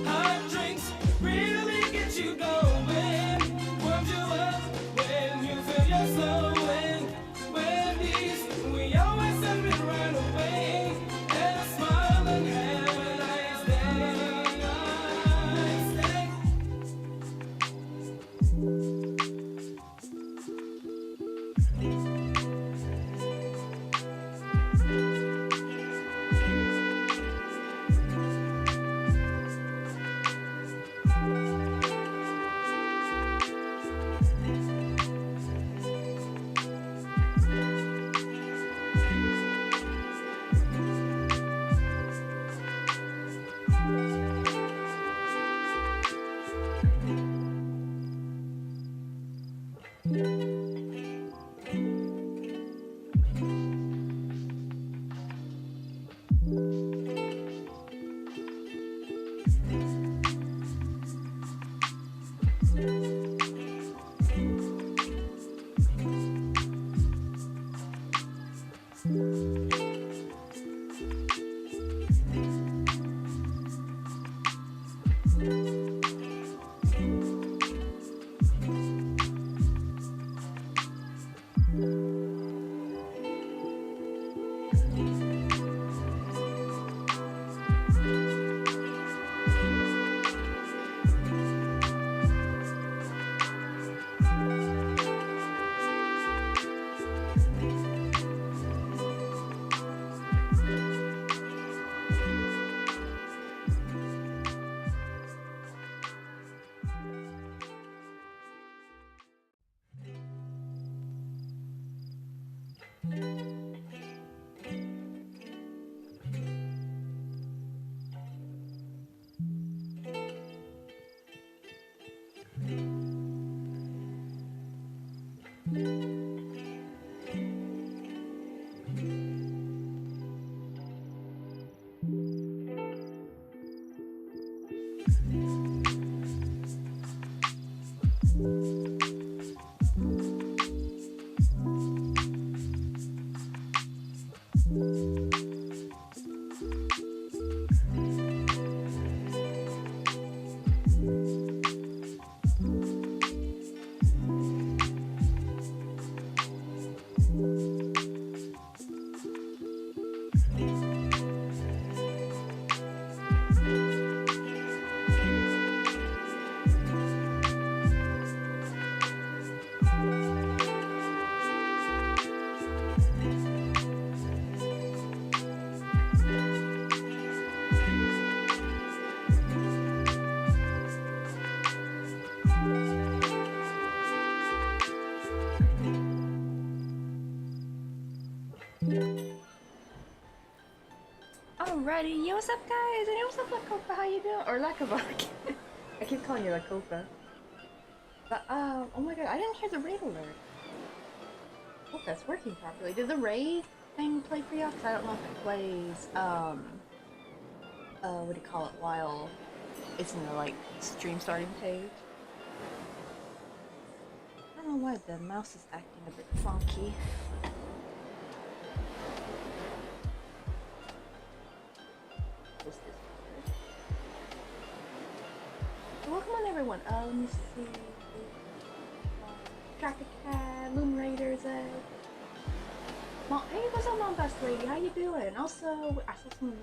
Hot drinks really get you going, warms you up. Alrighty, yo, what's up, guys? And yo, what's up, Lacopa? How you doing? Or Lacopa. I keep calling you Lacopa. But, oh my god, I didn't hear the raid alert. Hope that's working properly. Did the raid thing play for you? Because I don't know if it plays, what do you call it, while it's in the, like, stream starting page. I don't know why the mouse is acting a bit funky. Welcome on, everyone. Let me see. Track a Cat, Loom Raiders, Mom, hey, what's up, Mom Best Lady? How you doing? Also, I saw some.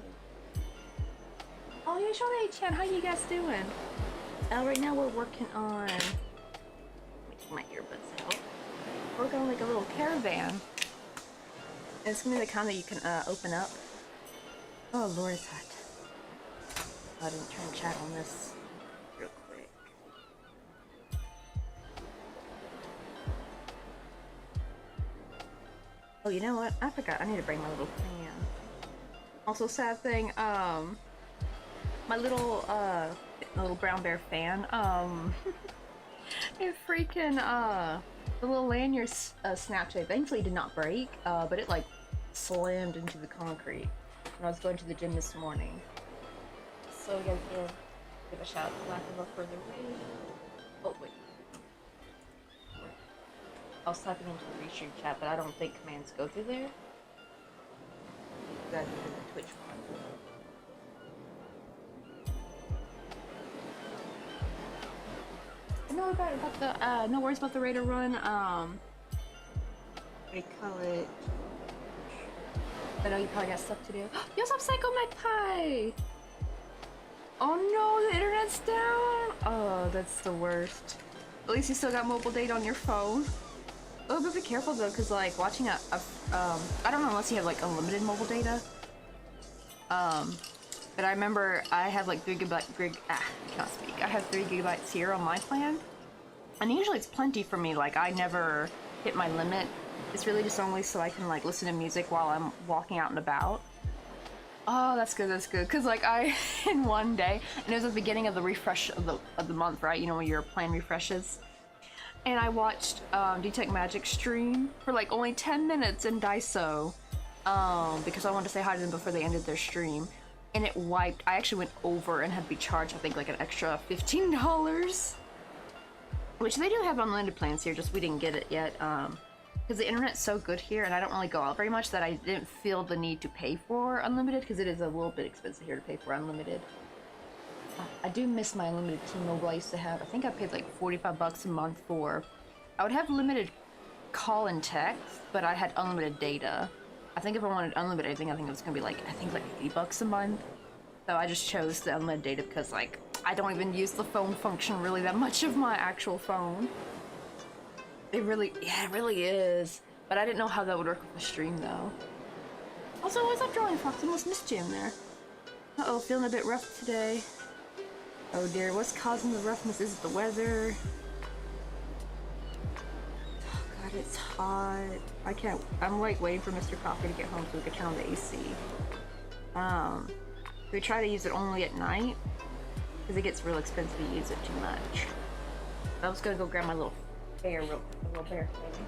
Oh, yeah, Shawty Chan, how you guys doing? Right now we're working on. Let me take my earbuds out. We're working on like a little caravan. And it's gonna be the kind that you can open up. Oh, Lord, it's hot. I didn't try and chat on this. Oh, you know what? I forgot. I need to bring my little fan. Also, sad thing, my little brown bear fan, it freaking, the little lanyard snapped. Thankfully, it did not break, but it, like, slammed into the concrete when I was going to the gym this morning. So, we gotta give a shout out to Lack for the raid. Oh, wait. I was typing into the restream chat, but I don't think commands go through there. That's the Twitch one. No, about the no worries about the Raider run. What do you call it? I know you probably got stuff to do. Yo, what's up, Psycho Magpie? Oh no, the internet's down. Oh, that's the worst. At least you still got mobile data on your phone. Oh, but be careful though, because like watching I don't know unless you have like unlimited mobile data. But I remember I have like 3 gigabytes. I cannot speak. I have 3 gigabytes here on my plan, and usually it's plenty for me. Like I never hit my limit. It's really just only so I can like listen to music while I'm walking out and about. Oh, that's good. That's good. Cause like I in one day, and it was at the beginning of the refresh of the month, right? You know when your plan refreshes. And I watched Detect Magic stream for like only 10 minutes in Daiso because I wanted to say hi to them before they ended their stream. And it wiped. I actually went over and had to be charged, I think, like an extra $15. Which they do have unlimited plans here, just we didn't get it yet. Because the internet's so good here and I don't really go out very much that I didn't feel the need to pay for unlimited because it is a little bit expensive here to pay for unlimited. I do miss my unlimited T-Mobile I used to have. I think I paid like 45 bucks a month for. I would have limited call and text, but I had unlimited data. I think if I wanted unlimited, I think it was gonna be like 80 bucks a month. So I just chose the unlimited data because like I don't even use the phone function really that much of my actual phone. It really is. But I didn't know how that would work with the stream though. Also, what's up, Drawing Fox? I almost missed you in there. Uh-oh, feeling a bit rough today. Oh dear, what's causing the roughness? Is it the weather? Oh god, it's hot. I can't, I'm like waiting for Mr. Coffee to get home so we can turn on the AC. We try to use it only at night because it gets real expensive to use it too much. I was gonna go grab my little bear real quick, a little bear thing.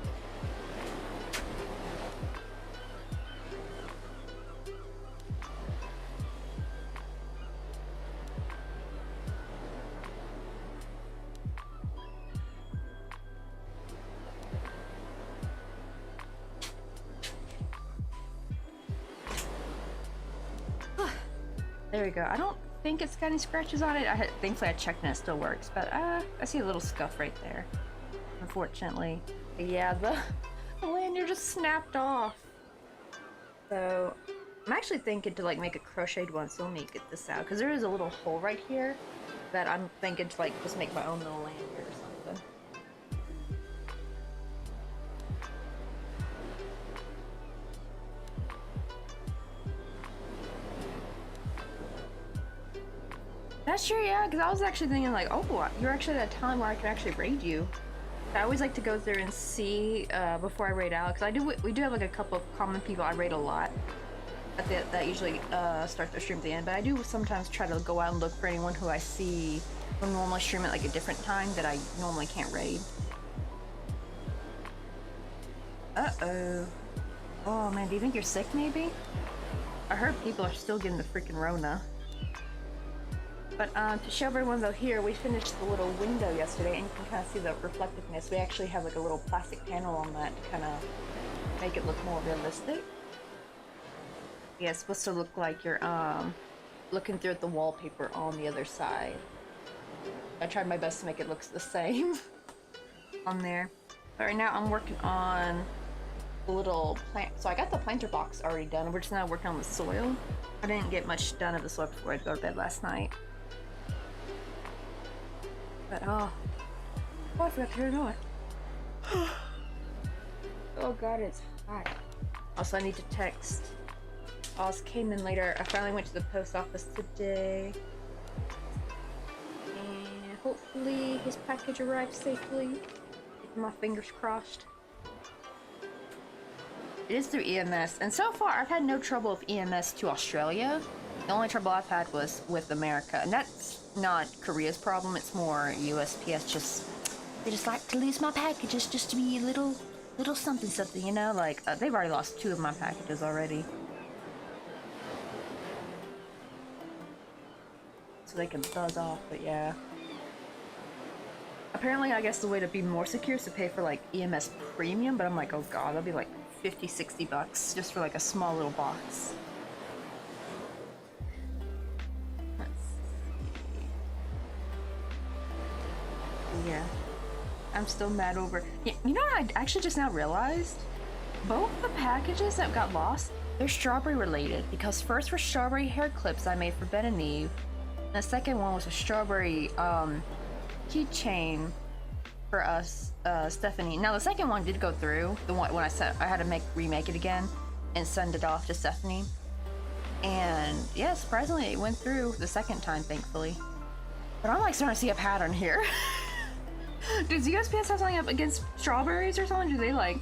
There we go. I don't think it's got any scratches on it. Thankfully I checked and it still works, but I see a little scuff right there, unfortunately. But yeah, the lanyard just snapped off. So I'm actually thinking to like make a crocheted one, so let me get this out, because there is a little hole right here that I'm thinking to like just make my own little lanyard or something. That's true, yeah, because I was actually thinking like, oh, you're actually at a time where I can actually raid you. I always like to go there and see before I raid out, because we do have like a couple of common people I raid a lot. That usually starts their stream at the end, but I do sometimes try to go out and look for anyone who I see who normally stream at like a different time that I normally can't raid. Uh-oh. Oh man, do you think you're sick maybe? I heard people are still getting the freaking Rona. But to show everyone though, here we finished the little window yesterday, and you can kind of see the reflectiveness. We actually have like a little plastic panel on that to kind of make it look more realistic. Yeah, it's supposed to look like you're looking through at the wallpaper on the other side. I tried my best to make it look the same on there. But right now I'm working on the little plant. So I got the planter box already done. We're just now working on the soil. I didn't get much done of the soil before I go to bed last night. But oh I forgot to turn it on. Oh god, it's hot. Also, I need to text. Oz came in later. I finally went to the post office today. And hopefully his package arrived safely. Keep my fingers crossed. It is through EMS, and so far I've had no trouble with EMS to Australia. The only trouble I've had was with America, and that's not Korea's problem, it's more USPS. They just like to lose my packages just to be a little something, you know? Like, they've already lost 2 of my packages already. So they can buzz off, but yeah. Apparently, I guess the way to be more secure is to pay for, like, EMS premium, but I'm like, oh god, that'll be like 50, 60 bucks just for like a small little box. Let's see. Yeah. I'm still mad over... Yeah, you know what I actually just now realized? Both the packages that got lost, they're strawberry related, because first were strawberry hair clips I made for Ben and Eve, and the second one was a strawberry keychain for us, Stephanie. Now the second one did go through. The one when I said I had to remake it again and send it off to Stephanie. And yeah, surprisingly it went through the second time, thankfully. But I'm like starting to see a pattern here. Does USPS have something up against strawberries or something? They're like,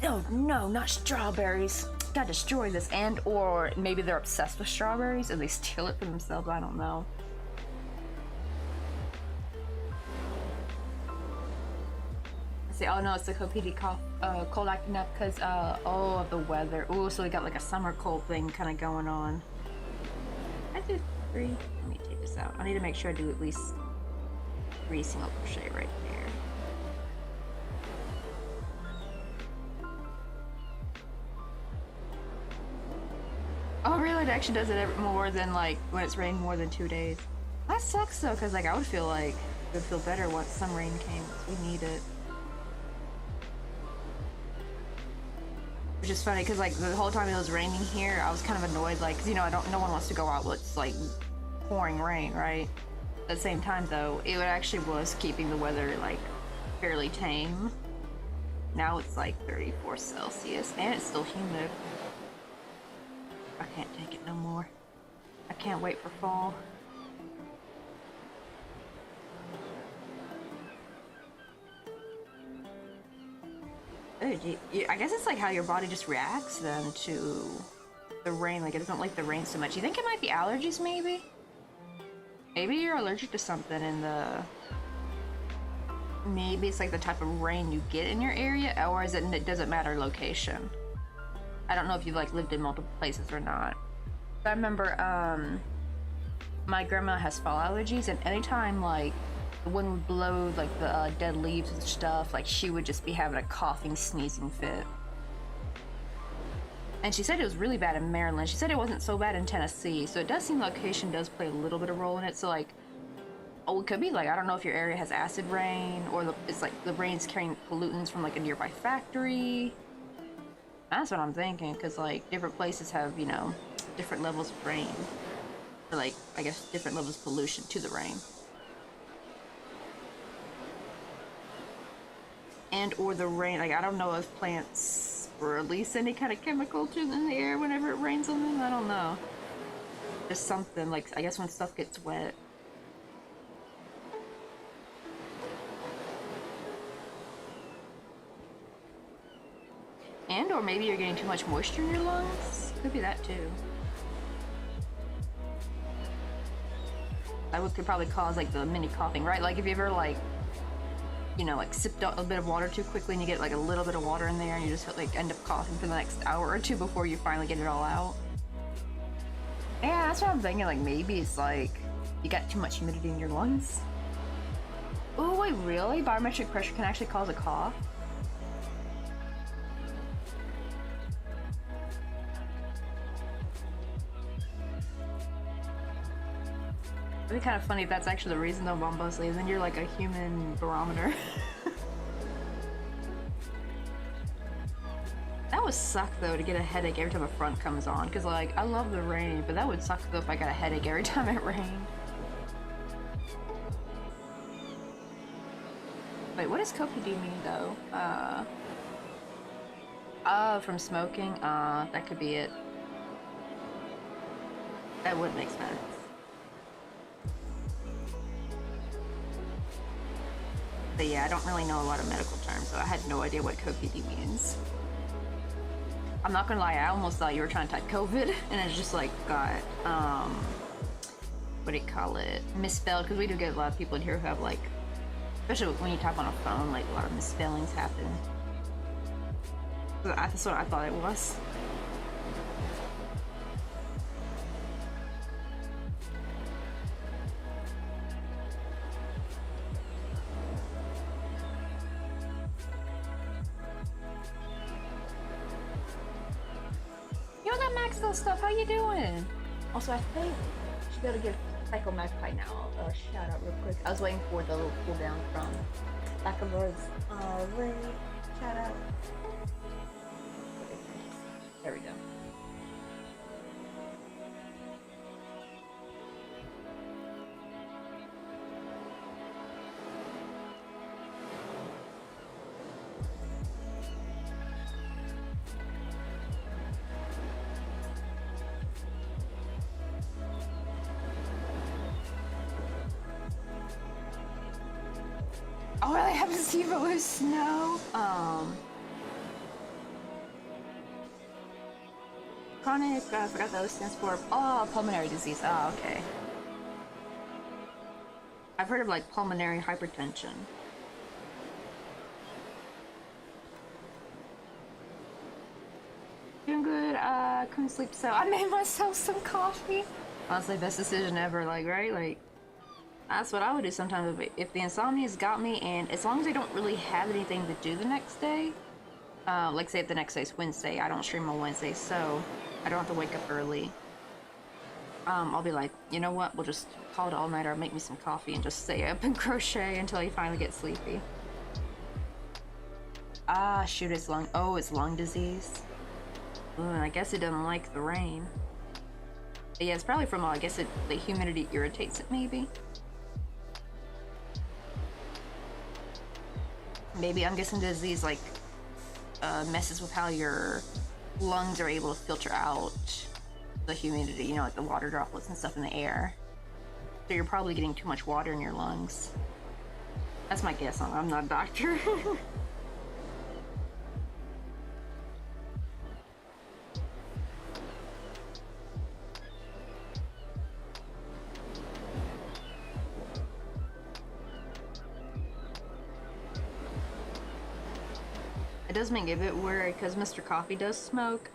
oh no, not strawberries. Gotta destroy this. And or maybe they're obsessed with strawberries and they steal it for themselves. I don't know. Say, oh no, it's the COPD cough, cold acting up because of the weather. Ooh, so we got like a summer cold thing kind of going on. I did 3. Let me take this out. I need to make sure I do at least 3 single crochet right there. Oh really? It actually does it more than like when it's rained more than 2 days. That sucks though, because like I would feel like it would feel better once some rain came. We need it. Which is funny because like the whole time it was raining here, I was kind of annoyed, like, 'cause, you know, no one wants to go out when it's like pouring rain, right? At the same time though, it actually was keeping the weather like fairly tame. Now it's like 34 Celsius and it's still humid. I can't take it no more. I can't wait for fall. I guess it's like how your body just reacts then to the rain. Like it doesn't like the rain so much. You think it might be allergies maybe? Maybe you're allergic to something in the... Maybe it's like the type of rain you get in your area, or is it doesn't matter location? I don't know if you've like lived in multiple places or not. But I remember my grandma has fall allergies, and anytime like the wind would blow like the dead leaves and stuff, like she would just be having a coughing, sneezing fit. And she said it was really bad in Maryland. She said it wasn't so bad in Tennessee, so it does seem location does play a little bit of role in it. So like, oh, it could be like, I don't know if your area has acid rain, or it's like the rain's carrying pollutants from like a nearby factory. That's what I'm thinking, because like different places have, you know, different levels of rain, or like I guess different levels of pollution to the rain. And or the rain, like I don't know if plants release any kind of chemical in the air whenever it rains on them. I don't know. Just something like, I guess when stuff gets wet. And or maybe you're getting too much moisture in your lungs. Could be that too. That could probably cause like the mini coughing, right? Like if you ever like, you know, like sipped a bit of water too quickly and you get like a little bit of water in there and you just like end up coughing for the next hour or two before you finally get it all out. Yeah, that's what I'm thinking. Like maybe it's like you got too much humidity in your lungs. Oh wait, really? Barometric pressure can actually cause a cough? It'd be kind of funny if that's actually the reason though, Bombosely, and then you're like a human barometer. That would suck though to get a headache every time a front comes on, because like, I love the rain, but that would suck though if I got a headache every time it rained. Wait, what does COPD mean though? From smoking? That could be it. That would make sense. But yeah, I don't really know a lot of medical terms, so I had no idea what COPD means. I'm not gonna lie, I almost thought you were trying to type COVID, and it just like got, what do you call it, misspelled, because we do get a lot of people in here who have like, especially when you type on a phone, like a lot of misspellings happen. That's what I thought it was. Stuff, how you doing? Also, I think she gotta give Psycho Magpie now a shout out real quick. I was waiting for the little cooldown from Backabuzz. Ray, shout out. There we go. Oh, I have zero with snow. Chronic, I forgot that stands for. Oh, pulmonary disease. Oh, okay. I've heard of like pulmonary hypertension. Doing good. Couldn't sleep, so I made myself some coffee. Honestly, best decision ever. Like, right? Like. That's what I would do sometimes if the insomnia's got me, and as long as I don't really have anything to do the next day, like say if the next day's Wednesday, I don't stream on Wednesday, so I don't have to wake up early. I'll be like, you know what, we'll just call it all night or make me some coffee and just stay up and crochet until I finally get sleepy. Ah, shoot, it's lung disease. I guess it doesn't like the rain. But yeah, it's probably from, I guess the humidity irritates it maybe. Maybe, I'm guessing disease like messes with how your lungs are able to filter out the humidity, you know, like the water droplets and stuff in the air. So you're probably getting too much water in your lungs. That's my guess. I'm not a doctor. It does make it a bit weird because Mr. Coffee does smoke.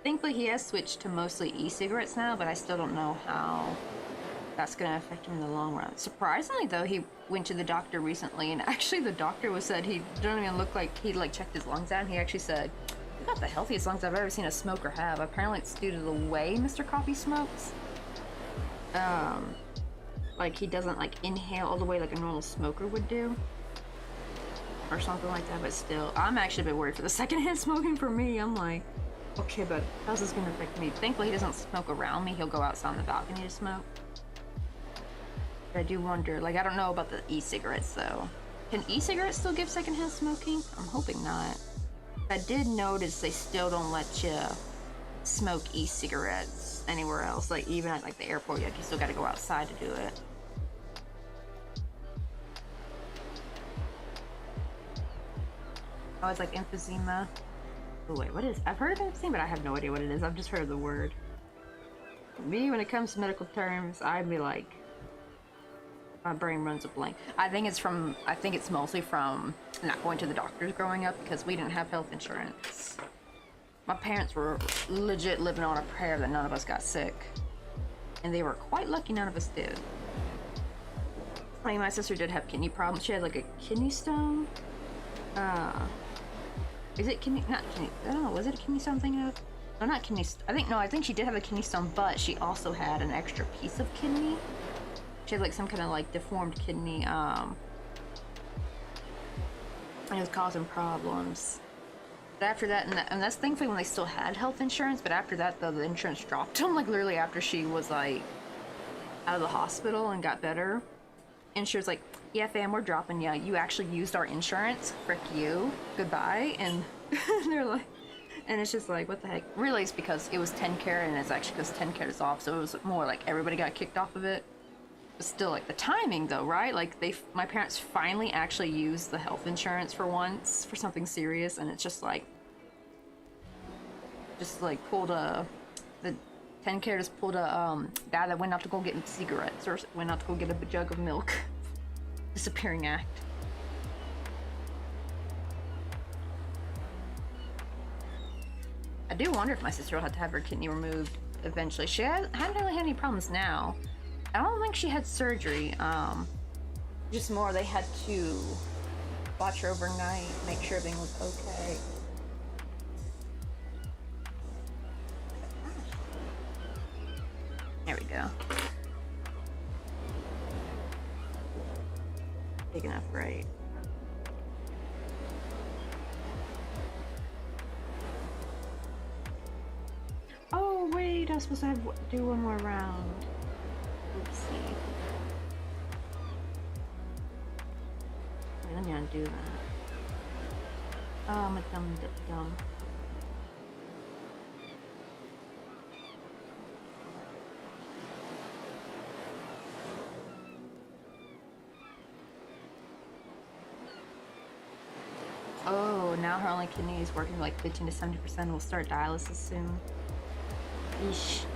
Thankfully he has switched to mostly e-cigarettes now, but I still don't know how that's gonna affect him in the long run. Surprisingly though, he went to the doctor recently, and actually the doctor said he didn't even look like he checked his lungs out, and he actually said, "You got the healthiest lungs I've ever seen a smoker have." Apparently it's due to the way Mr. Coffee smokes. Like he doesn't like inhale all the way like a normal smoker would do. Or something like that, but still, I'm actually a bit worried for the secondhand smoking for me. I'm like, okay, but how's this gonna affect me? Thankfully, he doesn't smoke around me. He'll go outside on the balcony to smoke. But I do wonder, like, I don't know about the e-cigarettes though. Can e-cigarettes still give secondhand smoking? I'm hoping not. I did notice they still don't let you smoke e-cigarettes anywhere else. Like, even at like the airport, like, you still gotta go outside to do it. Oh, it's like emphysema. Oh wait, what is? I've heard of it, but I have no idea what it is. I've just heard the word. Me, when it comes to medical terms, I'd be like, my brain runs a blank. I think it's mostly from not going to the doctors growing up because we didn't have health insurance. My parents were legit living on a prayer that none of us got sick. And they were quite lucky none of us did. I mean, my sister did have kidney problems. She had like a kidney stone. Is it kidney? Not kidney. I don't know. Was it a kidney stone thing? No, not kidney. I think she did have a kidney stone, but she also had an extra piece of kidney. She had like some kind of like deformed kidney. And it was causing problems. But after that, and that's thankfully when they still had health insurance. But after that, though, the insurance dropped them like literally after she was like out of the hospital and got better. And she was like, "Yeah, fam, we're dropping you. You actually used our insurance. Frick you. Goodbye." And they're like, and it's just like, what the heck? Really, it's because it was TennCare, and it's actually because TennCare is off, so it was more like everybody got kicked off of it. But still, like the timing though, right? Like my parents finally actually used the health insurance for once for something serious, and it's just like pulled the TennCare just pulled a guy that went out to go get cigarettes or went out to go get a jug of milk. Disappearing act. I do wonder if my sister will have to have her kidney removed eventually. She hadn't really had any problems now. I don't think she had surgery. Just more they had to watch her overnight, make sure everything was okay. There we go. Big enough, right? Oh wait, I was supposed to do one more round. Oopsie. Wait, let me undo that. Oh, I'm a dumb. Oh, now her only kidney is working like 15 to 70%. We'll start dialysis soon. Eesh.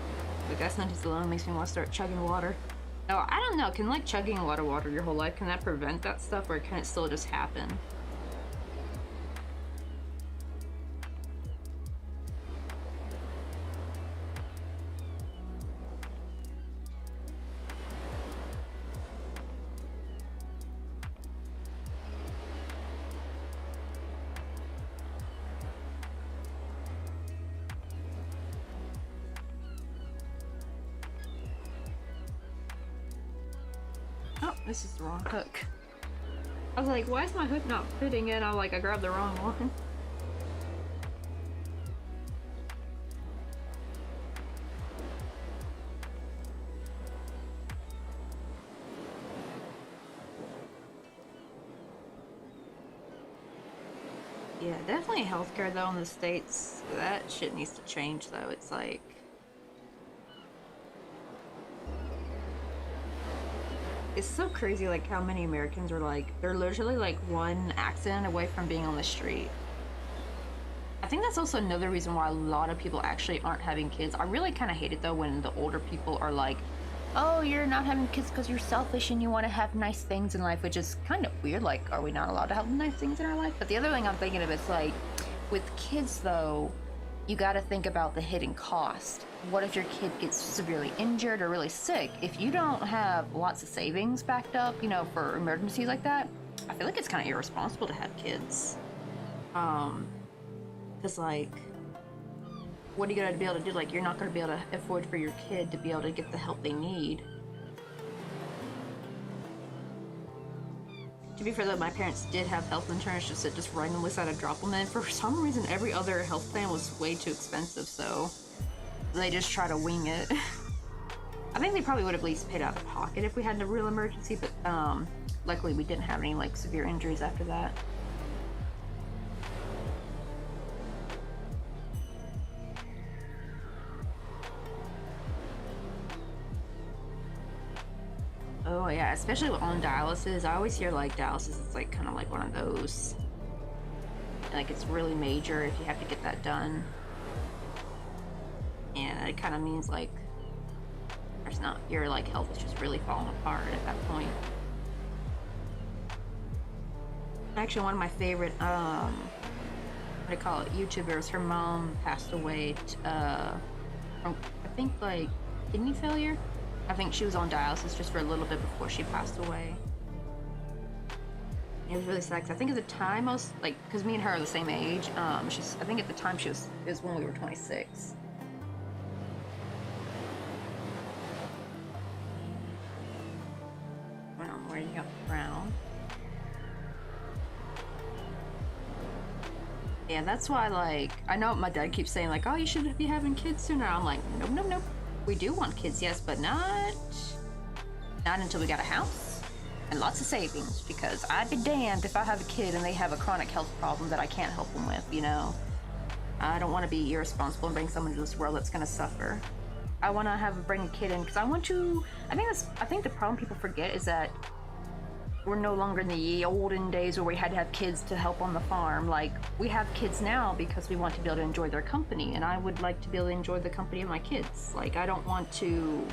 But that sentence alone makes me want to start chugging water. Oh, I don't know. Can like chugging a lot of water your whole life, can that prevent that stuff, or can it still just happen? Oh, this is the wrong hook. I was like, why is my hook not fitting in? I grabbed the wrong one. Yeah, definitely healthcare though in the States. That shit needs to change though. It's like, it's so crazy like how many Americans are like, they're literally like one accident away from being on the street. I think that's also another reason why a lot of people actually aren't having kids. I really kind of hate it though when the older people are like, oh, you're not having kids because you're selfish and you want to have nice things in life, which is kind of weird. Like, are we not allowed to have nice things in our life? But the other thing I'm thinking of is like, with kids though, you got to think about the hidden cost. What if your kid gets severely injured or really sick? If you don't have lots of savings backed up, you know, for emergencies like that, I feel like it's kind of irresponsible to have kids. Because like, what are you gonna be able to do? Like, you're not gonna be able to afford for your kid to be able to get the help they need. To be fair though, my parents did have health insurance, just it just randomly decided to drop them in. For some reason, every other health plan was way too expensive, so they just try to wing it. I think they probably would have at least paid out of pocket if we had a real emergency, but luckily we didn't have any like severe injuries after that. Oh yeah, especially on dialysis. I always hear like dialysis is like kind of like one of those Like, it's really major if you have to get that done. And it kind of means, like, there's not, your, like, health is just really falling apart at that point. Actually, one of my favorite, what do you call it, YouTubers, her mom passed away, from, I think, like, kidney failure. I think she was on dialysis just for a little bit before she passed away. It was really sad, 'cause I think at the time I was, like, because me and her are the same age, I think at the time it was when we were 26. When I'm wearing up brown. Yeah, that's why, like, I know my dad keeps saying, like, oh, you should be having kids sooner. I'm like, nope, nope, nope. We do want kids, yes, but not until we got a house and lots of savings, because I'd be damned if I have a kid and they have a chronic health problem that I can't help them with, you know? I don't want to be irresponsible and bring someone into this world that's going to suffer. I want to bring a kid in because I want to, I think the problem people forget is that we're no longer in the olden days where we had to have kids to help on the farm. Like, we have kids now because we want to be able to enjoy their company, and I would like to be able to enjoy the company of my kids. Like, I don't want to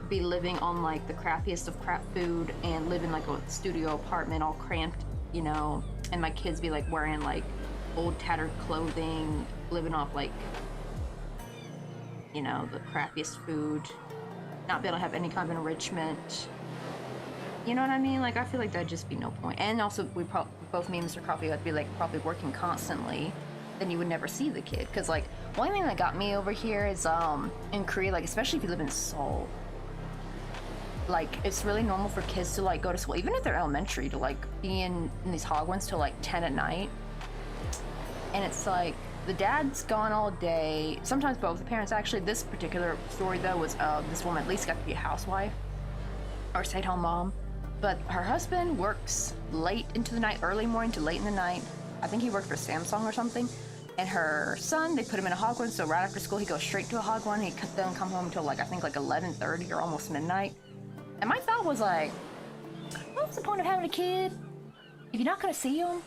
be living on, like, the crappiest of crap food and live in, like, a studio apartment all cramped, you know, and my kids be, like, wearing, like, old tattered clothing, living off, like, you know, the crappiest food, not be able to have any kind of enrichment. You know what I mean? Like, I feel like that'd just be no point. And also, both me and Mr. Coffee would be, like, probably working constantly. Then you would never see the kid. Because, like, one thing that got me over here is, in Korea, like, especially if you live in Seoul, like, it's really normal for kids to, like, go to school, even if they're elementary, to, like, be in these hogwans till, like, 10 at night. And it's, like, the dad's gone all day. Sometimes both the parents, actually. This particular story, though, was, this woman at least got to be a housewife. Or stay-at-home mom. But her husband works late into the night, early morning to late in the night. I think he worked for Samsung or something. And her son, they put him in a hogwan, so right after school he goes straight to a hogwan. He doesn't come home until, like, I think, like 11:30 or almost midnight. And my thought was like, what's the point of having a kid if you're not going to see them?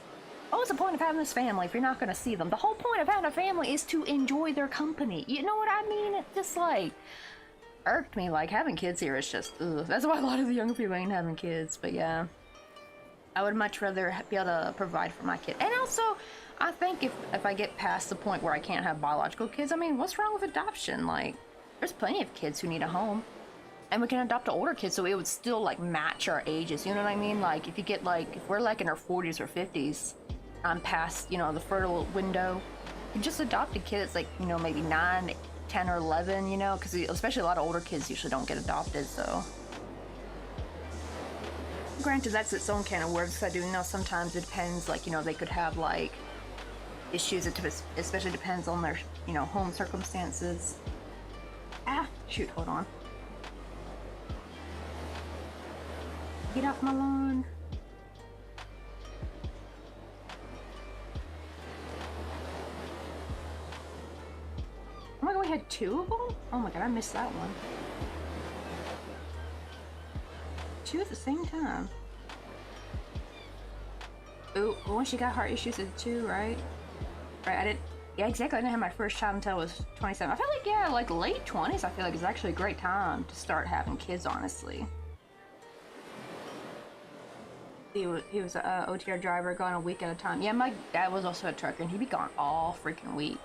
What's the point of having this family if you're not going to see them? The whole point of having a family is to enjoy their company. You know what I mean? It just, like, irked me. Like, having kids here is just, ugh. That's why a lot of the younger people ain't having kids. But yeah, I would much rather be able to provide for my kid. And also, I think if I get past the point where I can't have biological kids, I mean, what's wrong with adoption? Like, there's plenty of kids who need a home. And we can adopt an older kid so it would still, like, match our ages. You know what I mean? Like, if you get, like, if we're, like, in our 40s or 50s, I'm past, you know, the fertile window, you just adopt a kid that's, like, you know, maybe 9, 10 or 11, you know, because especially a lot of older kids usually don't get adopted, so. Granted, that's its own can of worms. I do know sometimes it depends, like, you know, they could have, like, issues. It especially depends on their, you know, home circumstances. Ah, shoot, hold on. Get off my lawn. Oh my god, we had 2 of them? Oh my god, I missed that one. 2 at the same time. Ooh, well, she got heart issues at 2, right? Right, I didn't. Yeah, exactly. I didn't have my first child until I was 27. I feel like, yeah, like late 20s, I feel like it's actually a great time to start having kids, honestly. He was an OTR driver, going a week at a time. Yeah, my dad was also a trucker, and he'd be gone all freaking week.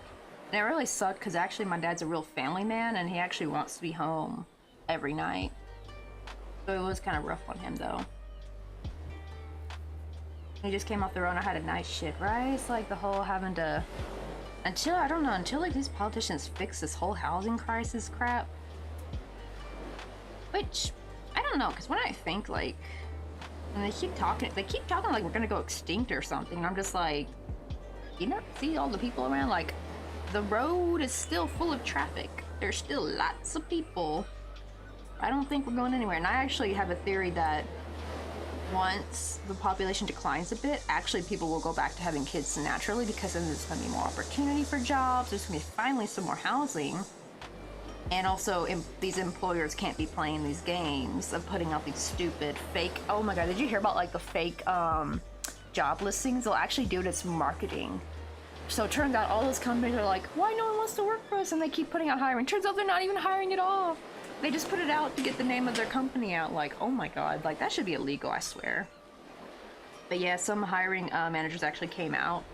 And it really sucked, because actually my dad's a real family man, and he actually wants to be home every night. So it was kind of rough on him, though. He just came off the road, and I had a night shift, right? It's like the whole having to... Until, I don't know, until like these politicians fix this whole housing crisis crap. Which, I don't know, because when I think, like... And they keep talking like we're gonna go extinct or something, and I'm just like, you don't see all the people around? Like, the road is still full of traffic. There's still lots of people. I don't think we're going anywhere. And I actually have a theory that once the population declines a bit, actually people will go back to having kids naturally, because then there's gonna be more opportunity for jobs, there's gonna be finally some more housing. And also, these employers can't be playing these games of putting out these stupid fake... Oh my god, did you hear about, like, the fake, job listings, they'll actually do it as marketing. So it turns out all those companies are like, why no one wants to work for us? And they keep putting out hiring. Turns out they're not even hiring at all. They just put it out to get the name of their company out. Like, oh my god, like that should be illegal, I swear. But yeah, some hiring managers actually came out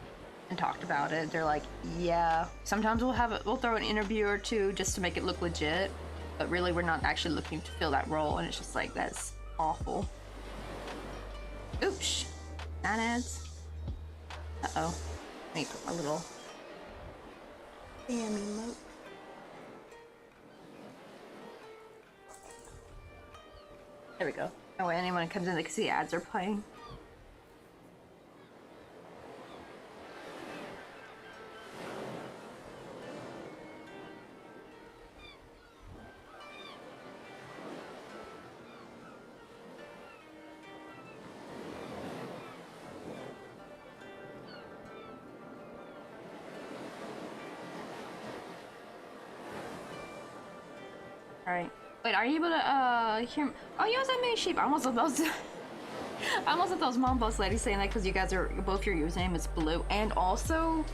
and talked about it. They're like, yeah, sometimes we'll throw an interview or two just to make it look legit, but really we're not actually looking to fill that role. And it's just like, that's awful. Oops, not ads. Uh-oh. Let me put my little spam emote. There we go. Oh, when anyone comes in, they can see ads are playing. Alright. Wait, are you able to, hear me? Oh, yes, I made sheep. I almost thought that was Mom Boss Lady saying that because you guys are, both your username is blue and also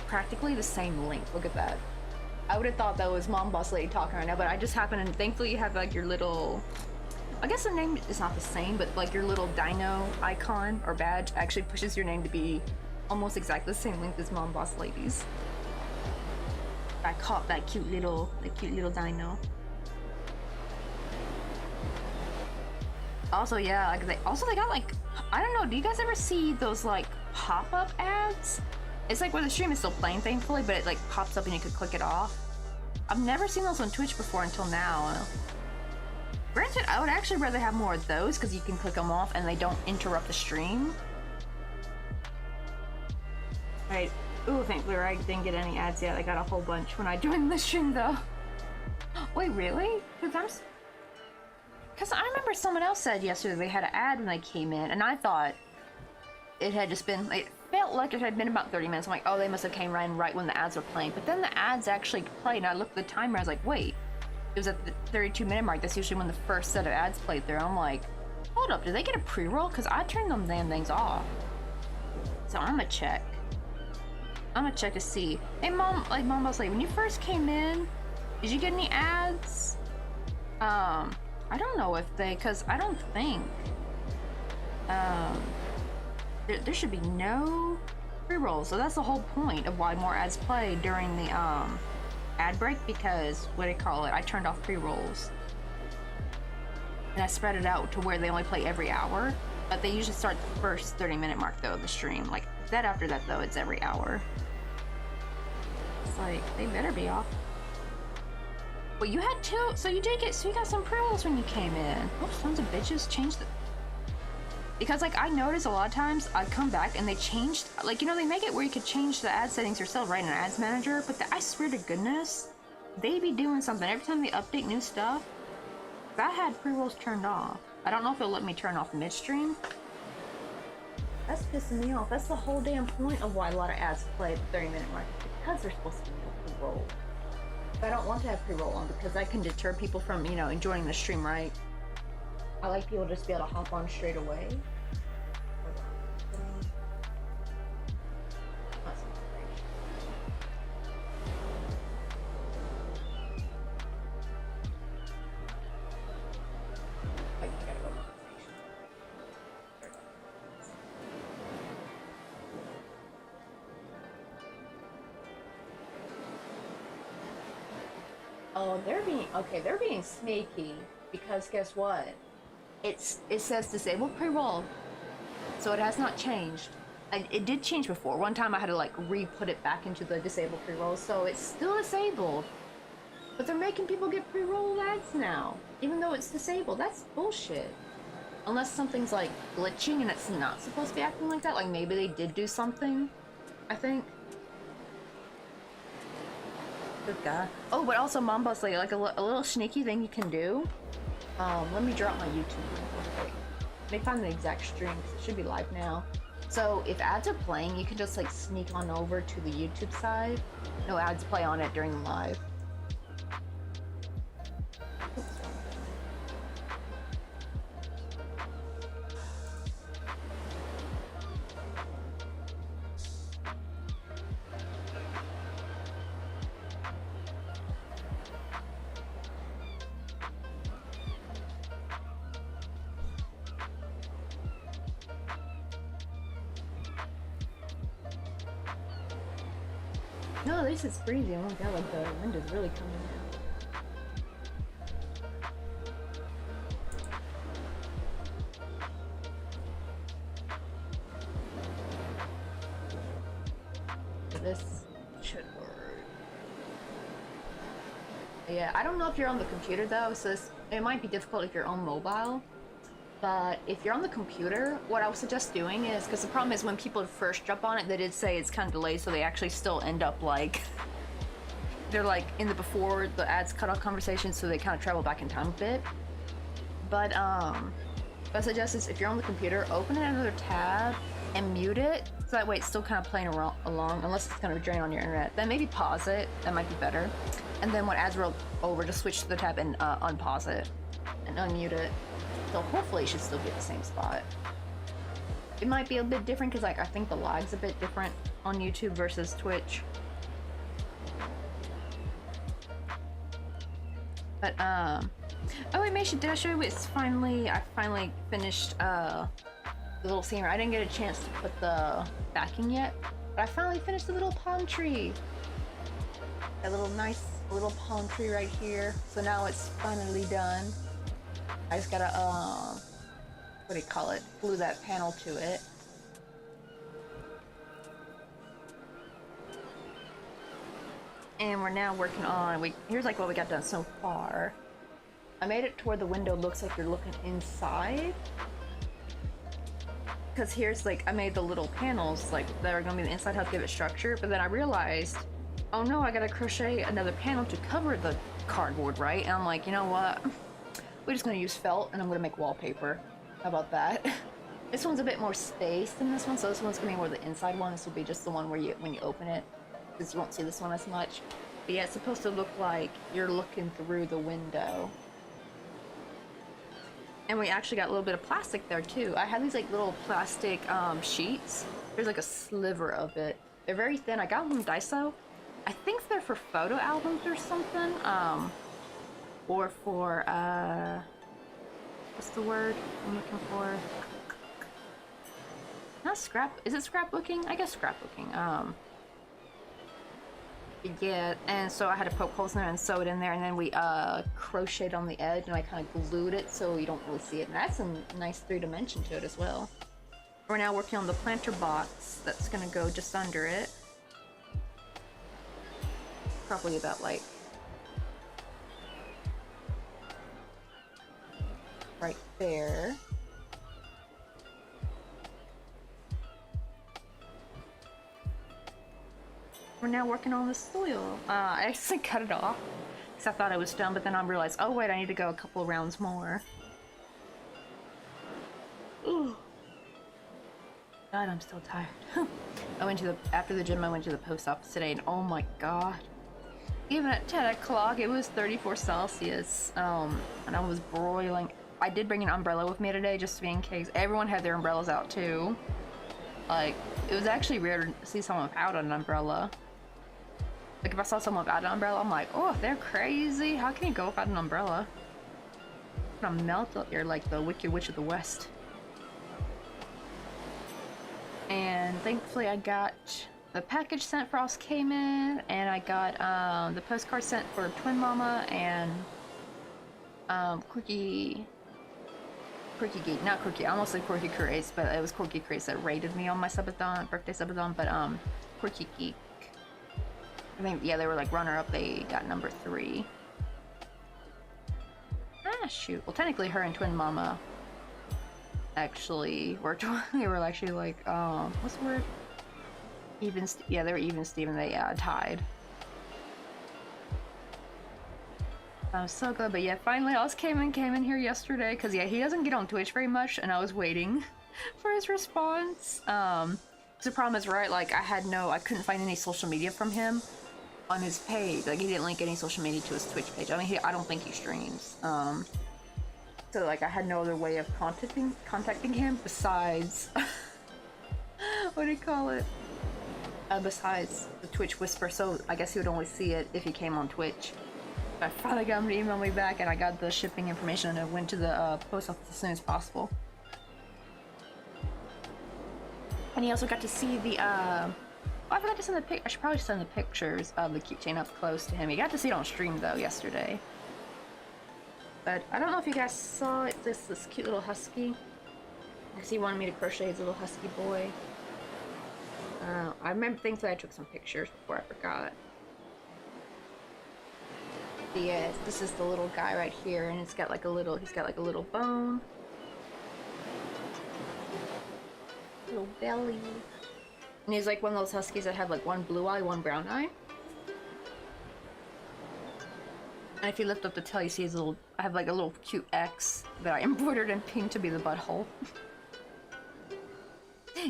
practically the same link. Look at that. I would have thought that was Mom Boss Lady talking right now, but I just happened, and thankfully you have like your little, I guess the name is not the same, but like your little dino icon or badge actually pushes your name to be almost exactly the same length as Mom Boss Lady's. I caught that cute little dino. Also, yeah, like they got like, I don't know, do you guys ever see those like pop-up ads? It's like where the stream is still playing, thankfully, but it like pops up and you could click it off. I've never seen those on Twitch before until now. Granted, I would actually rather have more of those because you can click them off and they don't interrupt the stream. Right. Ooh, thankfully I didn't get any ads yet. I got a whole bunch when I joined the stream though. Wait, really? Because I remember someone else said yesterday they had an ad when they came in, and I thought it had just been, it felt like it had been about 30 minutes. I'm like, oh, they must have came right when the ads were playing. But then the ads actually played, and I looked at the timer, I was like, wait, it was at the 32-minute mark. That's usually when the first set of ads played through. I'm like, hold up, did they get a pre-roll? Because I turned them damn things off. So I'm gonna check. I'm gonna check to see. Hey, Mom Boss Lady, when you first came in, did you get any ads? I don't know if they, because I don't think, there should be no pre-rolls. So that's the whole point of why more ads play during the, ad break, because, what do you call it, I turned off pre-rolls. And I spread it out to where they only play every hour, but they usually start the first 30-minute mark, though, of the stream. Like, that after that, though, it's every hour. It's like, they better be off. Well, you had two, so you got some pre-rolls when you came in. Oh, sons of bitches changed the... Because, like, I noticed a lot of times I'd come back and they changed, like, you know, they make it where you could change the ad settings yourself, right, in an ads manager, but I swear to goodness, they be doing something every time they update new stuff. I had pre-rolls turned off. I don't know if it'll let me turn off midstream. That's pissing me off. That's the whole damn point of why a lot of ads play at the 30-minute mark, because they're supposed to be pre-roll. I don't want to have pre-roll on because that can deter people from, you know, enjoying the stream, right? I like people to just be able to hop on straight away. Oh, they're being sneaky, because guess what? It says disabled pre-roll, so it has not changed. It did change before. One time I had to like re-put it back into the disabled pre-roll, so it's still disabled. But they're making people get pre-roll ads now, even though it's disabled. That's bullshit. Unless something's like glitching and it's not supposed to be acting like that. Like maybe they did do something, I think. Good God. Oh, but also Mom Boss Lady, like a little sneaky thing you can do. Let me drop my YouTube link real quick. Let me find the exact stream, 'cause it should be live now. So if ads are playing, you can just like sneak on over to the YouTube side. No ads play on it during the live. Oops. No, at least it's breezy. Oh my god, like the wind is really coming in. This should work. Yeah, I don't know if you're on the computer though, so it might be difficult if you're on mobile. But if you're on the computer, what I would suggest doing is, because the problem is when people first jump on it, they did say it's kind of delayed, so they actually still end up like, they're like in the before the ads cut off conversation, so they kind of travel back in time a bit. But what I suggest is if you're on the computer, open another tab and mute it, so that way it's still kind of playing along, unless it's going to drain on your internet. Then maybe pause it, that might be better. And then when ads roll over, just switch to the tab and unpause it and unmute it. So hopefully it should still be at the same spot. It might be a bit different because like I think the lag's a bit different on YouTube versus Twitch. But oh wait, Maisha, did I show you I finally finished the little scene. I didn't get a chance to put the backing yet, but I finally finished the little palm tree. That little nice little palm tree right here. So now it's finally done. I just gotta, what do you call it? Glue that panel to it. And we're now working on, here's like what we got done so far. I made it to where the window looks like you're looking inside. Because here's like, I made the little panels like that are gonna be the inside, help give it structure. But then I realized, oh no, I gotta crochet another panel to cover the cardboard, right? And I'm like, you know what? We're just gonna use felt and I'm gonna make wallpaper. How about that? This one's a bit more space than this one, so this one's gonna be more the inside one. This will be just the one where when you open it, because you won't see this one as much. But yeah, it's supposed to look like you're looking through the window. And we actually got a little bit of plastic there too. I have these like little plastic sheets. There's like a sliver of it. They're very thin. I got them from Daiso. I think they're for photo albums or something. Or for, what's the word I'm looking for? Not is it scrapbooking? I guess scrapbooking. Yeah, and so I had to poke holes in there and sew it in there, and then we crocheted on the edge, and I kind of glued it so you don't really see it. And that's a nice 3-dimension to it as well. We're now working on the planter box that's gonna go just under it. Probably about like right there. We're now working on the soil. I actually cut it off because I thought I was done, but then I realized, oh wait, I need to go a couple rounds more. Ooh. God, I'm still tired. After the gym, I went to the post office today, and oh my god. Even at 10 o'clock, it was 34 Celsius, and I was broiling. I did bring an umbrella with me today, just to be in case. Everyone had their umbrellas out, too. Like, it was actually rare to see someone without an umbrella. Like, if I saw someone without an umbrella, I'm like, oh, they're crazy. How can you go without an umbrella? I'm gonna melt up here like the Wicked Witch of the West. And thankfully, I got the package sent. Frost came in, and I got the postcard sent for Twin Mama and Quirky Geek, not Quirky. I almost said Quirky Craze, but it was Quirky Craze that rated me on my subathon, birthday subathon. But Quirky Geek, I think, yeah, they were like runner-up. They got number 3. Ah, shoot. Well, technically, her and Twin Mama actually worked. They were actually like, what's the word? Even. Yeah, they were even Steven. They tied. That was so good, but yeah, finally, Oz came in here yesterday, because yeah, he doesn't get on Twitch very much, and I was waiting for his response. The problem is, right, like, I couldn't find any social media from him on his page. Like, he didn't link any social media to his Twitch page. I mean, I don't think he streams. So, like, I had no other way of contacting him besides, what do you call it? Besides the Twitch Whisper, so I guess he would only see it if he came on Twitch. I finally got him to email me back, and I got the shipping information, and I went to the post office as soon as possible. And he also got to see the Oh, I forgot to send the pic. I should probably send the pictures of the keychain up close to him. You got to see it on stream though yesterday. But I don't know if you guys saw it. This cute little husky. Because he wanted me to crochet his little husky boy. I remember thankfully I took some pictures before I forgot. Yes, this is the little guy right here, and it's got like a little. He's got like a little bone. Little belly. And he's like one of those huskies that have like one blue eye, one brown eye. And if you lift up the tail, you see his little. I have like a little cute X that I embroidered in pink to be the butthole.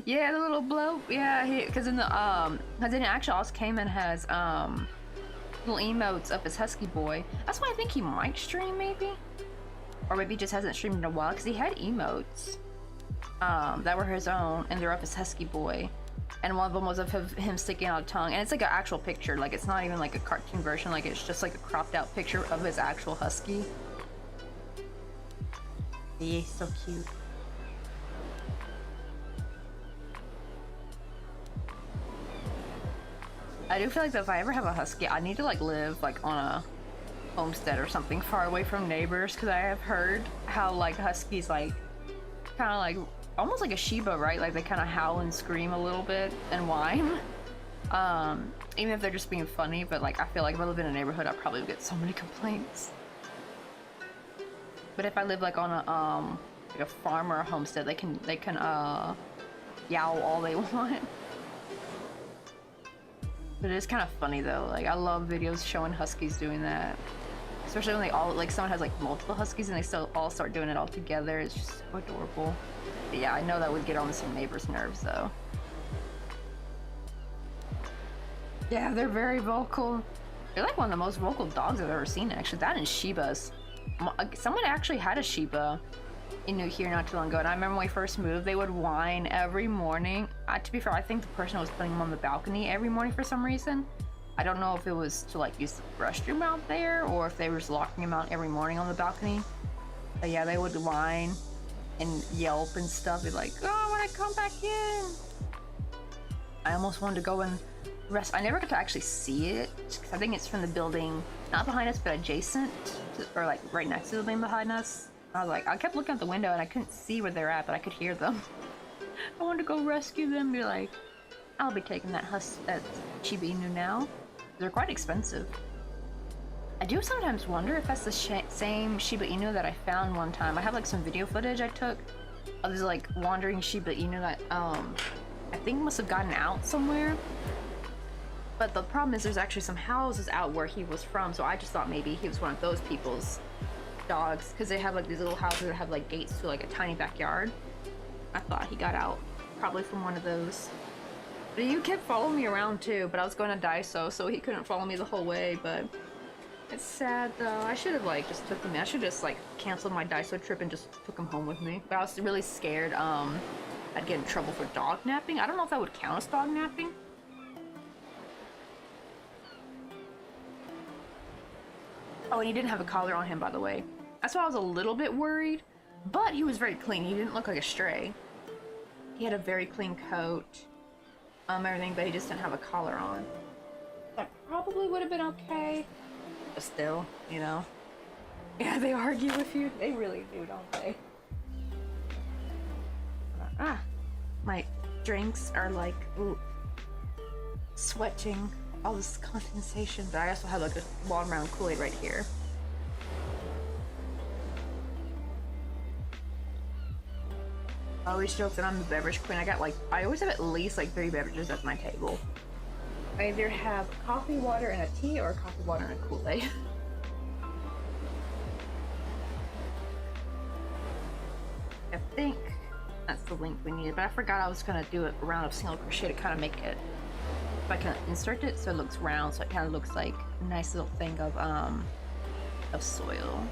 Yeah, the little blow. Yeah, because in the because it actually also came and has little emotes of his husky boy. That's why I think he might stream maybe, or maybe he just hasn't streamed in a while because he had emotes that were his own, and they're of his husky boy. And one of them was of him sticking out a tongue, and it's like an actual picture. Like it's not even like a cartoon version. Like it's just like a cropped out picture of his actual husky. Yeah, so cute. I do feel like that if I ever have a husky, I need to like live like on a homestead or something far away from neighbors, because I have heard how like huskies like kind of like almost like a Shiba, right? Like they kind of howl and scream a little bit and whine. Even if they're just being funny, but like I feel like if I live in a neighborhood, I'd probably get so many complaints. But if I live like on a like a farm or a homestead, they can yowl all they want. But it is kind of funny though. Like I love videos showing huskies doing that, especially when they all like someone has like multiple huskies and they still all start doing it all together. It's just so adorable. But yeah, I know that would get on some neighbors' nerves though. Yeah, they're very vocal. They're like one of the most vocal dogs I've ever seen actually. That and Shibas. Someone actually had a Shiba in New here not too long ago, and I remember when we first moved, they would whine every morning. To be fair, I think the person was putting them on the balcony every morning for some reason. I don't know if it was to like use the restroom out there or if they were just locking them out every morning on the balcony. But yeah, they would whine and yelp and stuff. Be like, oh, I want to come back in. I almost wanted to go and rest. I never got to actually see it because I think it's from the building not behind us but adjacent to, or like right next to the building behind us. I was like, I kept looking out the window and I couldn't see where they're at, but I could hear them. I wanted to go rescue them and be like, I'll be taking that Shiba Inu now. They're quite expensive. I do sometimes wonder if that's the same Shiba Inu that I found one time. I have like some video footage I took of this like wandering Shiba Inu that I think must have gotten out somewhere. But the problem is there's actually some houses out where he was from, so I just thought maybe he was one of those people's dogs, because they have like these little houses that have like gates to like a tiny backyard. I thought he got out probably from one of those. But you kept following me around too, but I was going to Daiso, so he couldn't follow me the whole way. But it's sad though. I should have like just took him. I should just like canceled my Daiso trip and just took him home with me. But I was really scared I'd get in trouble for dog napping. I don't know if that would count as dog napping. Oh, and he didn't have a collar on him, by the way. That's why I was a little bit worried, but he was very clean. He didn't look like a stray. He had a very clean coat, everything, but he just didn't have a collar on. That probably would have been okay, but still, you know. Yeah, they argue with you. They really do, don't they? My drinks are like, ooh, sweating. All this condensation, but I also have like a watermelon Kool-Aid right here. I always joke that I'm the beverage queen. I always have at least like 3 beverages at my table. I either have coffee, water, and a tea, or coffee, water, and a Kool-Aid. I think that's the link we needed, but I forgot I was gonna do a round of single crochet to kind of make it. I can insert it so it looks round, so it kind of looks like a nice little thing of soil.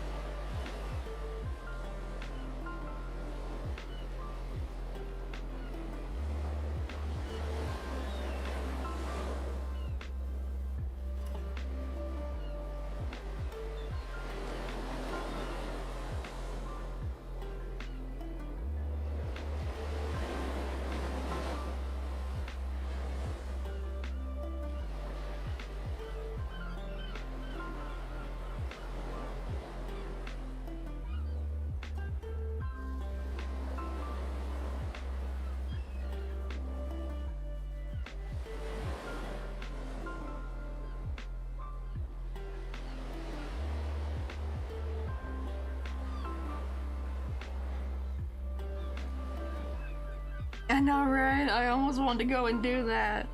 I know, right? I almost wanted to go and do that.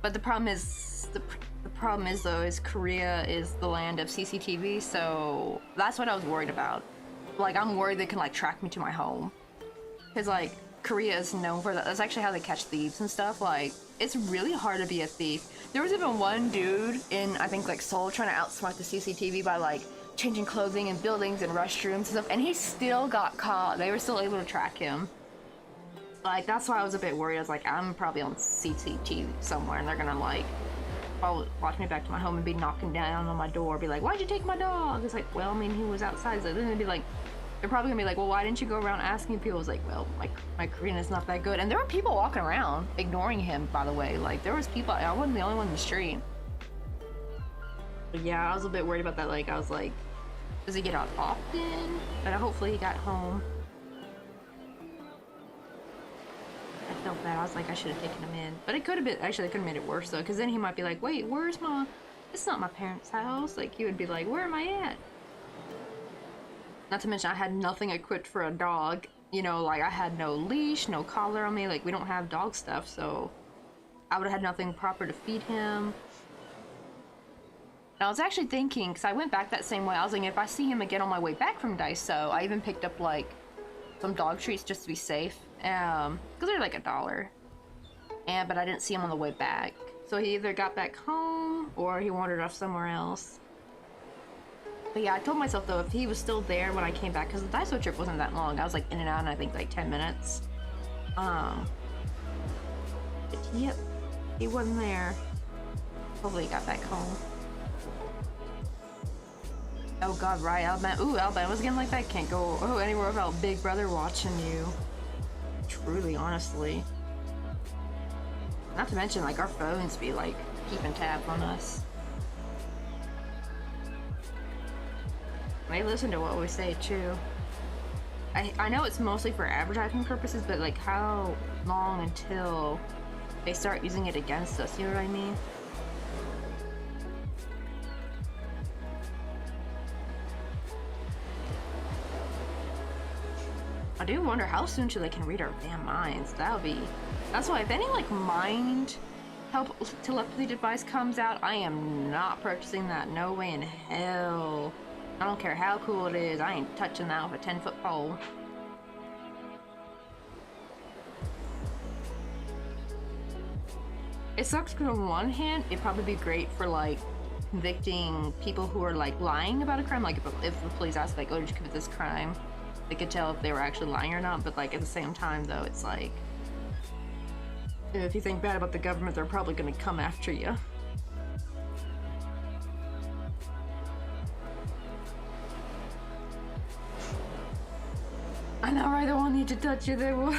But the problem is, the problem is though, is Korea is the land of CCTV, so that's what I was worried about. Like, I'm worried they can like track me to my home. Cause like, Korea is known for that. That's actually how they catch thieves and stuff. Like, it's really hard to be a thief. There was even one dude in, I think, like Seoul trying to outsmart the CCTV by like changing clothing in buildings and restrooms and stuff, and he still got caught. They were still able to track him. Like, that's why I was a bit worried. I was like, I'm probably on CCTV somewhere, and they're gonna like probably watch me back to my home and be knocking down on my door, be like, why'd you take my dog? It's like, well, I mean, he was outside. So then they'd be like, they're probably gonna be like, well, why didn't you go around asking people? I was like, well, my Korean is not that good. And there were people walking around ignoring him, by the way. Like, there was people, I wasn't the only one in the street. But yeah, I was a bit worried about that. Like, I was like, does he get out often? But hopefully he got home. I felt bad. I was like, I should have taken him in. But it could have been, actually, it could have made it worse, though. Because then he might be like, wait, where's my, it's not my parents' house. Like, he would be like, where am I at? Not to mention, I had nothing equipped for a dog. You know, like, I had no leash, no collar on me. Like, we don't have dog stuff, so I would have had nothing proper to feed him. And I was actually thinking, because I went back that same way, I was like, if I see him again on my way back from Daiso, I even picked up, like, some dog treats just to be safe. Because they're like $1. But I didn't see him on the way back. So he either got back home, or he wandered off somewhere else. But yeah, I told myself, though, if he was still there when I came back, because the Daiso trip wasn't that long. I was, like, in and out in, I think, like, 10 minutes. But yep, he wasn't there. Hopefully he got back home. Oh god, right, Alabama. Ooh, Alabama's getting like that. Can't go anywhere without Big Brother watching you. Truly, honestly. Not to mention, like, our phones be, like, keeping tabs on us. They listen to what we say, too. I know it's mostly for advertising purposes, but, like, how long until they start using it against us, you know what I mean? I do wonder how soon till they can read our damn minds. That's why if any like mind help telepathy device comes out, I am not purchasing that. No way in hell. I don't care how cool it is. I ain't touching that with a 10-foot pole. It sucks because on one hand, it'd probably be great for like convicting people who are like lying about a crime. Like if the police ask like, oh, did you commit this crime? They could tell if they were actually lying or not, but like at the same time though, it's like, if you think bad about the government, they're probably gonna come after you. I know, right? They won't need to touch it, they will.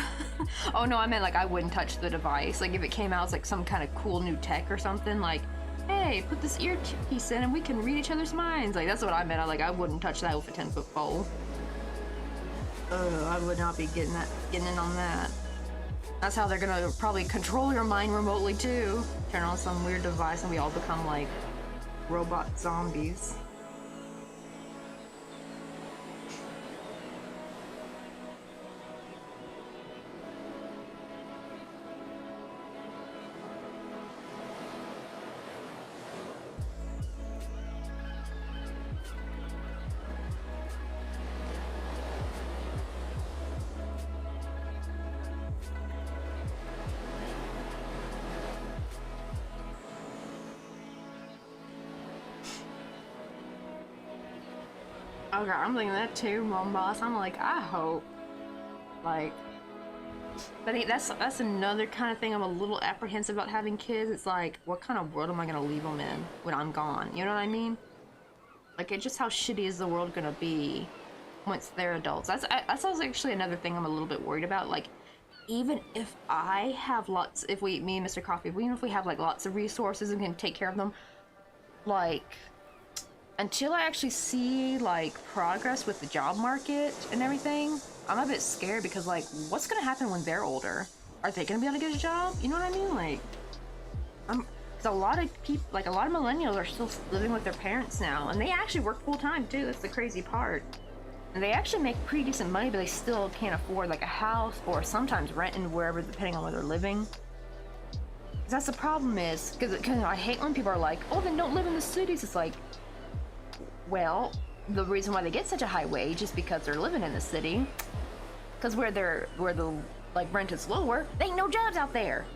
Oh no, I meant like I wouldn't touch the device. Like if it came out as like some kind of cool new tech or something, like, hey, put this earpiece in and we can read each other's minds. Like that's what I meant. I wouldn't touch that with a 10-foot pole. I would not be getting in on that. That's how they're gonna probably control your mind remotely too. Turn on some weird device and we all become like robot zombies. Okay, I'm thinking that too, Mom Boss. I'm like, I hope. Like, but that's another kind of thing I'm a little apprehensive about having kids. It's like, what kind of world am I gonna leave them in when I'm gone? You know what I mean? Like, it's just how shitty is the world gonna be once they're adults? That's actually another thing I'm a little bit worried about. Like, even if I have lots, me and Mr. Coffee, even if we have like lots of resources and can take care of them, like, until I actually see like progress with the job market and everything, I'm a bit scared because like, what's gonna happen when they're older? Are they gonna be able to get a job? You know what I mean? Like, cause a lot of people, like a lot of millennials are still living with their parents now, and they actually work full time too. That's the crazy part. And they actually make pretty decent money, but they still can't afford like a house or sometimes renting wherever, depending on where they're living. Because that's the problem is, because I hate when people are like, oh, then don't live in the cities. It's like, well, the reason why they get such a high wage is because they're living in the city. Because where the like rent is lower, there ain't no jobs out there.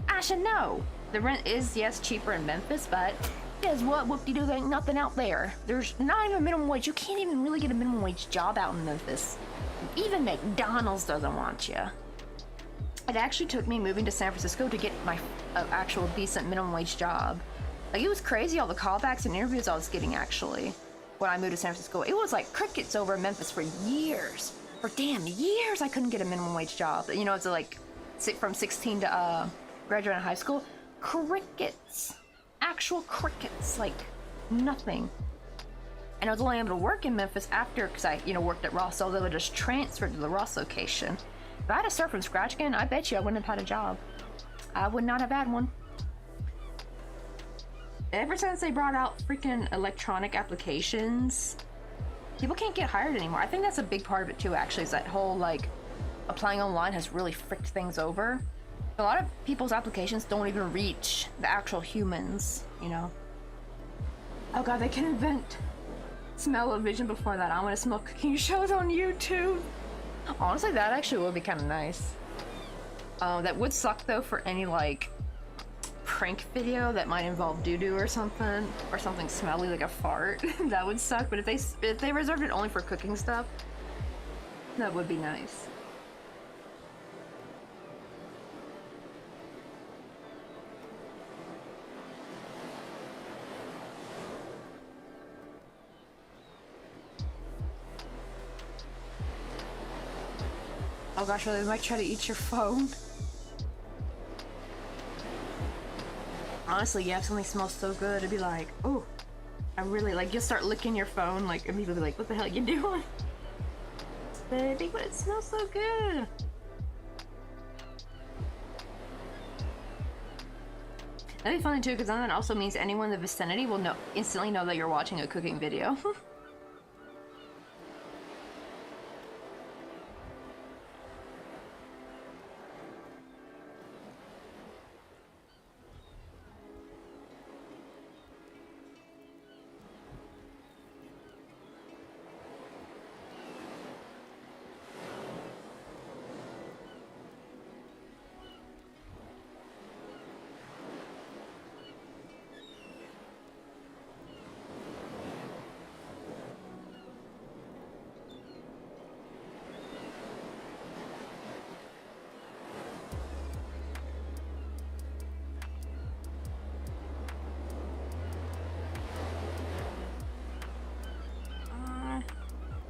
I should know. The rent is, yes, cheaper in Memphis, but guess what? Whoop-de-doo, there ain't nothing out there. There's not even a minimum wage. You can't even really get a minimum wage job out in Memphis. Even McDonald's doesn't want you. It actually took me moving to San Francisco to get my actual decent minimum wage job. Like, it was crazy, all the callbacks and interviews I was getting, actually, when I moved to San Francisco. It was like crickets over in Memphis for years. For damn years, I couldn't get a minimum wage job. You know, it's like from 16 to graduating high school. Crickets. Actual crickets. Like, nothing. And I was only able to work in Memphis after, because I, worked at Ross, so they would just transfer to the Ross location. If I had to start from scratch again, I bet you I wouldn't have had a job. I would not have had one. Ever since they brought out freaking electronic applications, people can't get hired anymore. I think that's a big part of it too, actually, is that whole, like, applying online has really fricked things over. A lot of people's applications don't even reach the actual humans, Oh god, they can invent smell-o-vision before that. I want to smell cooking shows on YouTube. Honestly, that actually would be kind of nice. That would suck though for any like prank video that might involve doo-doo or something smelly like a fart. That would suck. But if they reserved it only for cooking stuff, that would be nice. Oh gosh, well, they might try to eat your phone. Honestly, yeah, if something smells so good, it'd be like, oh, I really, like, you'll start licking your phone, like, immediately be like, what the hell are you doing? Baby, but it smells so good. That'd be funny too, because then that also means anyone in the vicinity will instantly know that you're watching a cooking video.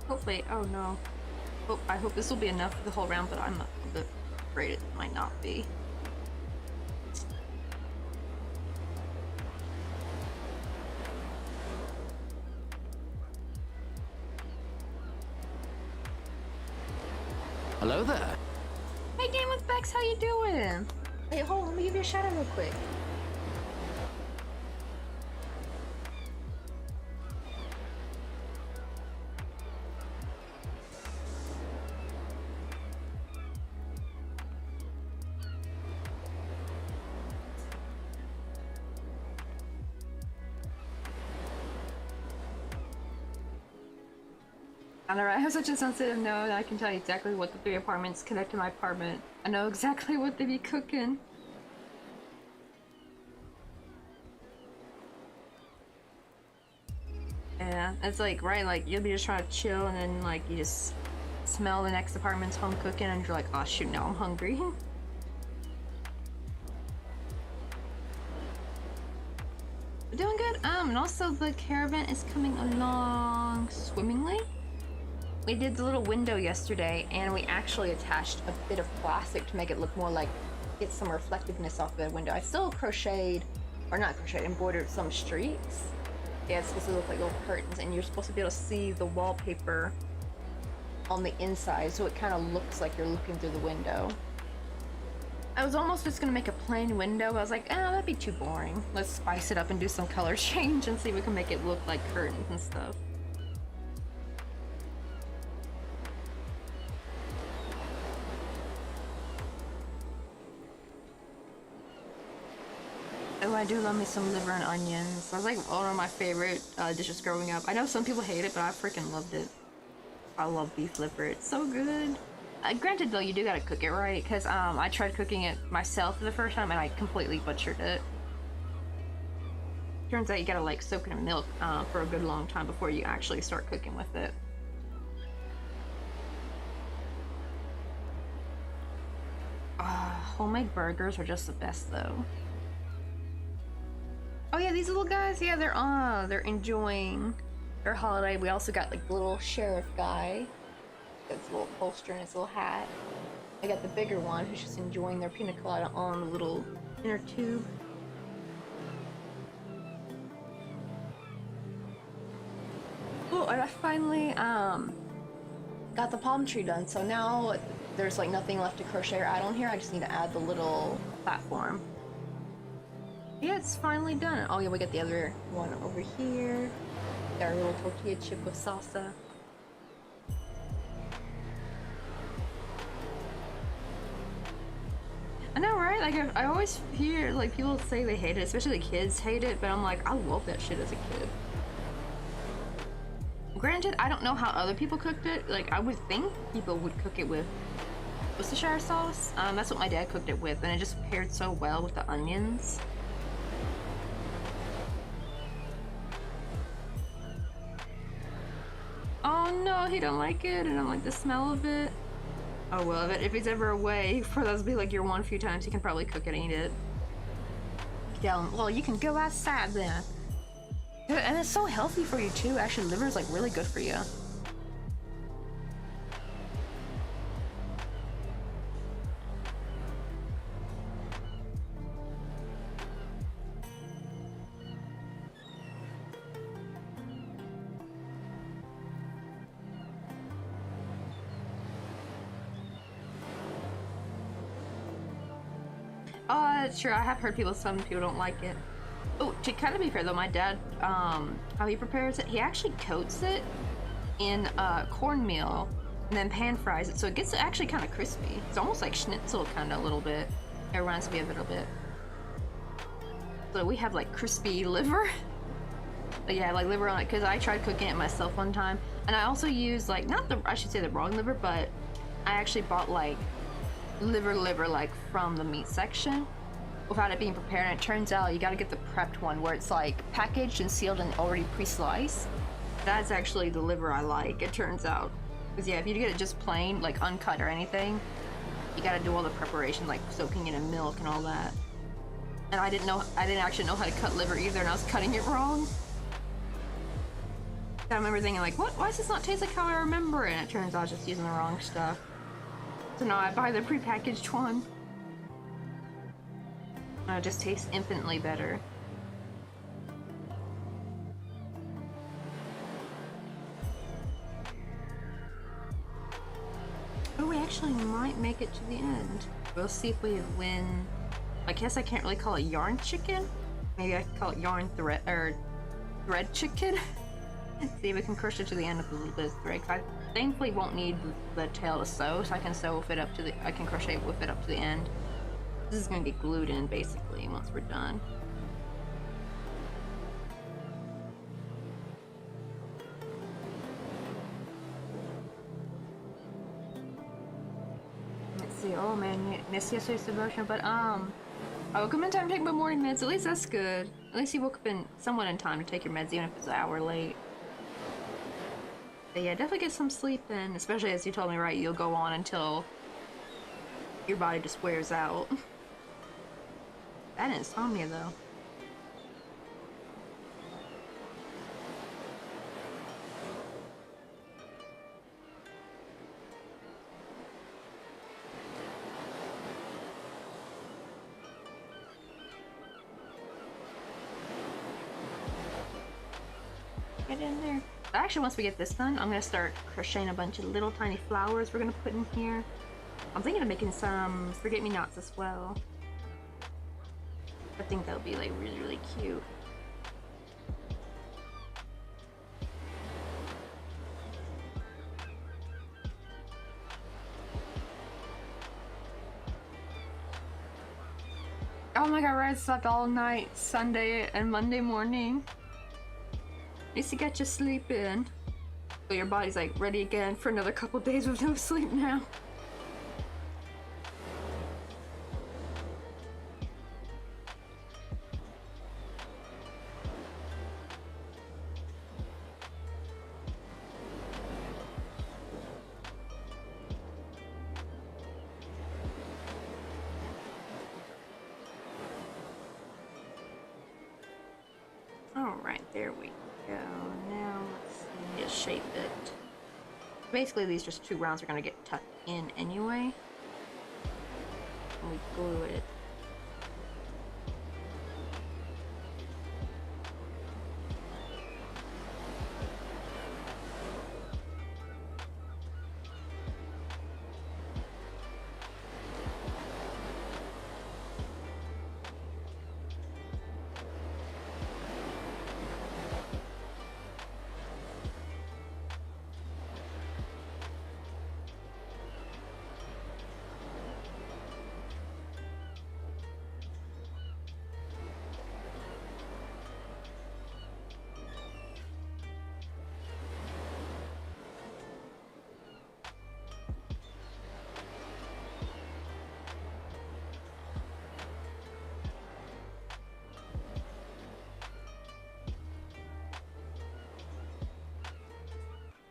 Hopefully, oh no. I hope this will be enough for the whole round, but I'm a bit afraid it might not be. Hello there. Hey, Game with Bex, how you doing? Wait, hold on, let me give you a shout out real quick. Alright, I have such a sensitive nose, I can tell you exactly what the 3 apartments connect to my apartment. I know exactly what they be cooking. Yeah, it's like, right, like, you'll be just trying to chill and then, like, you just smell the next apartment's home cooking and you're like, oh shoot, now I'm hungry. We're doing good, and also the caravan is coming along swimmingly. We did the little window yesterday, and we actually attached a bit of plastic to make it look more like, get some reflectiveness off the window. I still crocheted, or not crocheted, embroidered some streaks. Yeah, it's supposed to look like little curtains, and you're supposed to be able to see the wallpaper on the inside, so it kind of looks like you're looking through the window. I was almost just gonna make a plain window, but I was like, oh, that'd be too boring. Let's spice it up and do some color change and see if we can make it look like curtains and stuff. Oh, I do love me some liver and onions. That's like one of my favorite dishes growing up. I know some people hate it, but I freaking loved it. I love beef liver. It's so good. Granted, though, you do gotta cook it right, because I tried cooking it myself for the first time and I completely butchered it. Turns out you gotta like soak it in milk for a good long time before you actually start cooking with it. Homemade burgers are just the best, though. Oh yeah, these little guys, yeah, they're enjoying their holiday. We also got like the little sheriff guy. Got his little holster and his little hat. I got the bigger one who's just enjoying their pina colada on the little inner tube. Oh, and I finally got the palm tree done, so now there's like nothing left to crochet or add on here. I just need to add the little platform. Yeah, it's finally done. Oh yeah, we got the other one over here. Got our little tortilla chip with salsa. I know, right? Like, I always hear like people say they hate it, especially the kids hate it, but I'm like, I love that shit as a kid. Granted, I don't know how other people cooked it. Like, I would think people would cook it with Worcestershire sauce. That's what my dad cooked it with, and it just paired so well with the onions. Oh no, he don't like it, and I don't like the smell of it. Oh well, if he's ever away for those be like your one few times, he can probably cook it and eat it. Yeah, well, you can go outside then. And it's so healthy for you too. Actually, liver is like really good for you. Sure, I have heard some people don't like it. Oh, to kind of be fair though, my dad, how he prepares it, he actually coats it in cornmeal and then pan fries it, so it gets actually kind of crispy. It's almost like schnitzel kind of a little bit. It reminds me of it a bit. So we have like crispy liver. But yeah, like liver on it, because I tried cooking it myself one time, and I also used like, not the, I should say the wrong liver, but I actually bought like liver like from the meat section without it being prepared, and it turns out you got to get the prepped one where it's like packaged and sealed and already pre-sliced. That's actually the liver I like, it turns out. Because yeah, if you get it just plain, like uncut or anything, you got to do all the preparation, like soaking it in milk and all that. And I didn't actually know how to cut liver either, and I was cutting it wrong. I remember thinking like, what? Why does this not taste like how I remember it? And it turns out I was just using the wrong stuff. So now I buy the prepackaged one. And it just tastes infinitely better. Oh, we actually might make it to the end. We'll see if we win. I guess I can't really call it yarn chicken. Maybe I can call it yarn thread, or thread chicken. See if we can crochet to the end with a little bit of thread. I thankfully won't need the tail to sew, so I can sew with it up to the, I can crochet with it up to the end. This is gonna get glued in basically once we're done. Let's see, oh man, missed yesterday's devotion, but I woke up in time to take my morning meds. At least that's good. At least you woke up in somewhat in time to take your meds, even if it's an hour late. But yeah, definitely get some sleep in, especially as you told me, right, you'll go on until your body just wears out. That insomnia though. Get in there. Actually, once we get this done, I'm gonna start crocheting a bunch of little tiny flowers we're gonna put in here. I'm thinking of making some forget-me-nots as well. I think that'll be like really, really cute. Oh my god, Red slept all night Sunday and Monday morning. Needs to get your sleep in. So your body's like ready again for another couple days with no sleep now. Alright, there we go. Now let's just shape it. Basically, these just 2 rounds are going to get tucked in anyway. And we glue it.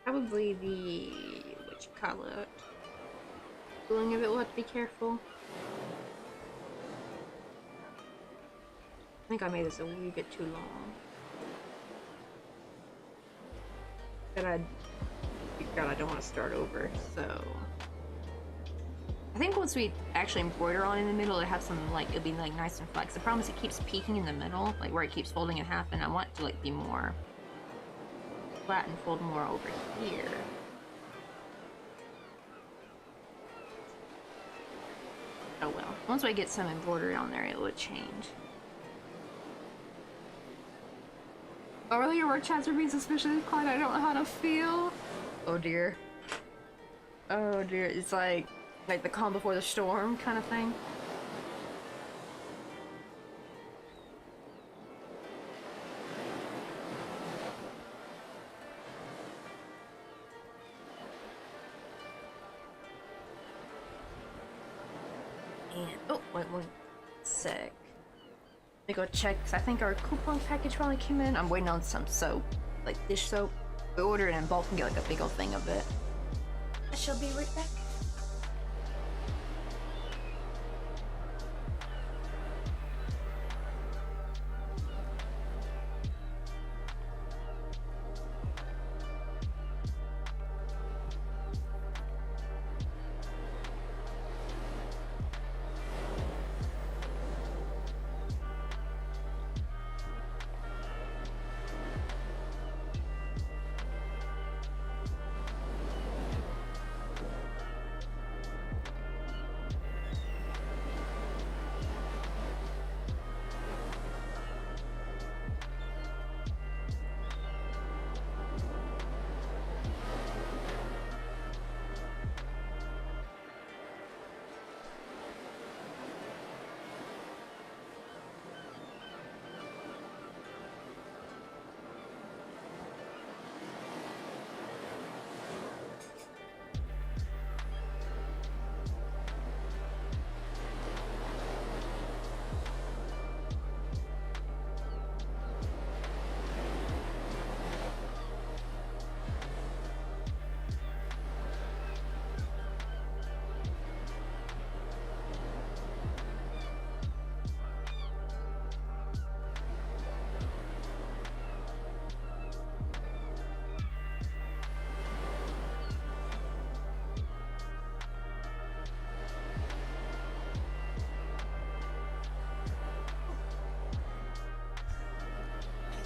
Probably the, what you call it, gluing of it, we'll have to be careful. I think I made this a wee bit too long. But I figured out I don't want to start over, so. I think once we actually embroider on in the middle, it'll have some, like, it'll be like nice and flat. 'Cause the problem is it keeps peaking in the middle, like where it keeps folding in half, and I want it to like be more flat and fold more over here. Oh well. Once I get some embroidery on there, it would change. Oh really? Your work chats are being suspiciously quiet. I don't know how to feel. Oh dear. Oh dear. It's like the calm before the storm kind of thing. And, oh, wait 1 sec. Let me go check, because I think our coupon package finally came in. I'm waiting on some soap, like dish soap. We order it in bulk and get like a big old thing of it. I shall be right back.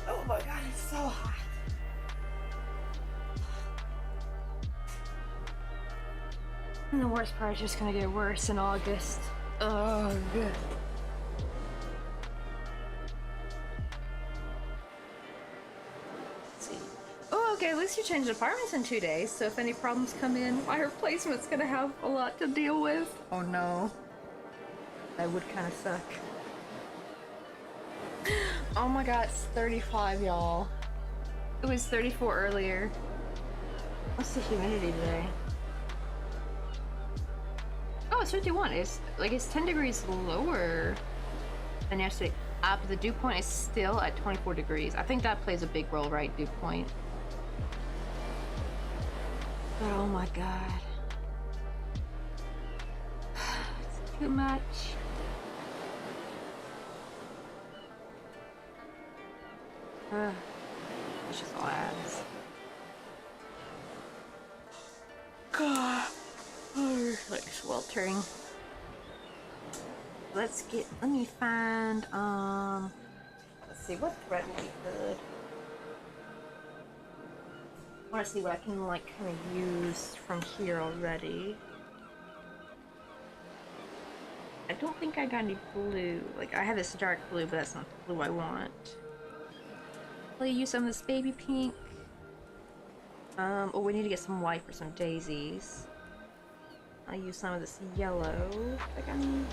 Oh my god, it's so hot. And the worst part is just gonna get worse in August. Oh, good. Let's see. Oh, okay, at least you changed apartments in 2 days, so if any problems come in, my replacement's gonna have a lot to deal with. Oh no. That would kind of suck. Oh my god, it's 35, y'all. It was 34 earlier. What's the humidity today? Oh, it's 51. It's like it's 10 degrees lower than yesterday. But the dew point is still at 24 degrees. I think that plays a big role, right? Dew point. Oh my god. It's too much. It's just all ads. God. Like sweltering. Let me find, let's see, what thread would be good? I want to see what I can, like, kind of use from here already. I don't think I got any blue. Like, I have this dark blue, but that's not the blue I want. I'll use some of this baby pink. Oh, we need to get some white for some daisies. I'll use some of this yellow. Like, I mean,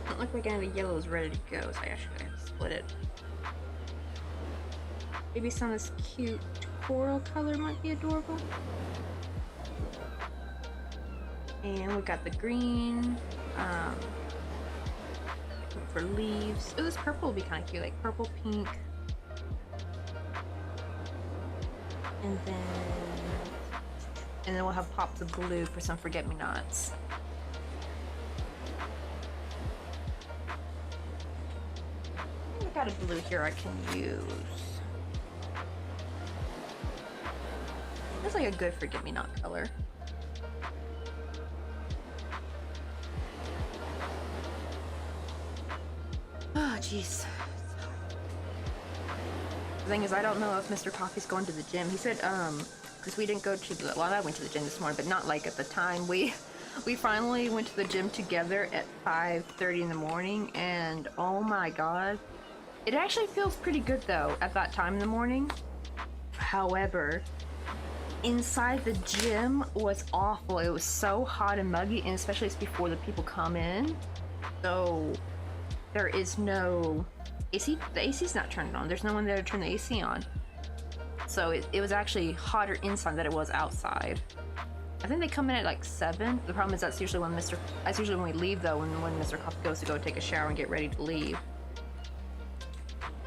don't look like any of the yellow is ready to go, so I actually have to split it. Maybe some of this cute coral color might be adorable. And we got the green for leaves. Oh, this purple would be kind of cute, like purple, pink. And then we'll have pops of blue for some forget-me-nots. I got a blue here I can use. That's like a good forget-me-not color. Oh, jeez. The thing is, I don't know if Mr. Coffee's going to the gym. He said, because we didn't go to the, well, I went to the gym this morning, but not like at the time. We finally went to the gym together at 5:30 in the morning, and oh my god. It actually feels pretty good though at that time in the morning. However, inside the gym was awful. It was so hot and muggy, and especially it's before the people come in. So there is no AC. The AC's not turned on. There's no one there to turn the AC on. So it was actually hotter inside than it was outside. I think they come in at like 7. The problem is that's usually when we leave though, when Mr. Coffee goes to go take a shower and get ready to leave.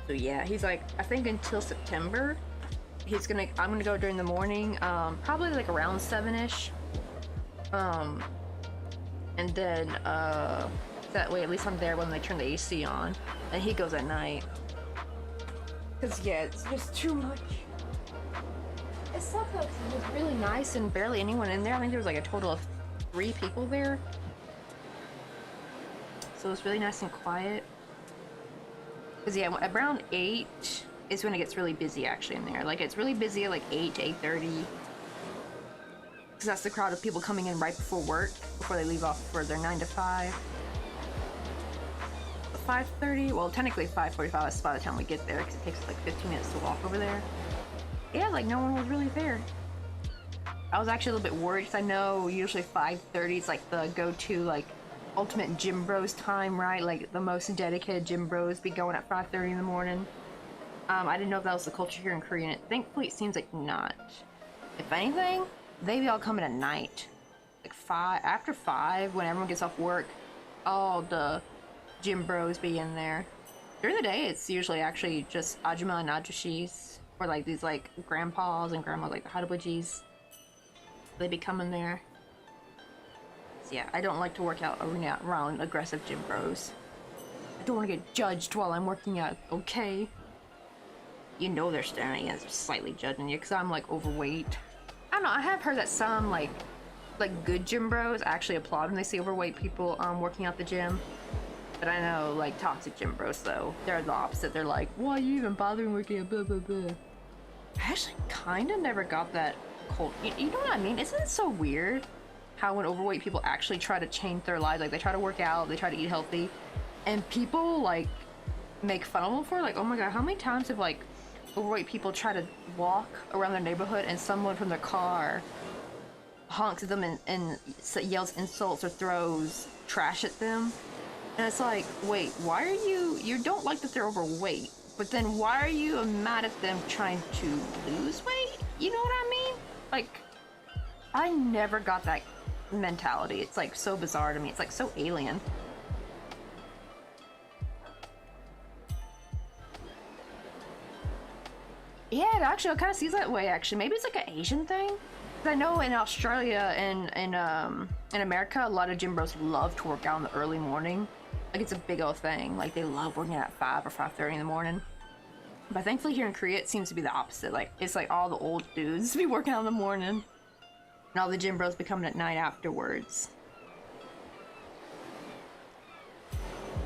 So yeah, he's like, I think until September, I'm gonna go during the morning, probably like around 7-ish. And then, that way at least I'm there when they turn the AC on. And he goes at night. Cause yeah, it's just too much. It sucked though, 'cause it was really nice and barely anyone in there. I think there was like a total of 3 people there. So it was really nice and quiet. Cause yeah, around 8 is when it gets really busy actually in there. Like it's really busy at like 8 to 8:30. Cause that's the crowd of people coming in right before work, before they leave off for their 9 to 5. 5:30, well technically 5:45 is by the time we get there, because it takes like 15 minutes to walk over there. Yeah, like no one was really there. I was actually a little bit worried, because I know usually 5:30 is like the go-to like ultimate gym bros time, right? Like the most dedicated gym bros be going at 5:30 in the morning. I didn't know if that was the culture here in Korea, and thankfully it seems like not. If anything, they be all coming at night. Like after 5, when everyone gets off work, all the gym bros be in there. During the day, it's usually actually just Ajuma and Ajushis, or like these like grandpas and grandmas, like the Harabujis. They be coming there. So yeah, I don't like to work out around aggressive gym bros. I don't want to get judged while I'm working out, okay? You know they're staring at you, slightly judging you, because I'm like overweight. I don't know, I have heard that some like good gym bros actually applaud when they see overweight people working out the gym. But I know, like, toxic gym bros, though, they're the opposite. They're like, why are you even bothering working out, blah, blah, blah. I actually kind of never got that cold. You know what I mean? Isn't it so weird how when overweight people actually try to change their lives, like, they try to work out, they try to eat healthy, and people, like, make fun of them for it? Like, oh my god, how many times have, like, overweight people try to walk around their neighborhood and someone from their car honks at them and yells insults or throws trash at them? And it's like, wait, why are you don't like that they're overweight, but then why are you mad at them trying to lose weight? You know what I mean? Like, I never got that mentality. It's like so bizarre to me. It's like so alien. Yeah, it actually kind of seems that way. Actually, maybe it's like an Asian thing. 'Cause I know in Australia and in America, a lot of gym bros love to work out in the early morning. Like it's a big old thing. Like they love working out at 5 or 5:30 in the morning. But thankfully here in Korea, it seems to be the opposite. Like it's like all the old dudes be working out in the morning, and all the gym bros be coming at night afterwards.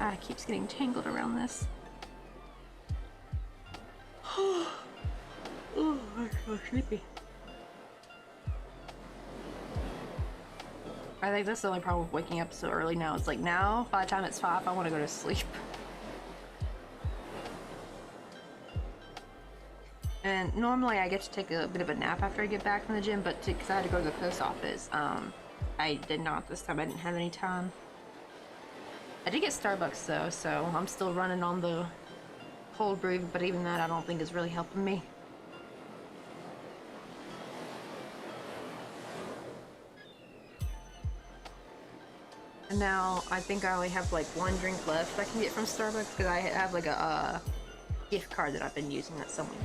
Ah, it keeps getting tangled around this. Oh, I'm so sleepy. I think that's the only problem with waking up so early now. It's like now, by the time it's 5, I want to go to sleep. And normally I get to take a bit of a nap after I get back from the gym, but because I had to go to the post office, I did not this time. I didn't have any time. I did get Starbucks though, so I'm still running on the cold brew, but even that I don't think is really helping me. And now I think I only have like one drink left I can get from Starbucks because I have like a gift card that I've been using that someone.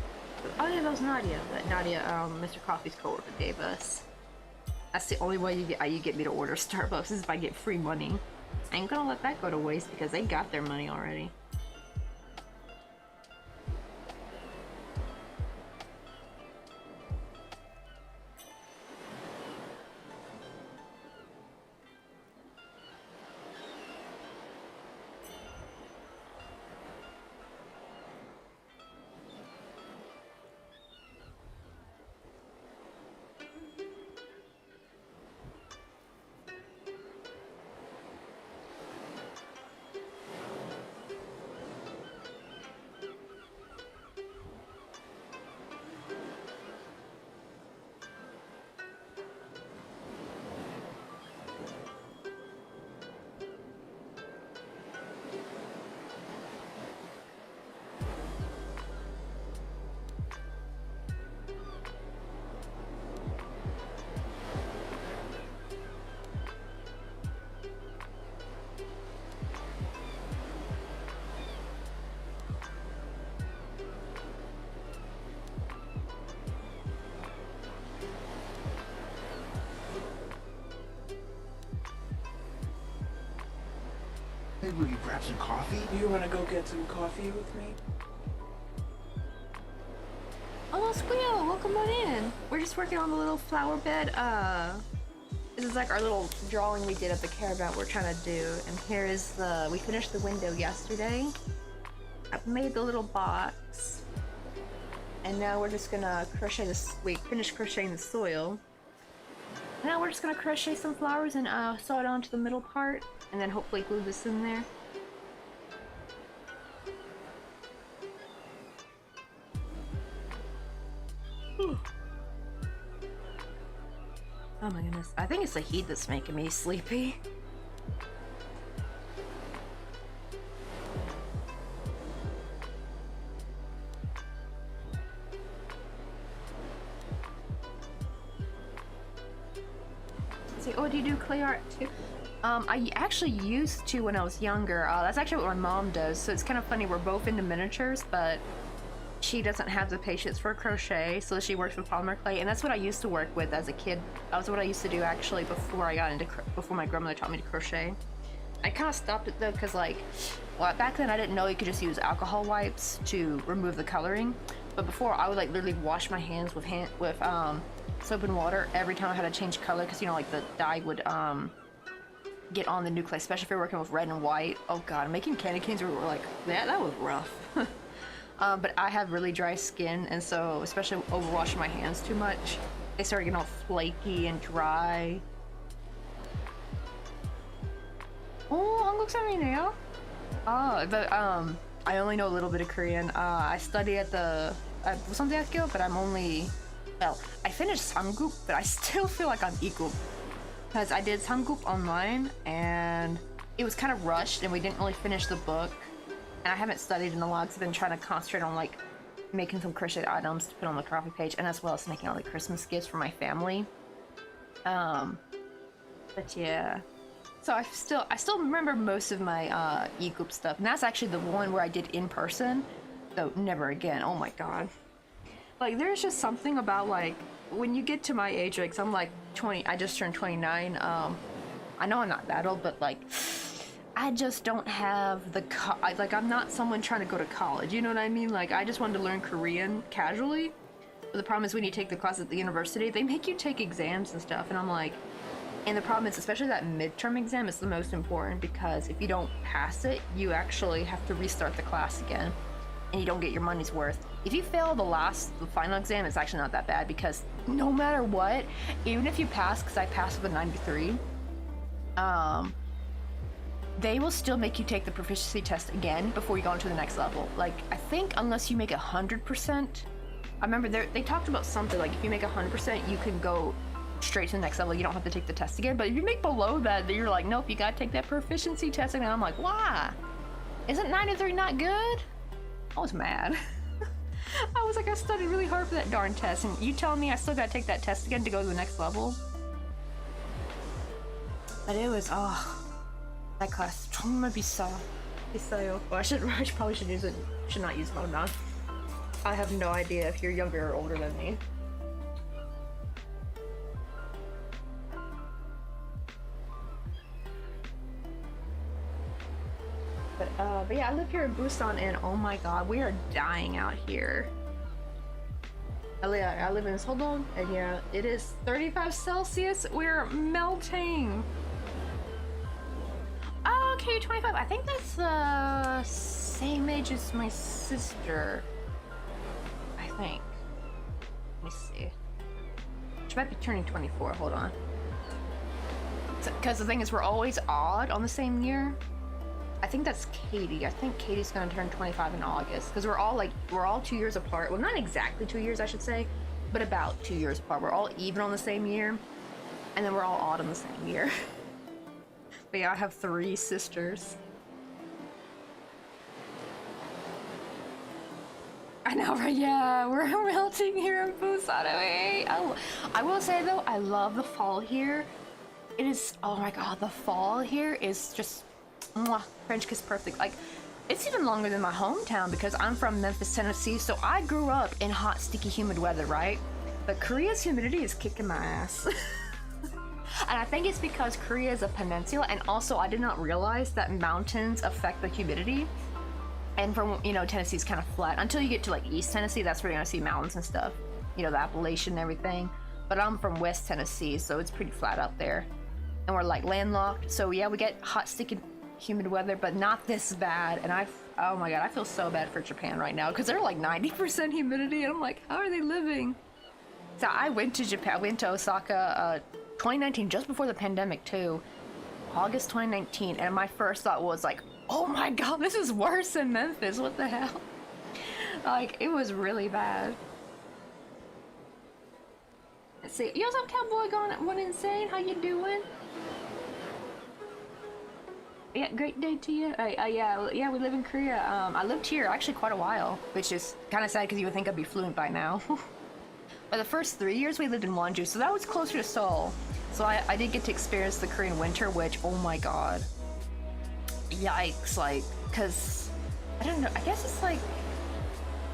Oh yeah, that was Nadia. That Nadia, Mr. Coffee's coworker gave us. That's the only way you get me to order Starbucks is if I get free money. I ain't gonna let that go to waste because they got their money already. Hey, will you grab some coffee? You want to go get some coffee with me? Oh, Squeal, welcome on in. We're just working on the little flower bed. This is like our little drawing we did of the Caravan we're trying to do. And here is we finished the window yesterday. I've made the little box. And now we're just gonna crochet this, we finished crocheting the soil. Now we're just gonna crochet some flowers and sew it onto the middle part. And then hopefully glue this in there. Oh my goodness. I think it's the heat that's making me sleepy. So, oh, do you do clay art too? I actually used to when I was younger. That's actually what my mom does. So it's kind of funny. We're both into miniatures, but she doesn't have the patience for crochet, so she works with polymer clay, and that's what I used to work with as a kid. That was what I used to do actually before I got into before my grandmother taught me to crochet. I kind of stopped it though because well, back then I didn't know you could just use alcohol wipes to remove the coloring. But before I would like literally wash my hands with soap and water every time I had to change color because like the dye would get on the new clay, especially if you're working with red and white. Oh god, making candy canes were like that was rough. But I have really dry skin, and so especially overwashing my hands too much, they started getting all flaky and dry. Oh, 한국 사람이네요. Oh, but I only know a little bit of Korean. I study at 부산대학교, but I'm only, well, I finished samguk, but I still feel like I'm ikub. Because I did samguk online, and it was kind of rushed and we didn't really finish the book. And I haven't studied in a while because I've been trying to concentrate on like making some crochet items to put on the coffee page, and as well as making all the Christmas gifts for my family. But yeah. So I still remember most of my e-group stuff, and that's actually the one where I did in person. So never again. Oh my god. Like there's just something about like when you get to my age, like I'm like 20. I just turned 29. I know I'm not that old, but like I just don't have the like I'm not someone trying to go to college. You know what I mean? Like I just wanted to learn Korean casually. But the problem is when you take the class at the university, they make you take exams and stuff, and I'm like. And the problem is, especially that midterm exam is the most important, because if you don't pass it, you actually have to restart the class again, and you don't get your money's worth. If you fail the final exam, it's actually not that bad, because no matter what, even if you pass, because I passed with a 93, they will still make you take the proficiency test again before you go on to the next level. Like, I think unless you make 100%, I remember they talked about something, like if you make 100%, you can go straight to the next level. You don't have to take the test again. But if you make below that, then you're like, nope, you gotta take that proficiency test again. And I'm like, why? Isn't 93 not good? I was mad. I was like, I studied really hard for that darn test, and you telling me I still gotta take that test again to go to the next level? But it was, oh, that class 정말 비싸. 비싸요. Well, I probably should use it. Should not use mode now. I have no idea if you're younger or older than me. But yeah, I live here in Busan, and oh my god, we are dying out here. I live in Seoul, and yeah, it is 35 Celsius. We're melting. Oh, okay, 25. I think that's the same age as my sister. I think. Let me see. She might be turning 24. Hold on. Because the thing is, we're always odd on the same year. I think that's Katie. I think Katie's gonna turn 25 in August, because we're all 2 years apart. Well, not exactly 2 years, I should say, but about 2 years apart. We're all even on the same year, and then we're all odd on the same year. But yeah, I have 3 sisters. I know, right? Yeah, we're melting here in Busan. I will say though, I love the fall here. It is, oh my god, the fall here is just mwah, French kiss perfect. Like, it's even longer than my hometown, because I'm from Memphis, Tennessee, so I grew up in hot, sticky, humid weather, right? But Korea's humidity is kicking my ass. And I think it's because Korea is a peninsula, and also I did not realize that mountains affect the humidity. And from, you know, Tennessee's kind of flat. Until you get to like East Tennessee, that's where you're gonna see mountains and stuff. You know, the Appalachian and everything. But I'm from West Tennessee, so it's pretty flat out there. And we're like landlocked, so yeah, we get hot, sticky, humid weather, but not this bad. And oh my god, I feel so bad for Japan right now, because they're like 90% humidity, and I'm like, how are they living? So I went to Japan, I went to Osaka 2019, just before the pandemic too, August 2019, and my first thought was like, oh my god, this is worse than Memphis, what the hell? Like, it was really bad. Let's see, yo, what's up, Cowboy Gone Insane, how you doing? Yeah, great day to you. Yeah, we live in Korea. I lived here actually quite a while, which is kind of sad because you would think I'd be fluent by now. But the first 3 years we lived in Wonju, so that was closer to Seoul. So I did get to experience the Korean winter, which, oh my god. Yikes, like, because, I don't know, I guess it's like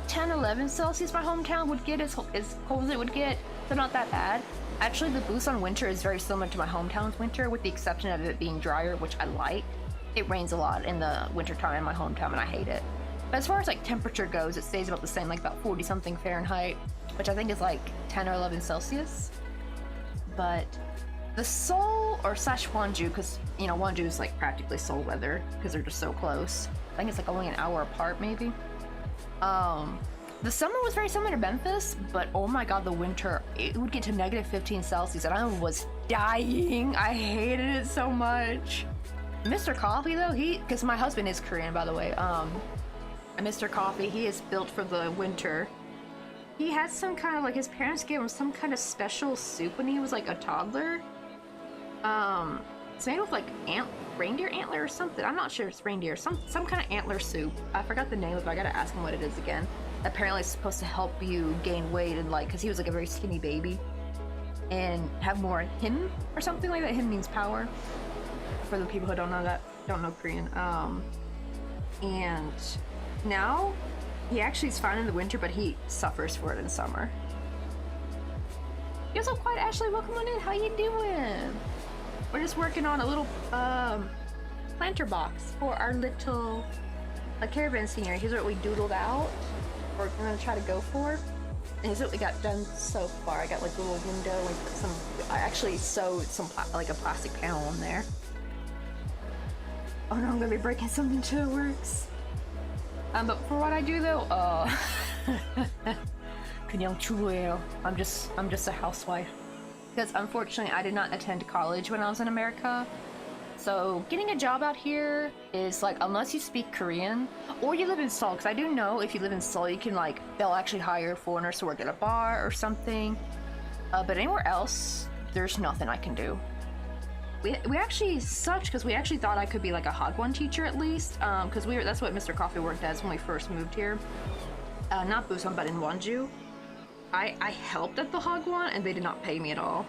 10, 11 Celsius my hometown would get as cold as it would get, so not that bad. Actually, the Busan winter is very similar to my hometown's winter, with the exception of it being drier, which I like. It rains a lot in the winter time in my hometown, and I hate it. But as far as like temperature goes, it stays about the same, like about 40 something Fahrenheit, which I think is like 10 or 11 Celsius. But the Seoul or slash Wonju, because you know Wonju is like practically Seoul weather because they're just so close. I think it's like only an hour apart, maybe. The summer was very similar to Memphis, but oh my god, the winter, it would get to negative 15 Celsius, and I was dying. I hated it so much. Mr. Coffee though, because my husband is Korean, by the way. Mr. Coffee, he is built for the winter. He had some kind of, like, his parents gave him some kind of special soup when he was like a toddler. It's made with like reindeer antler or something. I'm not sure it's reindeer. Some kind of antler soup. I forgot the name of it. I gotta ask him what it is again. Apparently it's supposed to help you gain weight and like, cause he was like a very skinny baby, and have more him or something like that. Him means power. For the people who don't know Korean. And now he actually is fine in the winter, but he suffers for it in summer. You're so quiet, Ashley. Welcome on in. How you doing? We're just working on a little planter box for our little caravan scenery. Here's what we doodled out. We're gonna try to go for. And here's what we got done so far. I got like a little window and put some. I actually sewed some like a plastic panel on there. Oh no, I'm gonna be breaking something till it works. But for what I do though, 그냥 주부예요. I'm just a housewife. Because unfortunately, I did not attend college when I was in America. So getting a job out here is like, unless you speak Korean or you live in Seoul, because I do know if you live in Seoul, you can like, they'll actually hire foreigners to work at a bar or something. But anywhere else, there's nothing I can do. We actually sucked because we actually thought I could be like a Hagwon teacher at least, because that's what Mr. Coffee worked as when we first moved here. Not Busan, but in Wonju. I helped at the Hagwon and they did not pay me at all.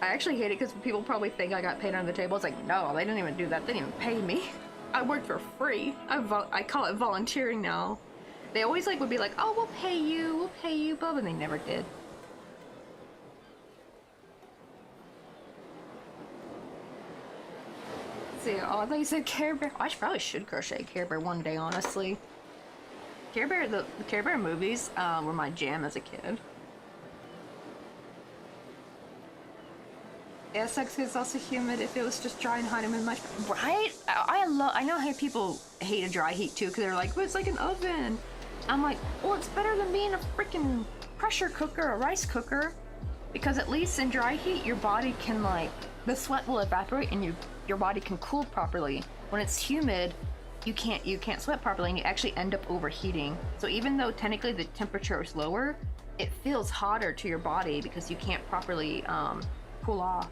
I actually hate it because people probably think I got paid under the table. It's like, no, they didn't even do that. They didn't even pay me. I worked for free. I call it volunteering now. They always like would be like, oh, we'll pay you, but they never did. Oh, I thought you said Care Bear. I probably should crochet Care Bear one day, honestly. Care Bear, the Care Bear movies were my jam as a kid. Yeah, sex is also humid. If it was just dry and hot, it would much right. I know how people hate a dry heat too, because they're like, well, it's like an oven. I'm like, well, it's better than being a freaking pressure cooker or rice cooker, because at least in dry heat, your body can like, the sweat will evaporate and your body can cool properly. When it's humid, you can't sweat properly and you actually end up overheating. So even though technically the temperature is lower, it feels hotter to your body because you can't properly cool off.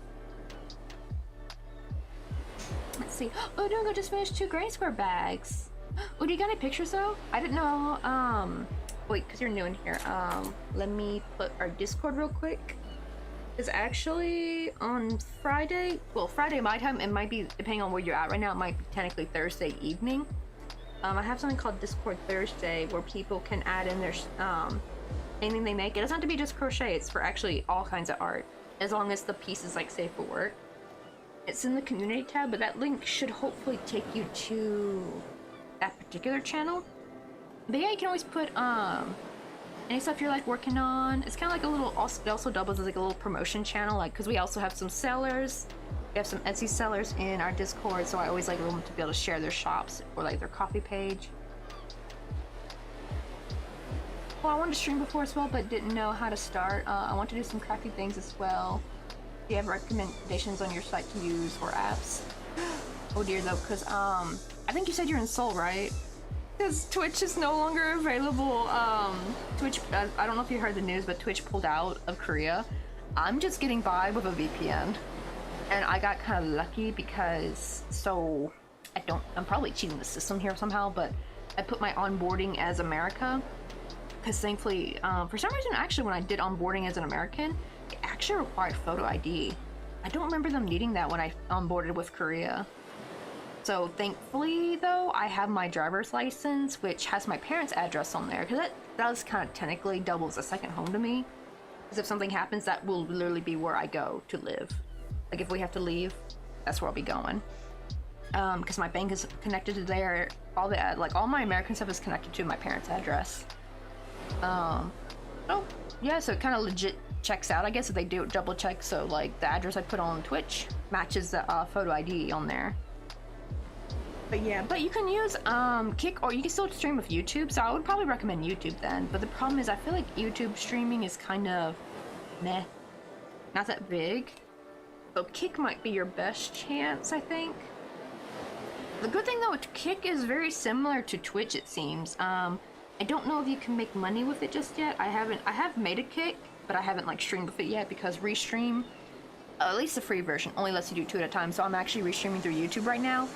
Let's see. Oh, Dungo just finished 2 gray square bags. Oh, do you got any pictures though? I didn't know. Wait, because you're new in here. Let me put our Discord real quick. Is actually on Friday. Well, Friday my time. It might be, depending on where you're at right now, it might be technically Thursday evening. I have something called Discord Thursday where people can add in their anything they make. It doesn't have to be just crochet. It's for actually all kinds of art, as long as the piece is like safe for work. It's in the community tab, but that link should hopefully take you to that particular channel. But yeah, you can always put any stuff you're like working on. It's kind of like a little, it also doubles as like a little promotion channel, like, because we also have some sellers. We have some Etsy sellers in our Discord, so I always like them to be able to share their shops or like their coffee page. Well, I wanted to stream before as well, but didn't know how to start. I want to do some crafty things as well. Do you have recommendations on your site to use or apps? Oh dear though, because I think you said you're in Seoul, right? Because Twitch is no longer available. Twitch, I don't know if you heard the news, but Twitch pulled out of Korea. I'm just getting by with a VPN. And I got kind of lucky because, so, I'm probably cheating the system here somehow, but I put my onboarding as America. Because thankfully, for some reason, actually when I did onboarding as an American, it actually required photo ID. I don't remember them needing that when I onboarded with Korea. So thankfully though, I have my driver's license, which has my parents' address on there, because that does kind of technically double as a second home to me. Because if something happens, that will literally be where I go to live. Like if we have to leave, that's where I'll be going. Because my bank is connected to there. All my American stuff is connected to my parents' address. Oh yeah, so it kind of legit checks out, I guess, if they do double check. So like the address I put on Twitch matches the photo ID on there. But yeah, but you can use Kick, or you can still stream with YouTube, so I would probably recommend YouTube then. But the problem is I feel like YouTube streaming is kind of meh, not that big. So Kick might be your best chance, I think. The good thing though with Kick is very similar to Twitch, it seems. I don't know if you can make money with it just yet. I have made a Kick, but I haven't like streamed with it yet because Restream at least the free version only lets you do 2 at a time, so I'm actually restreaming through YouTube right now.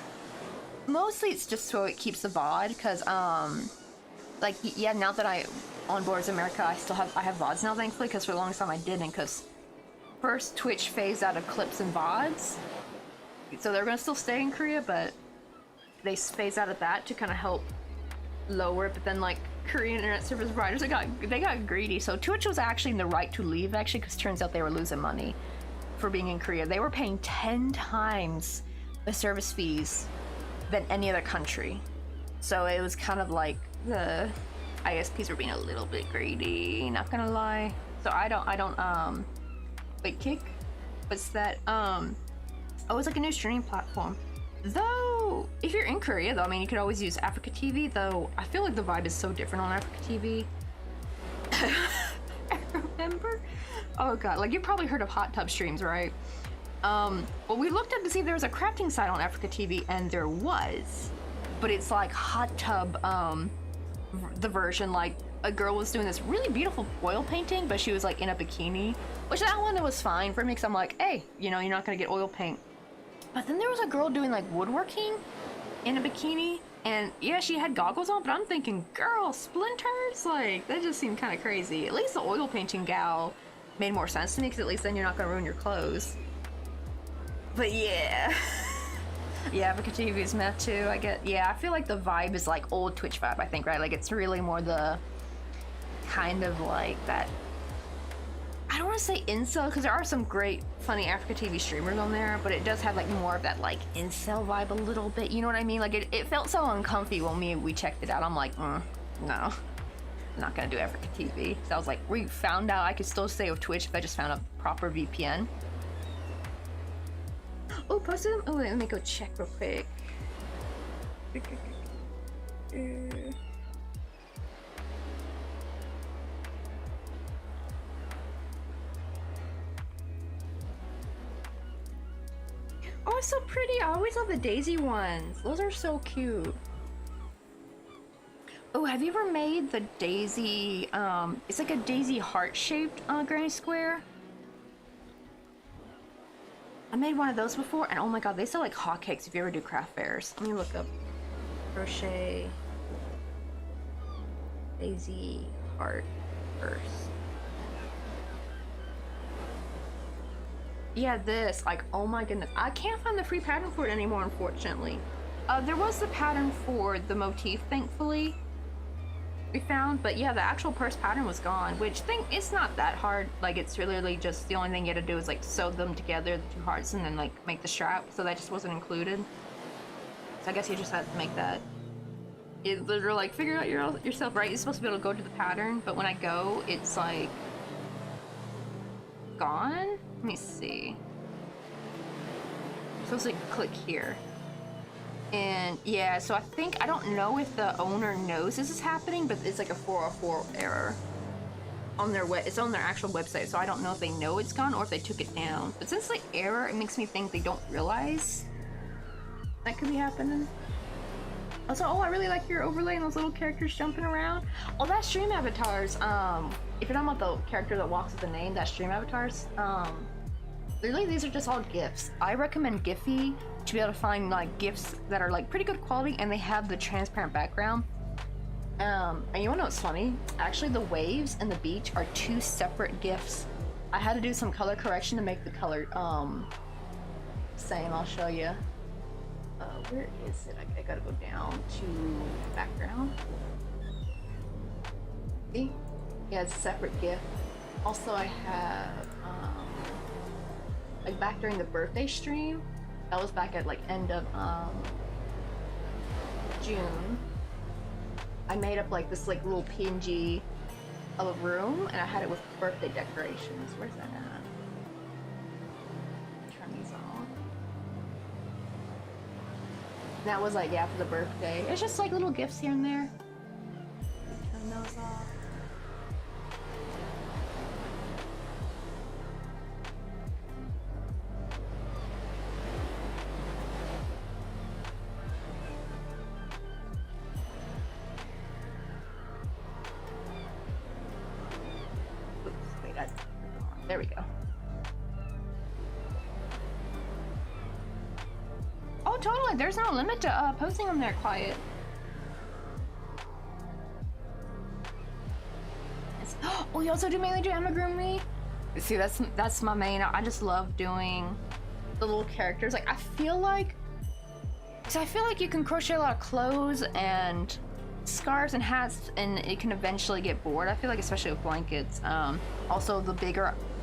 Mostly it's just so it keeps the VOD, because like, yeah, now that I on board America, I have VODs now, thankfully, because for the longest time I didn't, because first Twitch phased out of clips and VODs, so they're gonna still stay in Korea, but they phased out of that to kind of help lower it. But then like Korean internet service providers, they got greedy, so Twitch was actually in the right to leave, actually, because turns out they were losing money for being in Korea. They were paying 10 times the service fees than any other country, so it was kind of like the ISPs were being a little bit greedy, not gonna lie. So I don't wait, Kick? What's that? Oh, it's like a new streaming platform. Though, if you're in Korea, though, I mean, you could always use Africa TV, though I feel like the vibe is so different on Africa TV. I remember? Oh god, like you've probably heard of hot tub streams, right? Well, we looked up to see if there was a crafting site on Africa TV, and there was. But it's like hot tub, the version, like a girl was doing this really beautiful oil painting, but she was like in a bikini, which that one was fine for me, because I'm like, hey, you know, you're not gonna get oil paint. But then there was a girl doing like woodworking in a bikini, and yeah, she had goggles on, but I'm thinking, girl, splinters? Like, that just seemed kind of crazy. At least the oil painting gal made more sense to me, because at least then you're not gonna ruin your clothes. But yeah. Yeah, Africa TV is meth too. I feel like the vibe is like old Twitch vibe, I think, right? Like it's really more the kind of like that, I don't want to say incel, because there are some great funny Africa TV streamers on there, but it does have like more of that like incel vibe a little bit, you know what I mean? Like it felt so uncomfy when we checked it out. I'm like, no, I'm not gonna do Africa TV. So I was like, we found out I could still stay with Twitch if I just found a proper VPN. Oh, posted them? Oh, wait, let me go check real quick. Oh, it's so pretty. I always love the daisy ones. Those are so cute. Oh, have you ever made the daisy, it's like a daisy heart-shaped granny square? I made one of those before, and oh my god, they sell like hotcakes if you ever do craft fairs. Let me look up crochet daisy heart first. Yeah, this, like, oh my goodness. I can't find the free pattern for it anymore, unfortunately. There was the pattern for the motif, thankfully, we found, but yeah, the actual purse pattern was gone, which it's not that hard. Like, it's really just, the only thing you had to do is like sew them together, the 2 hearts, and then like make the strap, so that just wasn't included. So I guess you just had to make that. It literally, like, figure out yourself, right? You're supposed to be able to go to the pattern, but when I go, it's like gone. Let me see. I'm supposed to click here. And yeah, so I don't know if the owner knows this is happening, but it's like a 404 error on their it's on their actual website, so I don't know if they know it's gone or if they took it down. But since the error, it makes me think they don't realize that could be happening. Also, oh, I really like your overlay and those little characters jumping around. Oh, that's stream avatars. If you're talking about the character that walks with the name, that's stream avatars. Really, these are just all GIFs. I recommend Giphy to be able to find like GIFs that are like pretty good quality, and they have the transparent background. And you wanna know what's funny? Actually, the waves and the beach are 2 separate GIFs. I had to do some color correction to make the color same. I'll show you. Where is it? I gotta go down to background. See? Yeah, it's a separate GIF. Also, I have like back during the birthday stream, that was back at like end of June. I made up like this like little PNG of a room, and I had it with birthday decorations. Where's that at? Turn these on. That was like, yeah, for the birthday. It's just like little gifts here and there. Turn those off. There we go. totally. There's no limit to posting them there, Quiet. Oh, you also mainly do amigurumi? See, that's my main. I just love doing the little characters. Like, I feel like you can crochet a lot of clothes and scarves and hats, and it can eventually get bored. I feel like, especially with blankets. Also,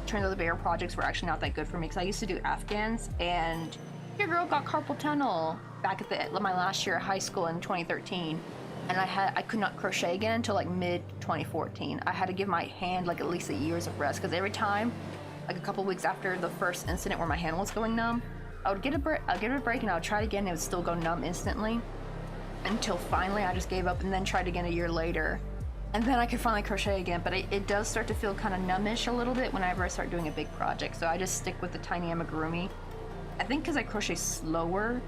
turns out the bigger projects were actually not that good for me because I used to do Afghans, and your girl got carpal tunnel back at my last year of high school in 2013. And I could not crochet again until like mid 2014. I had to give my hand like at least a year's of rest because every time, like a couple weeks after the first incident where my hand was going numb, I'd give it a break and I would try it again and it would still go numb instantly. Until finally I just gave up and then tried again a year later. And then I could finally crochet again, but it does start to feel kind of numbish a little bit whenever I start doing a big project. So I just stick with the tiny amigurumi. I think because I crochet slower,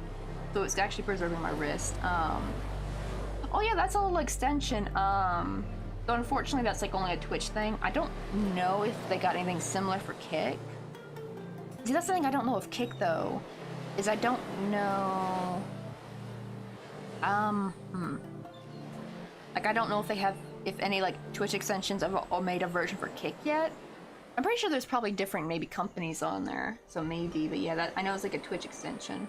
so it's actually preserving my wrist. Oh yeah, that's a little extension. So unfortunately that's like only a Twitch thing. I don't know if they got anything similar for Kick. See, that's the thing I don't know of Kick though, is I don't know. Like I don't know if they have, if any like Twitch extensions have made a version for Kick yet. I'm pretty sure there's probably different maybe companies on there, so maybe, but yeah, that I know it's like a Twitch extension.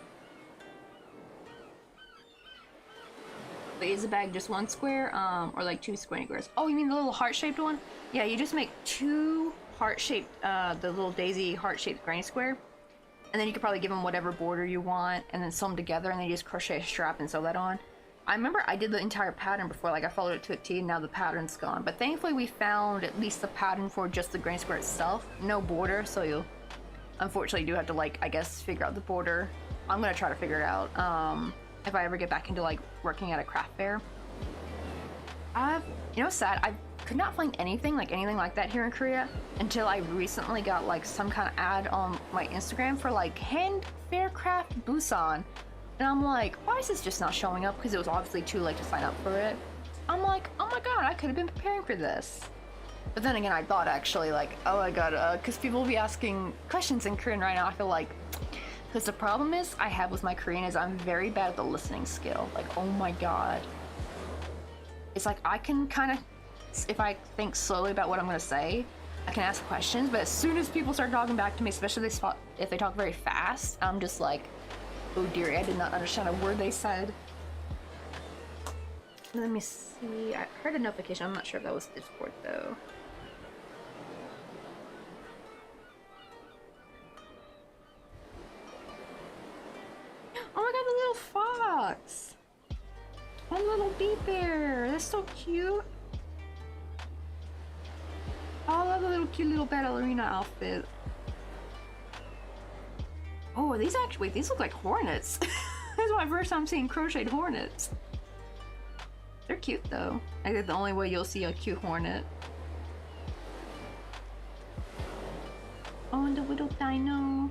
But is the bag just one square, or like two squares? Oh, you mean the little heart-shaped one? Yeah, you just make two heart-shaped, the little daisy heart-shaped granny square, and then you could probably give them whatever border you want, and then sew them together, and then you just crochet a strap and sew that on. I remember I did the entire pattern before, like I followed it to a T, and now the pattern's gone. But thankfully we found at least the pattern for just the granny square itself, no border, so you unfortunately do have to like, I guess, figure out the border. I'm gonna try to figure it out. If I ever get back into like working at a craft fair. You know, sad, I could not find anything like that here in Korea until I recently got like some kind of ad on my Instagram for like hand fair craft Busan. And I'm like, why is this just not showing up? Because it was obviously too late to sign up for it. I'm like, oh my god, I could have been preparing for this. But then again, I thought actually like, oh my god, because people will be asking questions in Korean right now. I feel like, because the problem is I have with my Korean is I'm very bad at the listening skill. Like, oh my god. It's like I can kind of, if I think slowly about what I'm going to say, I can ask questions. But as soon as people start talking back to me, especially if they talk very fast, I'm just like, oh dear, I did not understand a word they said. Let me see. I heard a notification. I'm not sure if that was Discord though. Oh my god, the little fox! One little bee bear! That's so cute! Oh, I love the little cute little ballerina outfit. Oh, are these actually, wait, these look like hornets. This is my first time seeing crocheted hornets. They're cute though. I think the only way you'll see a cute hornet. Oh, and the little dino.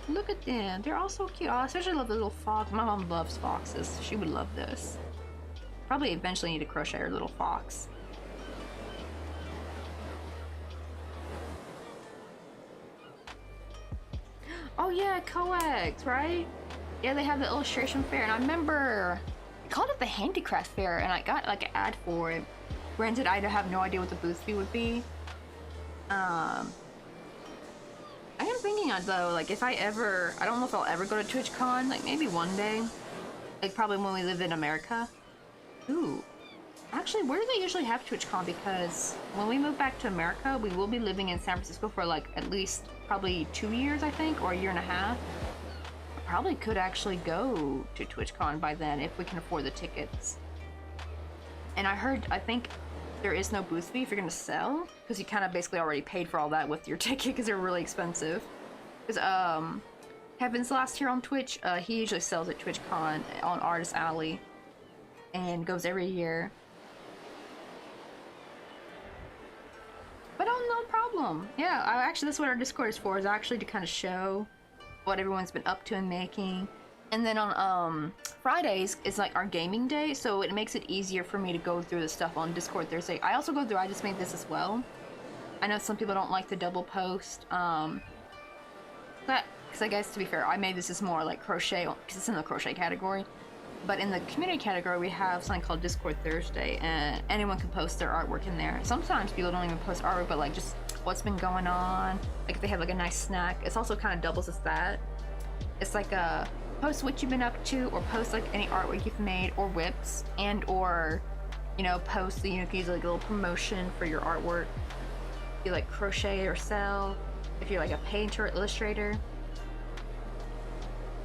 Look at them. They're all so cute. Oh, I especially love the little fox. My mom loves foxes. She would love this. Probably eventually need to crochet her little fox. Oh yeah, coax, right? Yeah, they have the illustration fair, and I remember I called it the handicraft fair, and I got like an ad for it. Granted, I have no idea what the booth fee would be. I am thinking though, like if I don't know if I'll ever go to TwitchCon, like maybe one day. Like probably when we live in America. Ooh. Actually, where do they usually have TwitchCon? Because when we move back to America, we will be living in San Francisco for like at least probably 2 years, I think, or a year and a half. I probably could actually go to TwitchCon by then if we can afford the tickets. And I think there is no booth fee if you're gonna sell, because you kind of basically already paid for all that with your ticket because they're really expensive. Because Kevin's last year on Twitch, he usually sells at TwitchCon on Artist Alley and goes every year. But oh, no problem. Yeah, actually that's what our Discord is for, is actually to kind of show what everyone's been up to and making. And then on Fridays is like our gaming day, so it makes it easier for me to go through the stuff on Discord Thursday. I also go through, I just made this as well. I know some people don't like the double post. That, because I guess to be fair, I made this as more like crochet, because it's in the crochet category. But in the community category, we have something called Discord Thursday, and anyone can post their artwork in there. Sometimes people don't even post artwork, but like just what's been going on. Like if they have like a nice snack, it's also kind of doubles as that. It's like a post what you've been up to, or post like any artwork you've made, or whips, and or you know, post the like a little promotion for your artwork. If you like crochet or sell, if you're like a painter or illustrator.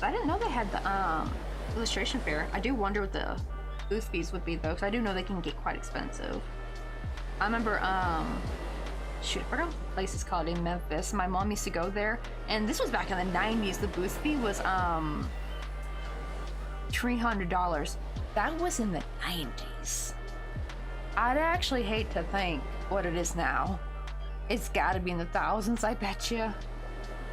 I didn't know they had the illustration fair. I do wonder what the booth fees would be though, because I do know they can get quite expensive. I remember shoot, I forgot what the place is called in Memphis. My mom used to go there, and this was back in the 90s. The booth fee was $300. That was in the 90s. I'd actually hate to think what it is now. It's gotta be in the thousands, I bet you.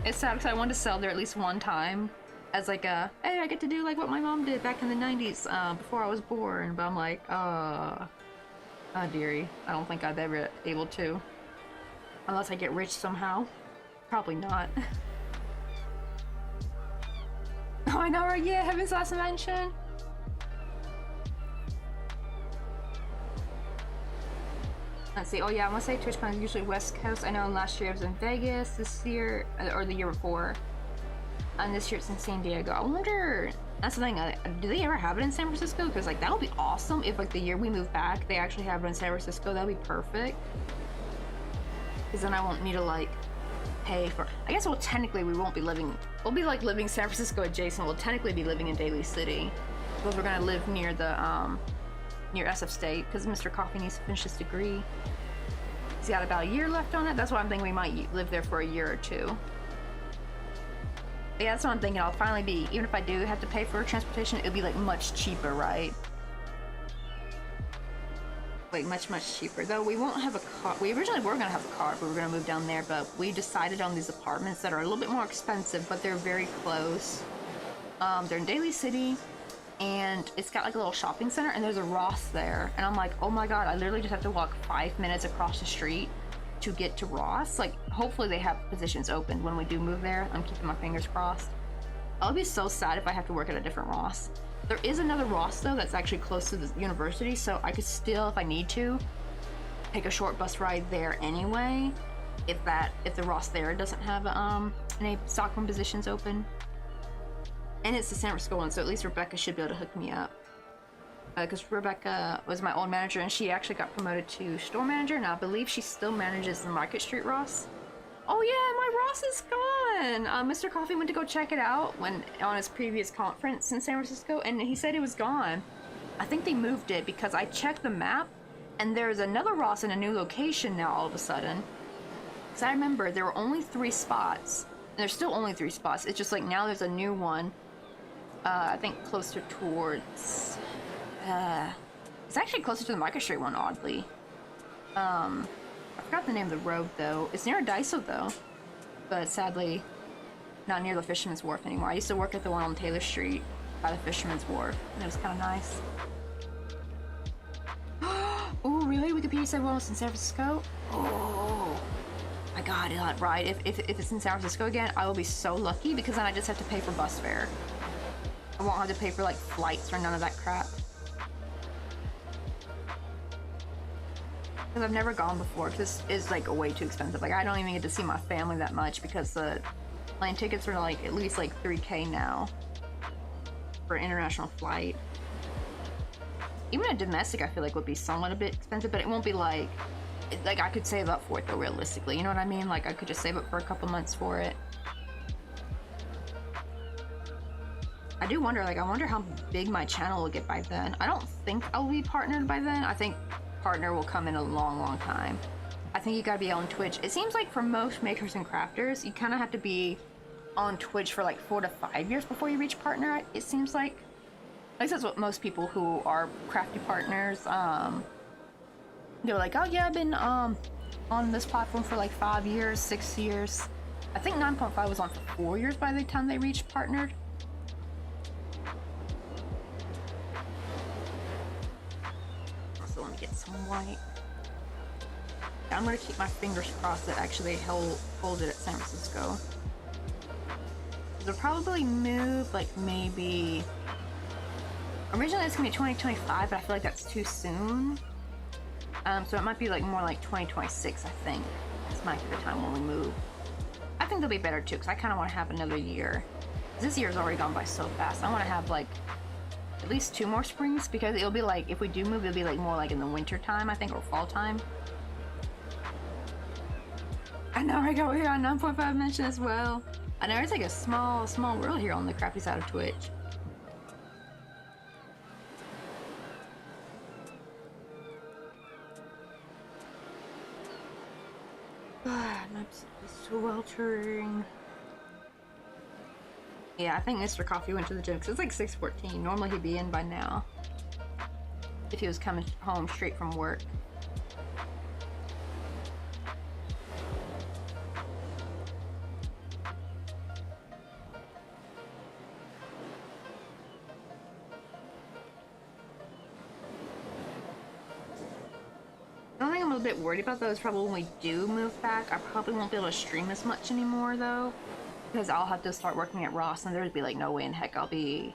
It's sad because I wanted to sell there at least one time as like a, hey, I get to do like what my mom did back in the 90s before I was born, but I'm like, oh dearie, I don't think I'd ever able to. Unless I get rich somehow. Probably not. Oh, I know, right? Yeah, Heaven's Last Invention. Let's see. Oh yeah, I want to say TwitchCon is usually West Coast. I know last year it was in Vegas. This year, or the year before, and this year it's in San Diego. I wonder. That's the thing. Do they ever have it in San Francisco? Because like that would be awesome if like the year we move back, they actually have it in San Francisco. That'd be perfect. Because then I won't need to like pay for. I guess well technically we won't be living. We'll be like living San Francisco adjacent. We'll technically be living in Daly City, because we're gonna live near the near SF State, because Mr. Coffee needs to finish his degree. He's got about a year left on it. That's why I'm thinking we might live there for a year or two. But yeah, that's what I'm thinking. I'll finally be, even if I do have to pay for transportation, it'll be like much cheaper, right? Like much cheaper. Though we won't have a car. We originally were gonna have a car, but we were gonna move down there. But we decided on these apartments that are a little bit more expensive, but they're very close. They're in Daly City, and it's got like a little shopping center, and there's a Ross there. And I'm like, oh my god, I literally just have to walk 5 minutes across the street to get to Ross. Like, hopefully they have positions open when we do move there. I'm keeping my fingers crossed. I'll be so sad if I have to work at a different Ross. There is another Ross though that's actually close to the university, so I could still, if I need to, take a short bus ride there anyway. If the Ross there doesn't have any stockroom positions open. And it's the San Francisco one, so at least Rebecca should be able to hook me up. Because Rebecca was my old manager, and she actually got promoted to store manager, and I believe she still manages the Market Street Ross. Oh yeah, my Ross is gone! Mr. Coffee went to go check it out on his previous conference in San Francisco, and he said it was gone. I think they moved it, because I checked the map, and there's another Ross in a new location now all of a sudden. Because I remember there were only 3 spots, and there's still only 3 spots. It's just like now there's a new one. I think closer towards, it's actually closer to the Market Street one, oddly. I forgot the name of the road though. It's near Daiso though, but sadly not near the Fisherman's Wharf anymore. I used to work at the one on Taylor Street by the Fisherman's Wharf, and it was kind of nice. Oh really? Wikipedia said one was in San Francisco? Oh my god, right. If it's in San Francisco again, I will be so lucky, because then I just have to pay for bus fare. I won't have to pay for like flights or none of that crap. Because I've never gone before, because it's like way too expensive. Like I don't even get to see my family that much, because the plane tickets are like at least like $3K now for an international flight. Even a domestic I feel like would be somewhat a bit expensive, but it won't be like I could save up for it though, realistically. You know what I mean? Like I could just save up for a couple months for it. I do wonder, like, I wonder how big my channel will get by then. I don't think I'll be partnered by then. I think partner will come in a long time. I think you gotta be on Twitch. It seems like for most makers and crafters, you kind of have to be on Twitch for like 4 to 5 years before you reach partner. It seems like. At least that's what most people who are crafty partners, they're like, oh yeah, I've been on this platform for like 5 years, 6 years. I think 9.5 was on for 4 years by the time they reached partnered. Also, let me get some white. I'm gonna keep my fingers crossed that actually they hold it at San Francisco. they'll probably move like maybe. Originally it's gonna be 2025, but I feel like that's too soon. So it might be like more like 2026. I think this might be the time when we move. I think they'll be better too, because I kind of want to have another year. This year's already gone by so fast. I want to have like at least 2 more springs, because it'll be like, if we do move, it'll be like more like in the winter time, I think, or fall time. I know, I got here on 9.5 mention as well. I know it's like a small world here on the crafty side of Twitch. I'm sweltering. Yeah, I think Mr. Coffee went to the gym because it's like 6:14. Normally he'd be in by now if he was coming home straight from work. The only thing I'm a little bit worried about though is probably when we do move back, I probably won't be able to stream as much anymore though, because I'll have to start working at Ross, and there'd be like no way in heck I'll be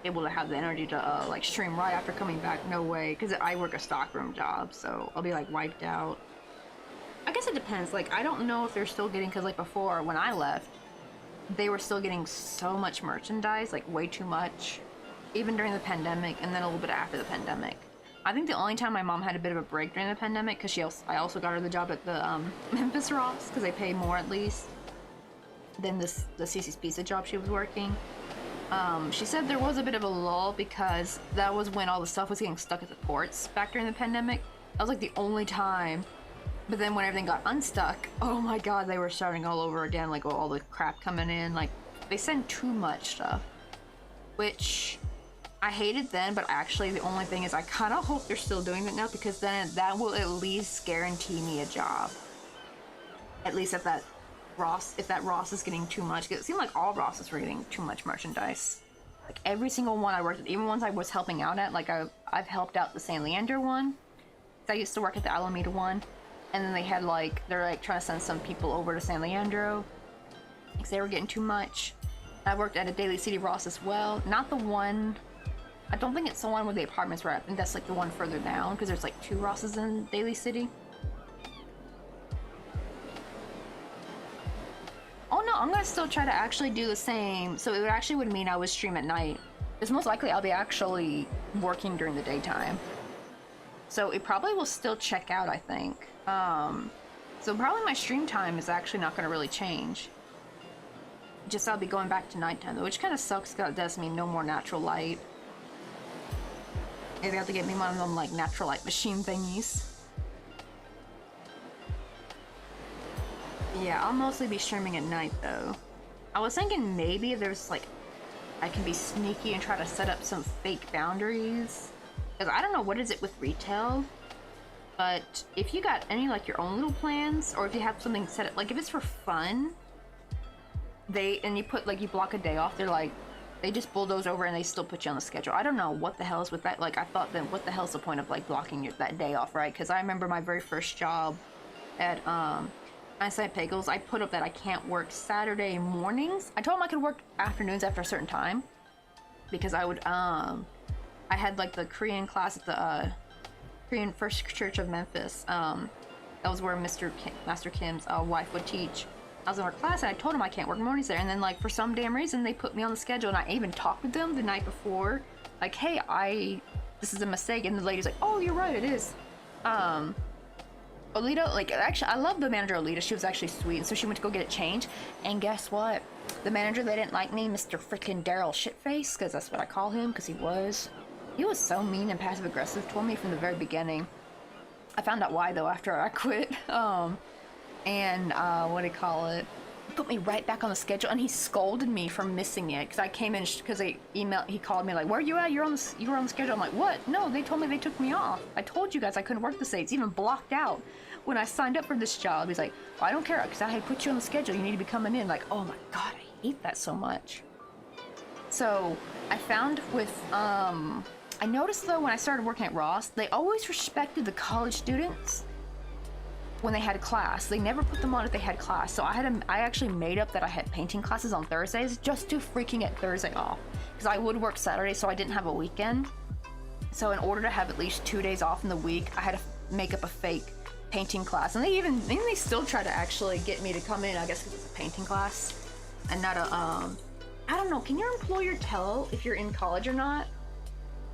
able to have the energy to like stream right after coming back. No way, because I work a stockroom job, so I'll be like wiped out. I guess it depends. Like, I don't know if they're still getting, because like before when I left, they were still getting so much merchandise, like way too much, even during the pandemic, and then a little bit after the pandemic. I think the only time my mom had a bit of a break during the pandemic, because I also got her the job at the Memphis Ross, because they pay more at least than the Cece's Pizza job she was working. She said there was a bit of a lull because that was when all the stuff was getting stuck at the ports back during the pandemic. That was like the only time. But then when everything got unstuck, oh my god, they were starting all over again, like all the crap coming in. Like, they send too much stuff, which I hated then, but actually the only thing is I kind of hope they're still doing it now, because then that will at least guarantee me a job. At least if that Ross is getting too much. 'Cause it seemed like all Rosses were getting too much merchandise. Like every single one I worked at, even ones I was helping out at, like I've helped out the San Leandro one. I used to work at the Alameda one, and then they had like, they're like trying to send some people over to San Leandro because they were getting too much. I worked at a Daly City Ross as well. Not the one, I don't think it's the one where the apartments were at. I think that's like the one further down, because there's like 2 Rosses in Daly City. Oh no, I'm gonna still try to actually do the same. So it actually would mean I would stream at night, because most likely I'll be actually working during the daytime. So it probably will still check out, I think. So probably my stream time is actually not gonna really change. Just I'll be going back to nighttime though, which kind of sucks because it does mean no more natural light. Maybe I have to get me one of them like natural light machine thingies. Yeah, I'll mostly be streaming at night though. I was thinking maybe there's like, I can be sneaky and try to set up some fake boundaries. Because I don't know what is it with retail, but if you got any like your own little plans, or if you have something set up, like if it's for fun, and you put like, you block a day off, they're like, they just bulldoze over and they still put you on the schedule. I don't know what the hell is with that. Like, I thought, then what the hell's the point of like blocking that day off, right? Because I remember my very first job at Einstein Pagels, I put up that I can't work Saturday mornings. I told them I could work afternoons after a certain time, because I would I had like the Korean class at the Korean First Church of Memphis. That was where Master Kim's wife would teach. I was in her class, and I told him I can't work mornings there, and then like for some damn reason they put me on the schedule, and I even talked with them the night before, like, hey, this is a mistake, and the lady's like, oh, you're right, it is. Alita, like, actually, I love the manager Alita. She was actually sweet, and so she went to go get it changed, and guess what? The manager that didn't like me, Mr. freaking Daryl Shitface, because that's what I call him, because he was so mean and passive aggressive toward me from the very beginning. I found out why though after I quit. What do you call it? He put me right back on the schedule, and he scolded me for missing it because I came in because he called me like, where are you at? You were on the schedule. I'm like, what? No, they told me they took me off. I told you guys I couldn't work this day. It's even blocked out when I signed up for this job. He's like, well, I don't care because I had put you on the schedule. You need to be coming in. Like, oh my god, I hate that so much. So I found with I noticed though when I started working at Ross, they always respected the college students. when they had class. They never put them on if they had class. So I actually made up that I had painting classes on Thursdays just to freaking get Thursday off. Because I would work Saturday, so I didn't have a weekend. So in order to have at least 2 days off in the week, I had to make up a fake painting class. And they still try to actually get me to come in, I guess because it's a painting class and not a, I don't know, can your employer tell if you're in college or not?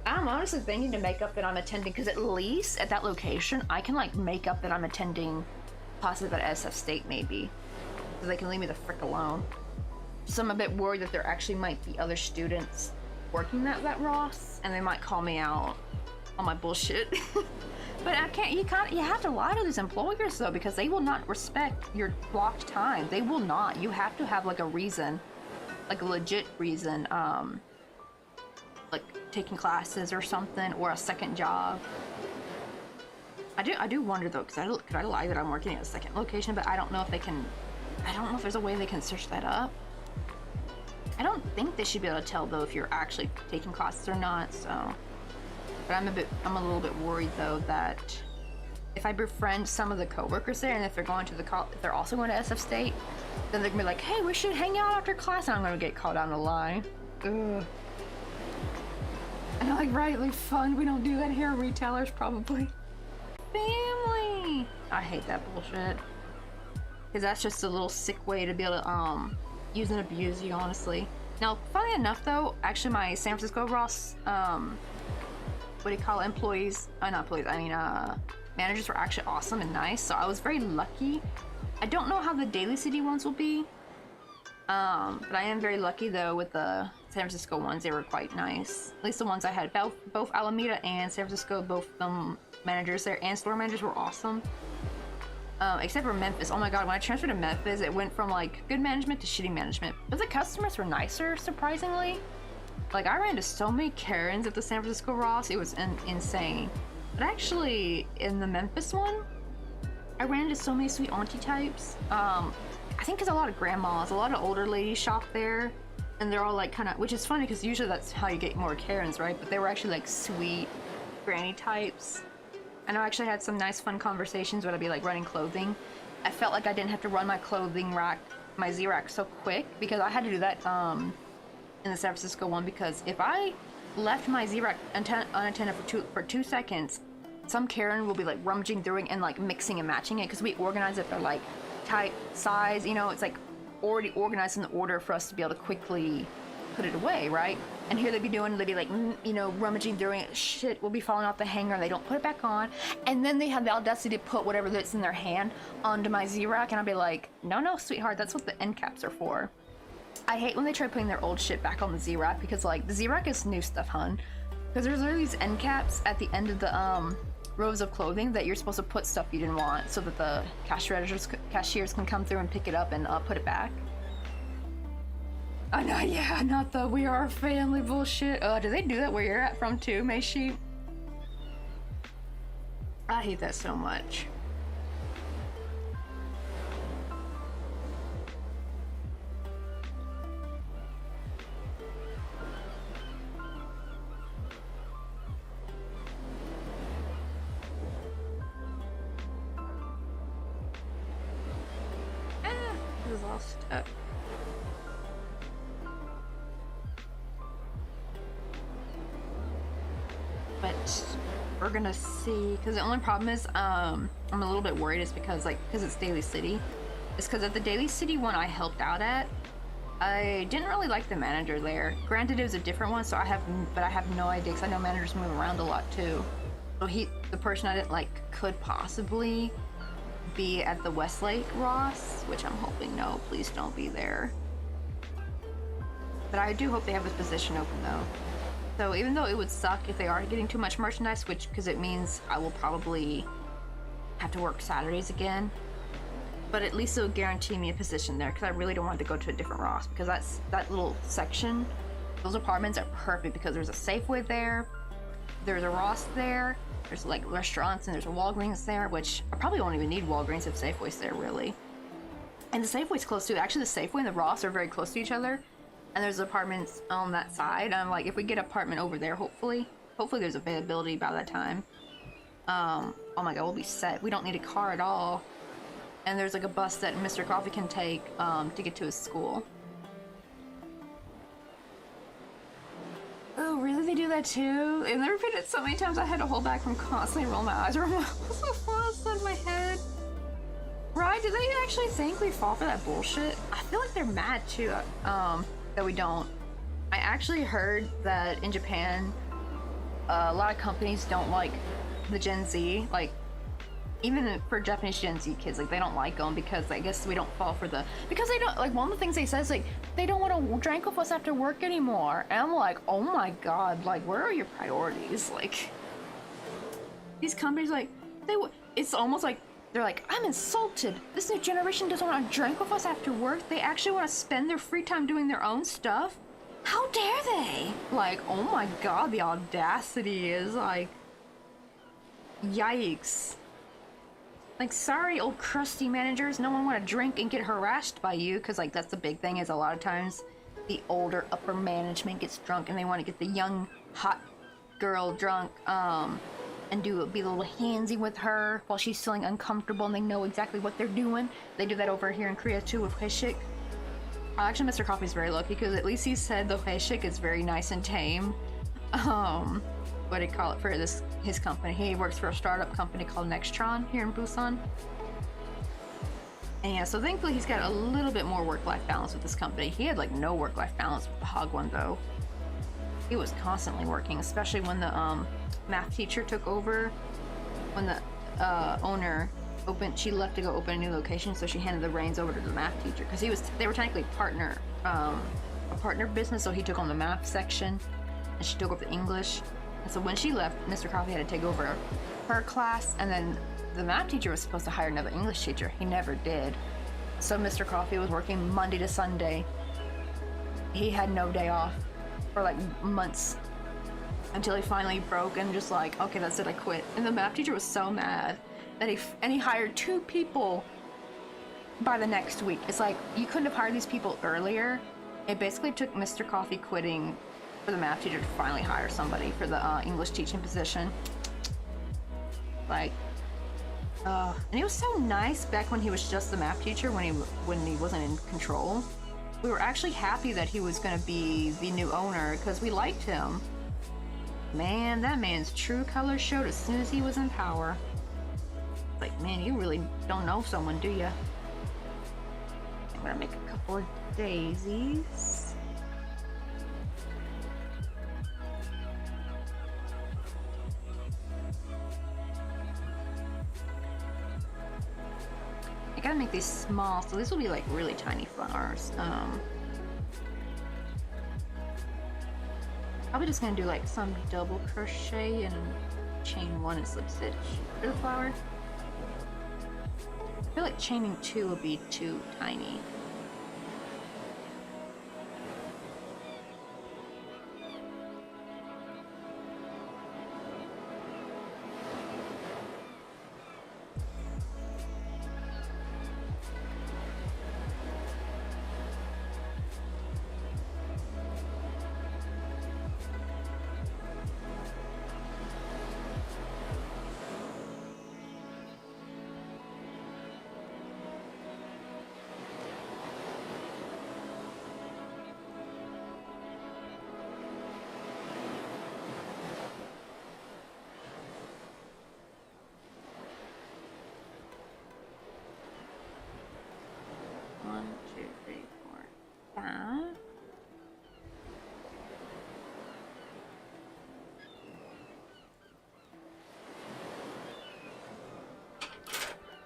I'm honestly thinking to make up that I'm attending, because at least at that location, I can like make up that I'm attending classes at SF State maybe. So they can leave me the frick alone. So I'm a bit worried that there actually might be other students working at that Ross, and they might call me out on my bullshit. But you have to lie to these employers though, because they will not respect your blocked time. They will not. You have to have like a reason, like a legit reason, like taking classes or something, or a second job. I do wonder though, because could I lie that I'm working at a second location, but I don't know if they can, I don't know if there's a way they can search that up. I don't think they should be able to tell though if you're actually taking classes or not, so. But I'm a little bit worried though that if I befriend some of the coworkers there, and if they're going to if they're also going to SF State, then they're gonna be like, hey, we should hang out after class, and I'm gonna get caught on the line. Ugh. And I'm like, right, like fun, we don't do that here, retailers probably. Family! I hate that bullshit. Because that's just a little sick way to be able to use and abuse you, honestly. Now, funny enough though, actually my San Francisco Ross, what do you call it, employees, not employees, I mean managers were actually awesome and nice, so I was very lucky. I don't know how the Daly City ones will be, but I am very lucky though with the San Francisco ones. They were quite nice. At least the ones I had, both Alameda and San Francisco, both managers there and store managers were awesome. Except for Memphis. Oh my god, when I transferred to Memphis, it went from like good management to shitty management. But the customers were nicer, surprisingly. Like, I ran into so many Karens at the San Francisco Ross, it was insane. But actually, in the Memphis one, I ran into so many sweet auntie types. I think because a lot of grandmas, a lot of older ladies shop there, and they're all like kind of, which is funny because usually that's how you get more Karens, right? But they were actually like sweet granny types. And I actually had some nice fun conversations when I'd be like running clothing. I felt like I didn't have to run my clothing rack, my Z-rack so quick, because I had to do that in the San Francisco one, because if I left my Z-rack unattended for 2 seconds, some Karen will be like rummaging through it and like mixing and matching it, because we organize it for like type, size, you know, it's like already organized in the order for us to be able to quickly put it away, right? And here they'd be like, you know, rummaging through it, shit will be falling off the hanger, they don't put it back on, and then they have the audacity to put whatever that's in their hand onto my Z-rack, and I'd be like, no, sweetheart, that's what the end caps are for. I hate when they try putting their old shit back on the Z-rack, because like the Z-rack is new stuff, hun. Because there's literally these end caps at the end of the rows of clothing that you're supposed to put stuff you didn't want, so that the cashiers can come through and pick it up and put it back. Oh no, yeah, not the we are a family bullshit. Do they do that where you're at from too, May Sheep? I hate that so much. This is all stuck. But we're gonna see, because the only problem is I'm a little bit worried is because it's Daly City. It's because at the Daly City one I helped out at, I didn't really like the manager there. Granted, it was a different one, so I have no idea, because I know managers move around a lot too. So the person I didn't like could possibly be at the Westlake Ross, which I'm hoping, no, please don't be there. But I do hope they have a position open though. So even though it would suck if they are getting too much merchandise, because it means I will probably have to work Saturdays again, but at least it'll guarantee me a position there, because I really don't want to go to a different Ross, because that little section, those apartments are perfect, because there's a Safeway there, there's a Ross there, there's like restaurants, and there's a Walgreens there, which I probably won't even need Walgreens if Safeway's there, really. And the Safeway's close to, actually the Safeway and the Ross are very close to each other. And there's apartments on that side. I'm like, if we get an apartment over there, hopefully there's availability by that time. Oh my god, we'll be set. We don't need a car at all. and there's like a bus that Mr. Coffee can take to get to his school. Oh, really? They do that too? And they repeated it so many times I had to hold back from constantly rolling my eyes around my head. Right? Do they actually think we fall for that bullshit? I feel like they're mad too, that we don't. I actually heard that in Japan, a lot of companies don't like the Gen Z, like, even for Japanese Gen Z kids, like, they don't like them because I guess we don't fall for the, because they don't, like, one of the things they say is, like, they don't want to drink with us after work anymore. And I'm like, oh my god, like, where are your priorities? Like, these companies, like, it's almost like, they're like, I'm insulted. This new generation doesn't want to drink with us after work. They actually want to spend their free time doing their own stuff. How dare they? Like, oh my god, the audacity is like, yikes. Like, sorry, old crusty managers, no one want to drink and get harassed by you, because, like, that's the big thing is a lot of times the older upper management gets drunk and they want to get the young, hot girl drunk, and be a little handsy with her while she's feeling uncomfortable and they know exactly what they're doing. They do that over here in Korea too with Heshik. Actually, Mr. Coffee's very lucky because at least he said the Heshik is very nice and tame. What do you call it for his company? He works for a startup company called Nextron here in Busan. And yeah, so thankfully he's got a little bit more work-life balance with this company. He had like no work-life balance with the Hog one though. He was constantly working, especially when the math teacher took over. When the owner she left to go open a new location, so she handed the reins over to the math teacher because they were technically a partner business, so he took on the math section and she took over the English. And so when she left, Mr. Coffee had to take over her class, and then the math teacher was supposed to hire another English teacher. He never did. So Mr. Coffee was working Monday to Sunday. He had no day off for like months until he finally broke and just like, okay, that's it, I quit. And the math teacher was so mad that he hired 2 people by the next week. It's like, you couldn't have hired these people earlier. It basically took Mr. Coffee quitting for the math teacher to finally hire somebody for the English teaching position. Like, and he was so nice back when he was just the math teacher, when he wasn't in control. We were actually happy that he was going to be the new owner because we liked him. Man, that man's true colors showed as soon as he was in power. Like, man, you really don't know someone, do you? I'm gonna make a couple of daisies. I gotta make these small, so these will be like really tiny flowers. Probably just gonna do like some double crochet and chain 1 and slip stitch for the flower. I feel like chaining 2 would be too tiny.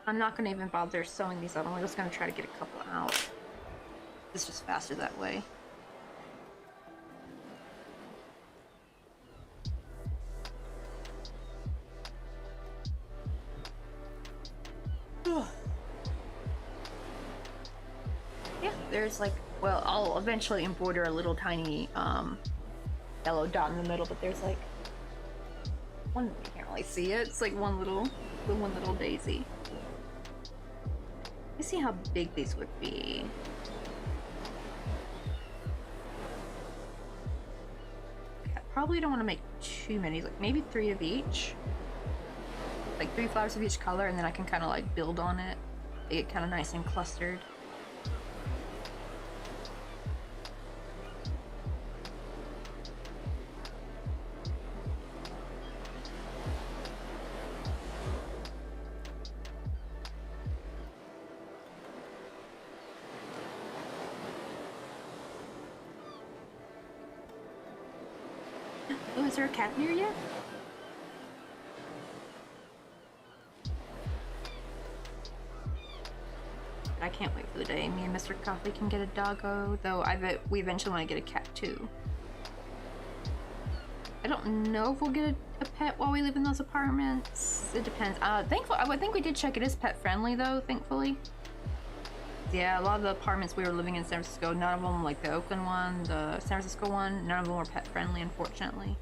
I'm not gonna even bother sewing these up. I'm just gonna try to get a couple out. It's just faster that way. Yeah, there's like, well, I'll eventually embroider a little tiny yellow dot in the middle, but there's like one, you can't really see it. It's like one little daisy. Let me see how big these would be. Okay, I probably don't want to make too many, like maybe 3 of each. Like 3 flowers of each color, and then I can kind of like build on it. They get kind of nice and clustered. Oh, is there a cat near you? I can't wait for the day me and Mr. Coffee can get a doggo, though I bet we eventually want to get a cat too. I don't know if we'll get a pet while we live in those apartments. It depends. Thankfully, I think we did check it is pet friendly though, thankfully. Yeah, a lot of the apartments we were living in San Francisco, none of them, like the Oakland one, the San Francisco one, none of them were pet friendly, unfortunately.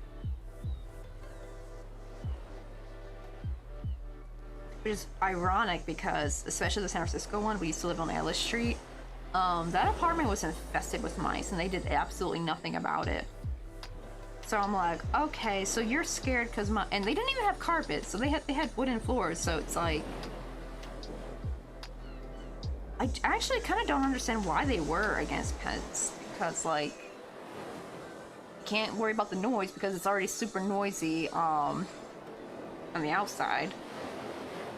Which is ironic because, especially the San Francisco one, we used to live on Ellis Street. That apartment was infested with mice and they did absolutely nothing about it. So I'm like, okay, so you're scared because and they didn't even have carpet, so they had wooden floors, so it's like, I actually kind of don't understand why they were against pets, because like, you can't worry about the noise because it's already super noisy on the outside,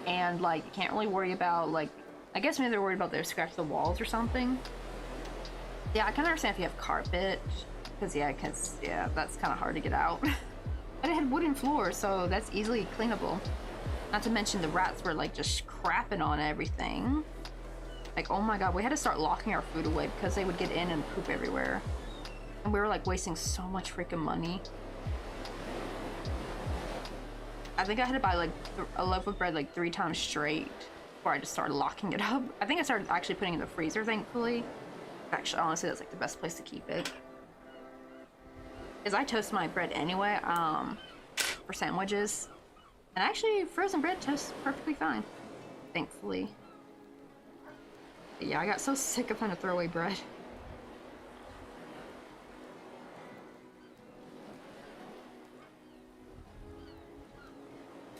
and like you can't really worry about, like, I guess maybe they're worried about they scratch the walls or something. Yeah, I can understand if you have carpet, because yeah, that's kind of hard to get out. But it had wooden floors, so that's easily cleanable. Not to mention the rats were like just crapping on everything. Like, oh my god, we had to start locking our food away because they would get in and poop everywhere. And we were like wasting so much freaking money. I think I had to buy like a loaf of bread like 3 times straight before I just started locking it up. I think I started actually putting it in the freezer, thankfully. Actually, honestly, that's like the best place to keep it. Because I toast my bread anyway, for sandwiches. And actually, frozen bread toasts perfectly fine, thankfully. But yeah, I got so sick of having to throw away bread.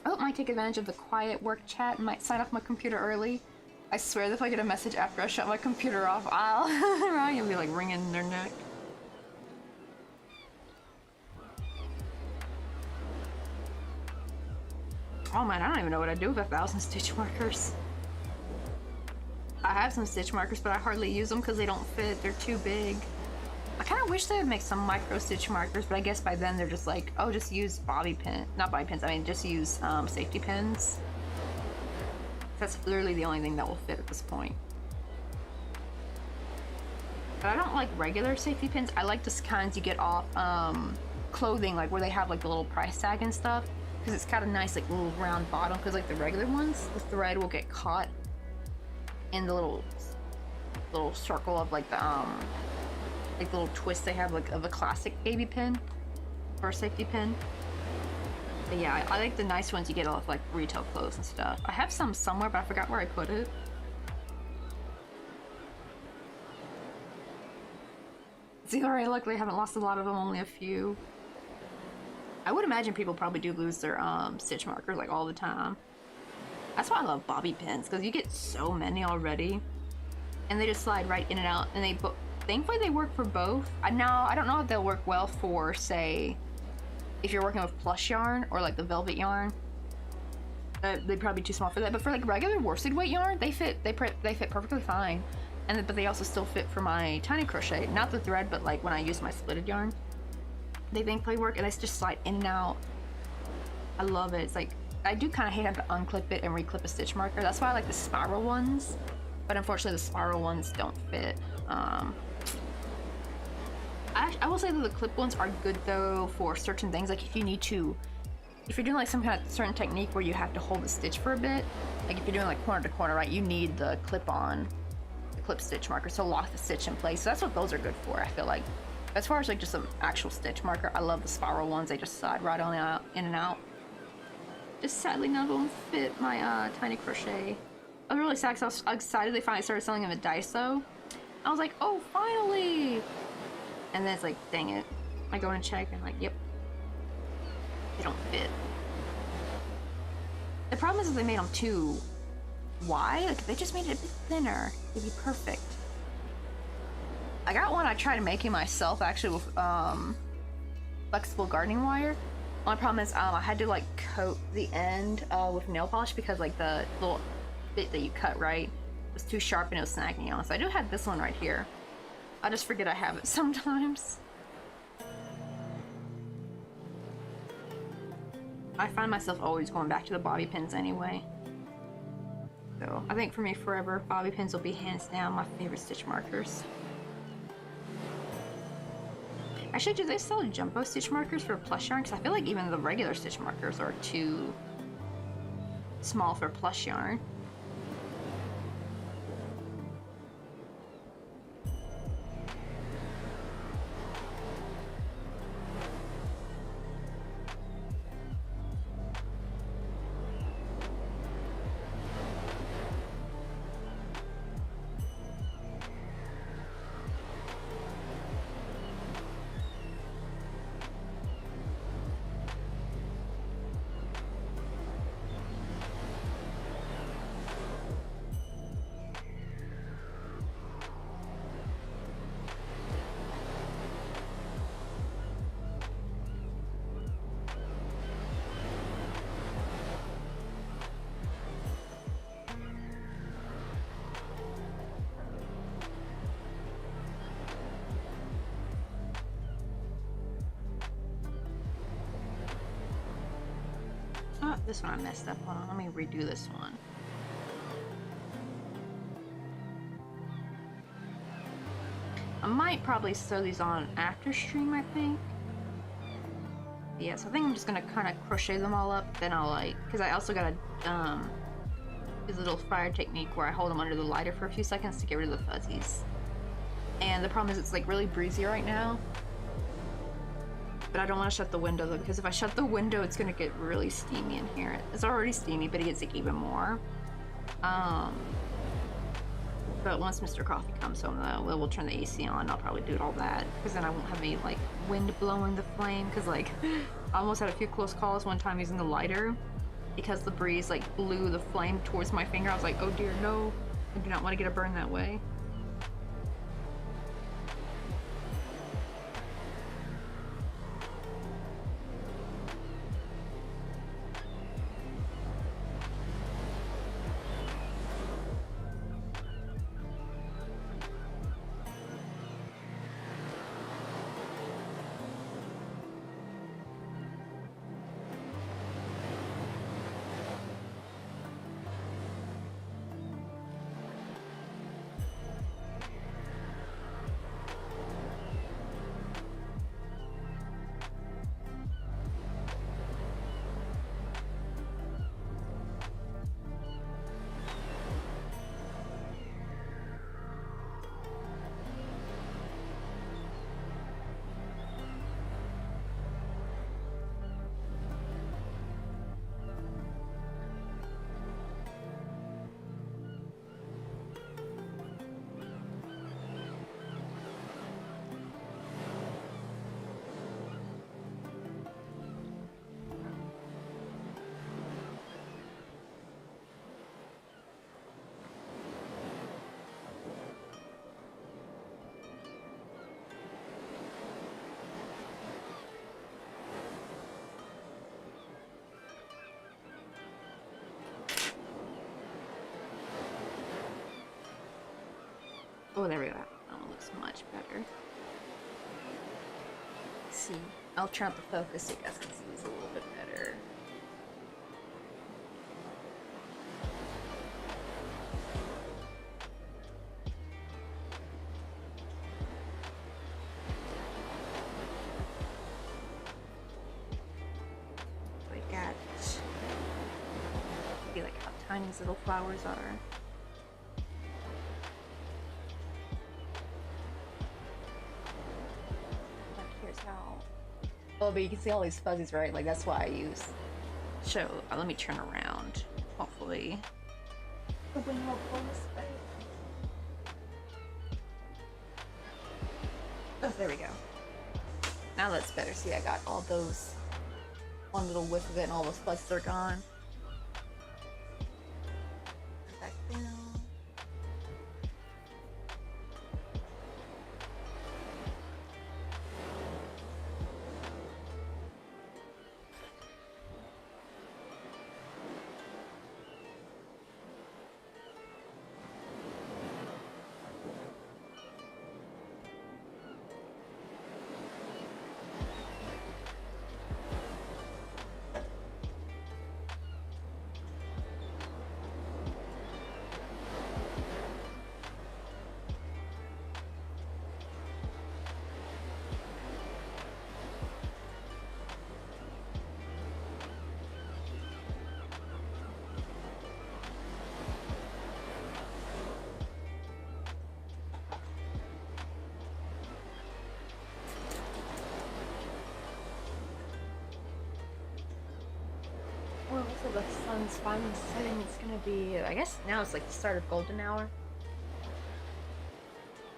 Oh, might take advantage of the quiet work chat and might sign off my computer early. I swear that if I get a message after I shut my computer off, I'll be like wringing their neck. Oh man, I don't even know what I'd do with 1,000 stitch markers. I have some stitch markers, but I hardly use them because they don't fit. They're too big. I kind of wish they would make some micro stitch markers, but I guess by then they're just like, oh, just use bobby pin, not bobby pins. I mean, just use safety pins. That's literally the only thing that will fit at this point. But I don't like regular safety pins. I like the kinds you get off clothing, like where they have like the little price tag and stuff, because it's got a nice like little round bottom. Because like the regular ones, the thread will get caught in the little circle of like the little twist they have like of a classic baby pin or safety pin. But yeah, I like the nice ones you get off like retail clothes and stuff. I have some somewhere, but I forgot where I put it. It's either way, luckily I haven't lost a lot of them, only a few. I would imagine people probably do lose their stitch markers like all the time. That's why I love bobby pins, because you get so many already, and they just slide right in and out. And thankfully they work for both. I don't know if they'll work well for, say, if you're working with plush yarn or like the velvet yarn. They'd probably be too small for that. But for like regular worsted weight yarn, they fit perfectly fine. But they also still fit for my tiny crochet. Not the thread, but like when I use my splitted yarn, they thankfully work, and they just slide in and out. I love it. It's like, I do kind of hate having to unclip it and reclip a stitch marker. That's why I like the spiral ones, but unfortunately the spiral ones don't fit. I will say that the clip ones are good though for certain things, like if you're doing like some kind of certain technique where you have to hold the stitch for a bit, like if you're doing like corner to corner, right, you need the clip stitch marker to lock the stitch in place. So that's what those are good for, I feel like. As far as like just an actual stitch marker, I love the spiral ones. They just slide right on out, in and out. Just sadly none of them fit my tiny crochet. I was really sad because I was excited they finally started selling them at Daiso. I was like, oh, finally! And then it's like, dang it. I go and check and like, yep. They don't fit. The problem is that they made them too why. Like, if they just made it a bit thinner, it'd be perfect. I got one I tried making myself, actually, with flexible gardening wire. Only problem is I had to like coat the end with nail polish because like the little bit that you cut right was too sharp and it was snagging on. So I do have this one right here. I just forget I have it sometimes. I find myself always going back to the bobby pins anyway. So I think for me forever, bobby pins will be hands down my favorite stitch markers. Actually, do they sell jumbo stitch markers for plush yarn? Because I feel like even the regular stitch markers are too small for plush yarn. Oh, this one I messed up on. Let me redo this one. I might probably sew these on after stream, I think. Yeah, so I think I'm just gonna kind of crochet them all up. Then I'll like, because I also got a this little fire technique where I hold them under the lighter for a few seconds to get rid of the fuzzies. And the problem is it's like really breezy right now. But I don't want to shut the window though, because if I shut the window, it's gonna get really steamy in here. It's already steamy, but it gets like even more. But once Mr. Coffee comes home, though, we'll turn the AC on. I'll probably do all that, because then I won't have any like wind blowing the flame. Because like, I almost had a few close calls one time using the lighter, because the breeze like blew the flame towards my finger. I was like, oh dear, no, I do not want to get a burn that way. Oh, there we go. That one looks much better. Let's see. I'll turn up the focus so you guys can see these a little bit better. We got, see like how tiny these little flowers are. Oh, but you can see all these fuzzies, right? Like, that's why I use... So, let me turn around. Hopefully. Oh, there we go. Now that's better. See, I got all those... One little whiff of it and all those fuzzies are gone. In fact, till the sun's finally setting, it's gonna be, I guess now it's like the start of golden hour.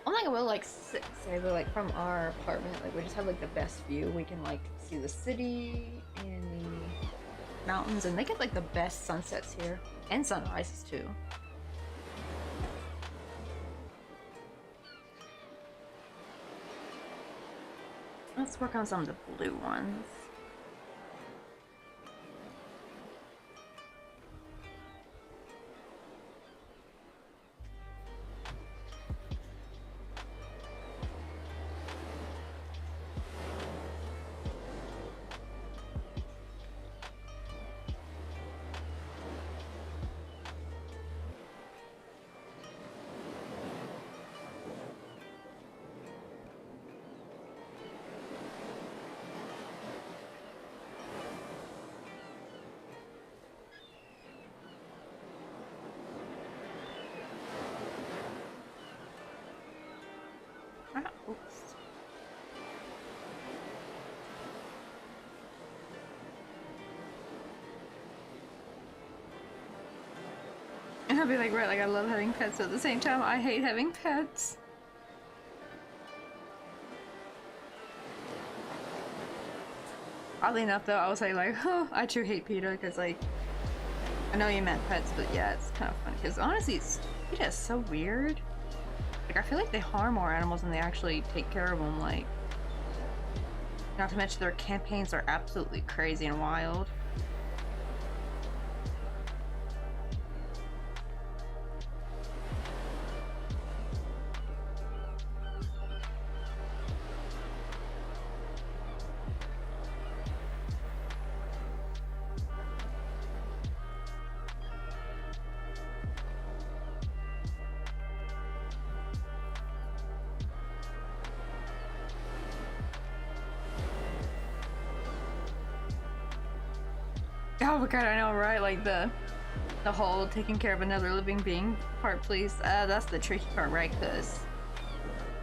I'm like, we'll like say, but like from our apartment, like we just have like the best view. We can like see the city and the mountains, and they get like the best sunsets here and sunrises too. Let's work on some of the blue ones. Oops. And I'll be like, right, like I love having pets, but at the same time, I hate having pets. Oddly enough, though, I was like, oh, I too hate PETA, because, like, I know you meant pets, but yeah, it's kind of funny, because honestly, PETA is so weird. Like, I feel like they harm more animals than they actually take care of them, like, not to mention their campaigns are absolutely crazy and wild. Oh my god, I know, right? Like the whole taking care of another living being part, please. That's the tricky part, right? Because,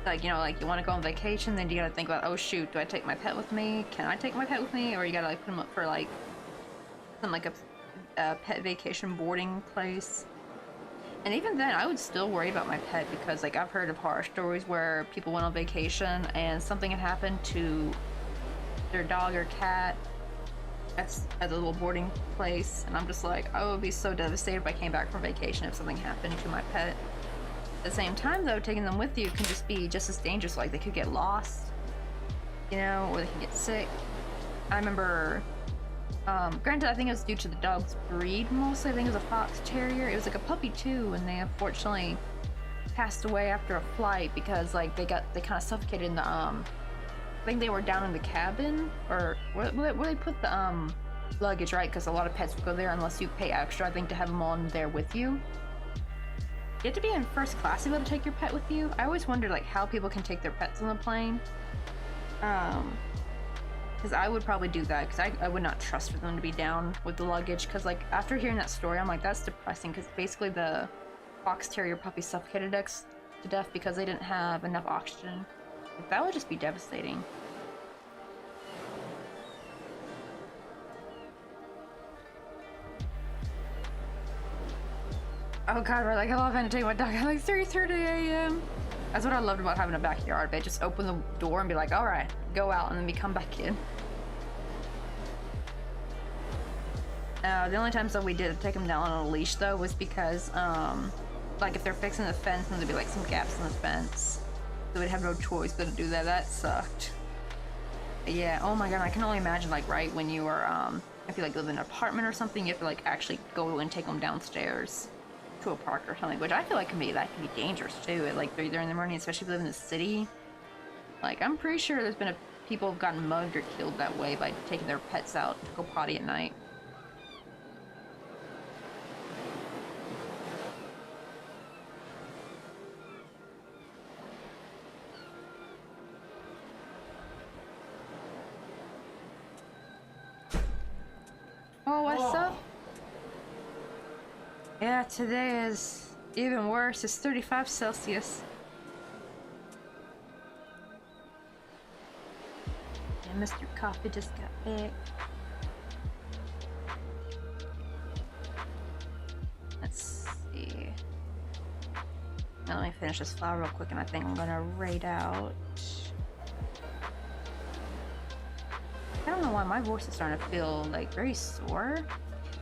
like, you know, like you want to go on vacation, then you gotta think about, oh shoot, do I take my pet with me? Can I take my pet with me? Or you gotta like put them up for like some like a pet vacation boarding place. And even then, I would still worry about my pet because, like, I've heard of horror stories where people went on vacation and something had happened to their dog or cat at the little boarding place, and I'm just like, I would be so devastated if I came back from vacation if something happened to my pet. At the same time, though, taking them with you can just be just as dangerous. Like, they could get lost, you know, or they can get sick. I remember, granted, I think it was due to the dog's breed mostly. I think it was a fox terrier. It was like a puppy too, and they unfortunately passed away after a flight because, like, they kind of suffocated in the I think they were down in the cabin, or where they put the luggage, right? Because a lot of pets will go there unless you pay extra, I think, to have them on there with you. You have to be in first class to be able to take your pet with you. I always wondered, like, how people can take their pets on the plane. Because I would probably do that, because I would not trust for them to be down with the luggage. Because, like, after hearing that story, I'm like, that's depressing, because basically the fox terrier puppy suffocated to death because they didn't have enough oxygen. That would just be devastating. Oh god, we're like, I love having to take my dog at like 3:30 a.m. That's what I loved about having a backyard. They just open the door and be like, alright, go out, and then we come back in. The only times that we did take them down on a leash, though, was because, like, if they're fixing the fence, then there'd be like some gaps in the fence. So we'd have no choice but to do that. That sucked. But yeah, oh my god, I can only imagine, like, right when you are, if you like live in an apartment or something, you have to like actually go and take them downstairs to a park or something, which I feel like can be dangerous too at like 3 in the morning, especially if you live in the city. Like, I'm pretty sure there's been people have gotten mugged or killed that way by taking their pets out to go potty at night. Oh, what's up? Yeah, today is even worse. It's 35 Celsius. Yeah, Mr. Coffee just got back. finish this flower real quick, and I think I'm gonna raid out. I don't know why my voice is starting to feel like very sore.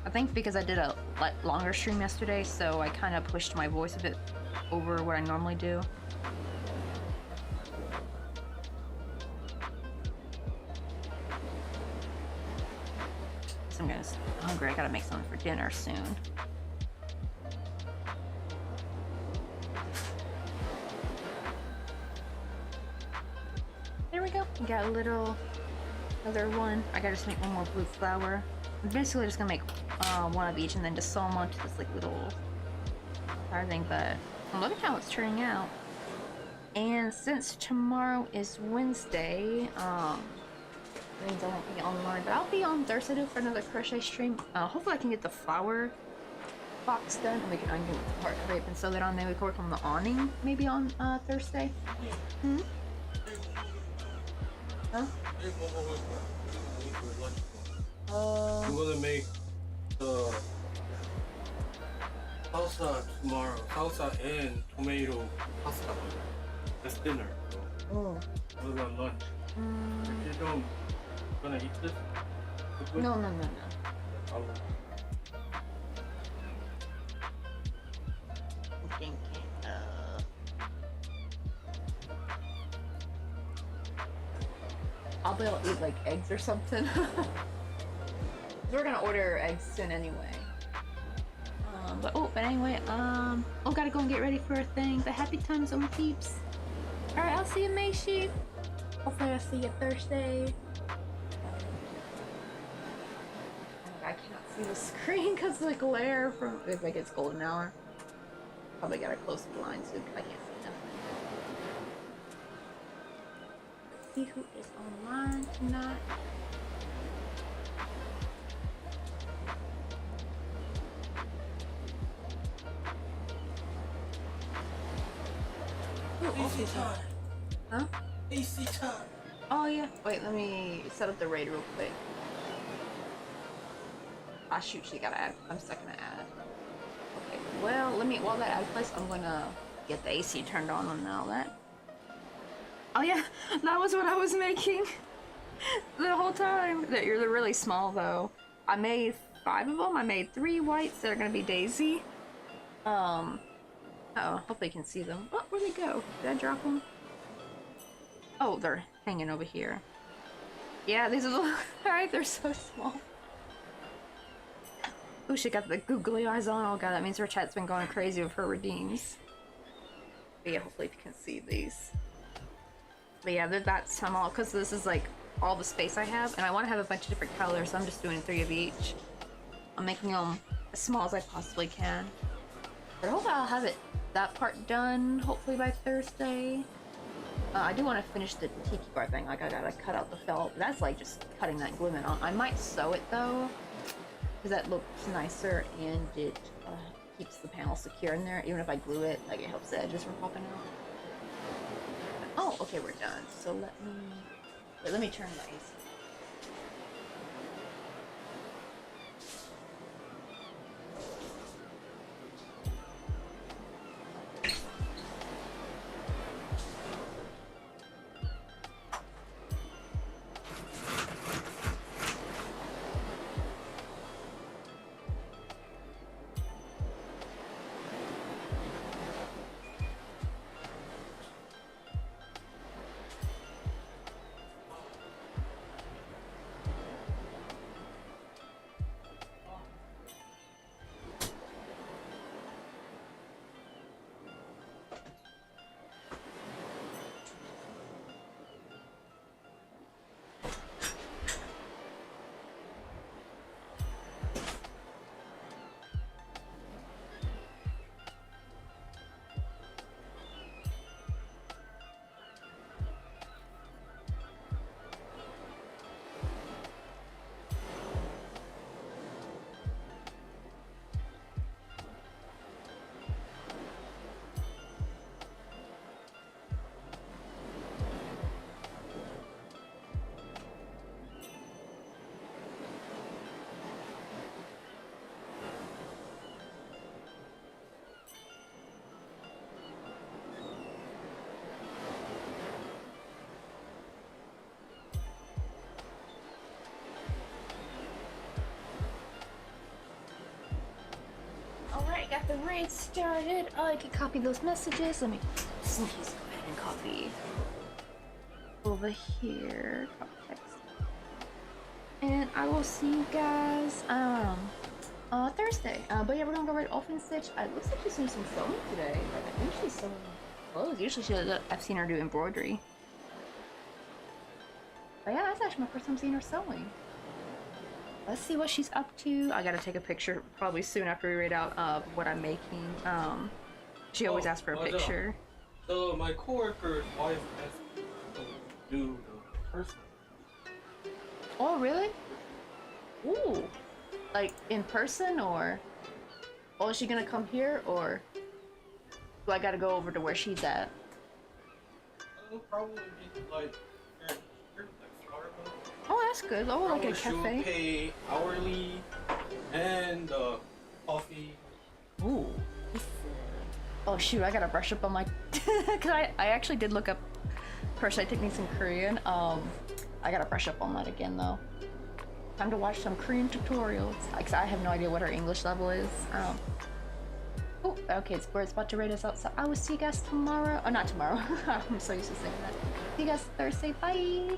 I think because I did a longer stream yesterday, so I kind of pushed my voice a bit over what I normally do. So I'm hungry. I gotta make something for dinner soon. There we go. We got a little other one. I gotta just make one more blue flower. I'm basically just gonna make one of each and then just sew them onto this like little flower thing. But I'm loving how it's turning out. And since tomorrow is Wednesday, means I won't be online, but I'll be on Thursday for another crochet stream. Hopefully I can get the flower box done, and I can get the part crepe and sew that on. Then we can work on the awning maybe on Thursday. Hmm? Huh? I'm gonna make the salsa tomorrow. Salsa and tomato pasta. That's dinner. Oh. What about lunch? If you don't gonna eat this? No. I'll I'm thinking, I'll be able to eat like eggs or something. We're gonna order eggs soon anyway. But anyway, gotta go and get ready for a thing. But happy times on peeps. Alright, I'll see you, Maishi. Hopefully I'll see you Thursday. I cannot see the screen because the glare from if like it's golden hour. Probably gotta close the blinds so I can't see nothing. Let's see who is online tonight. AC time. Huh? AC time. Oh yeah. Wait, let me set up the raid real quick. Ah shoot, she gotta add. I'm stuck in an ad. Okay, well, while that ad plays, I'm gonna get the AC turned on and all that. Oh yeah, that was what I was making the whole time. They're really small though. I made 5 of them. I made 3 whites that are gonna be daisy. Uh-oh, hope they can see them. Oh, where'd they go? Did I drop them? Oh, they're hanging over here. Yeah, these are the alright, they're so small. Oh, she got the googly eyes on. Oh god, that means her chat's been going crazy with her redeems. But yeah, hopefully you can see these. But yeah, they're that small because this is like all the space I have, and I want to have a bunch of different colors, so I'm just doing 3 of each. I'm making them as small as I possibly can. But hopefully I'll have that part done, hopefully by Thursday. I do want to finish the tiki bar thing. Like I gotta cut out the felt. That's like just cutting that glue on. I might sew it though, because that looks nicer and it keeps the panel secure in there. Even if I glue it, like it helps the edges from popping out. Oh, okay, we're done. So let me turn the AC. Alright, got the raid started. Oh, I can copy those messages. Let me sneaky go ahead and copy over here. Copy text. And I will see you guys Thursday. But yeah, we're gonna go right off and stitch. It looks like she's doing some sewing today. I think she's sewing clothes. Usually I've seen her do embroidery. But yeah, that's actually my first time seeing her sewing. Let's see what she's up to. I gotta take a picture probably soon after we read out what I'm making. She always asks for a picture. So my coworker's wife asked me to do the person. Oh, really? Ooh. Like in person or? Oh, is she gonna come here or do I gotta go over to where she's at? I'll probably be like Starbucks. Oh, that's good. Oh, like a She'll cafe. pay hourly and coffee. Ooh. Oh shoot, I gotta brush up on my cause I actually did look up crochet techniques in Korean. I gotta brush up on that again though. Time to watch some Korean tutorials. Like I have no idea what her English level is. Oh, okay, we're about to rate us out. So I will see you guys tomorrow. Oh, not tomorrow. I'm so used to saying that. See you guys Thursday. Bye.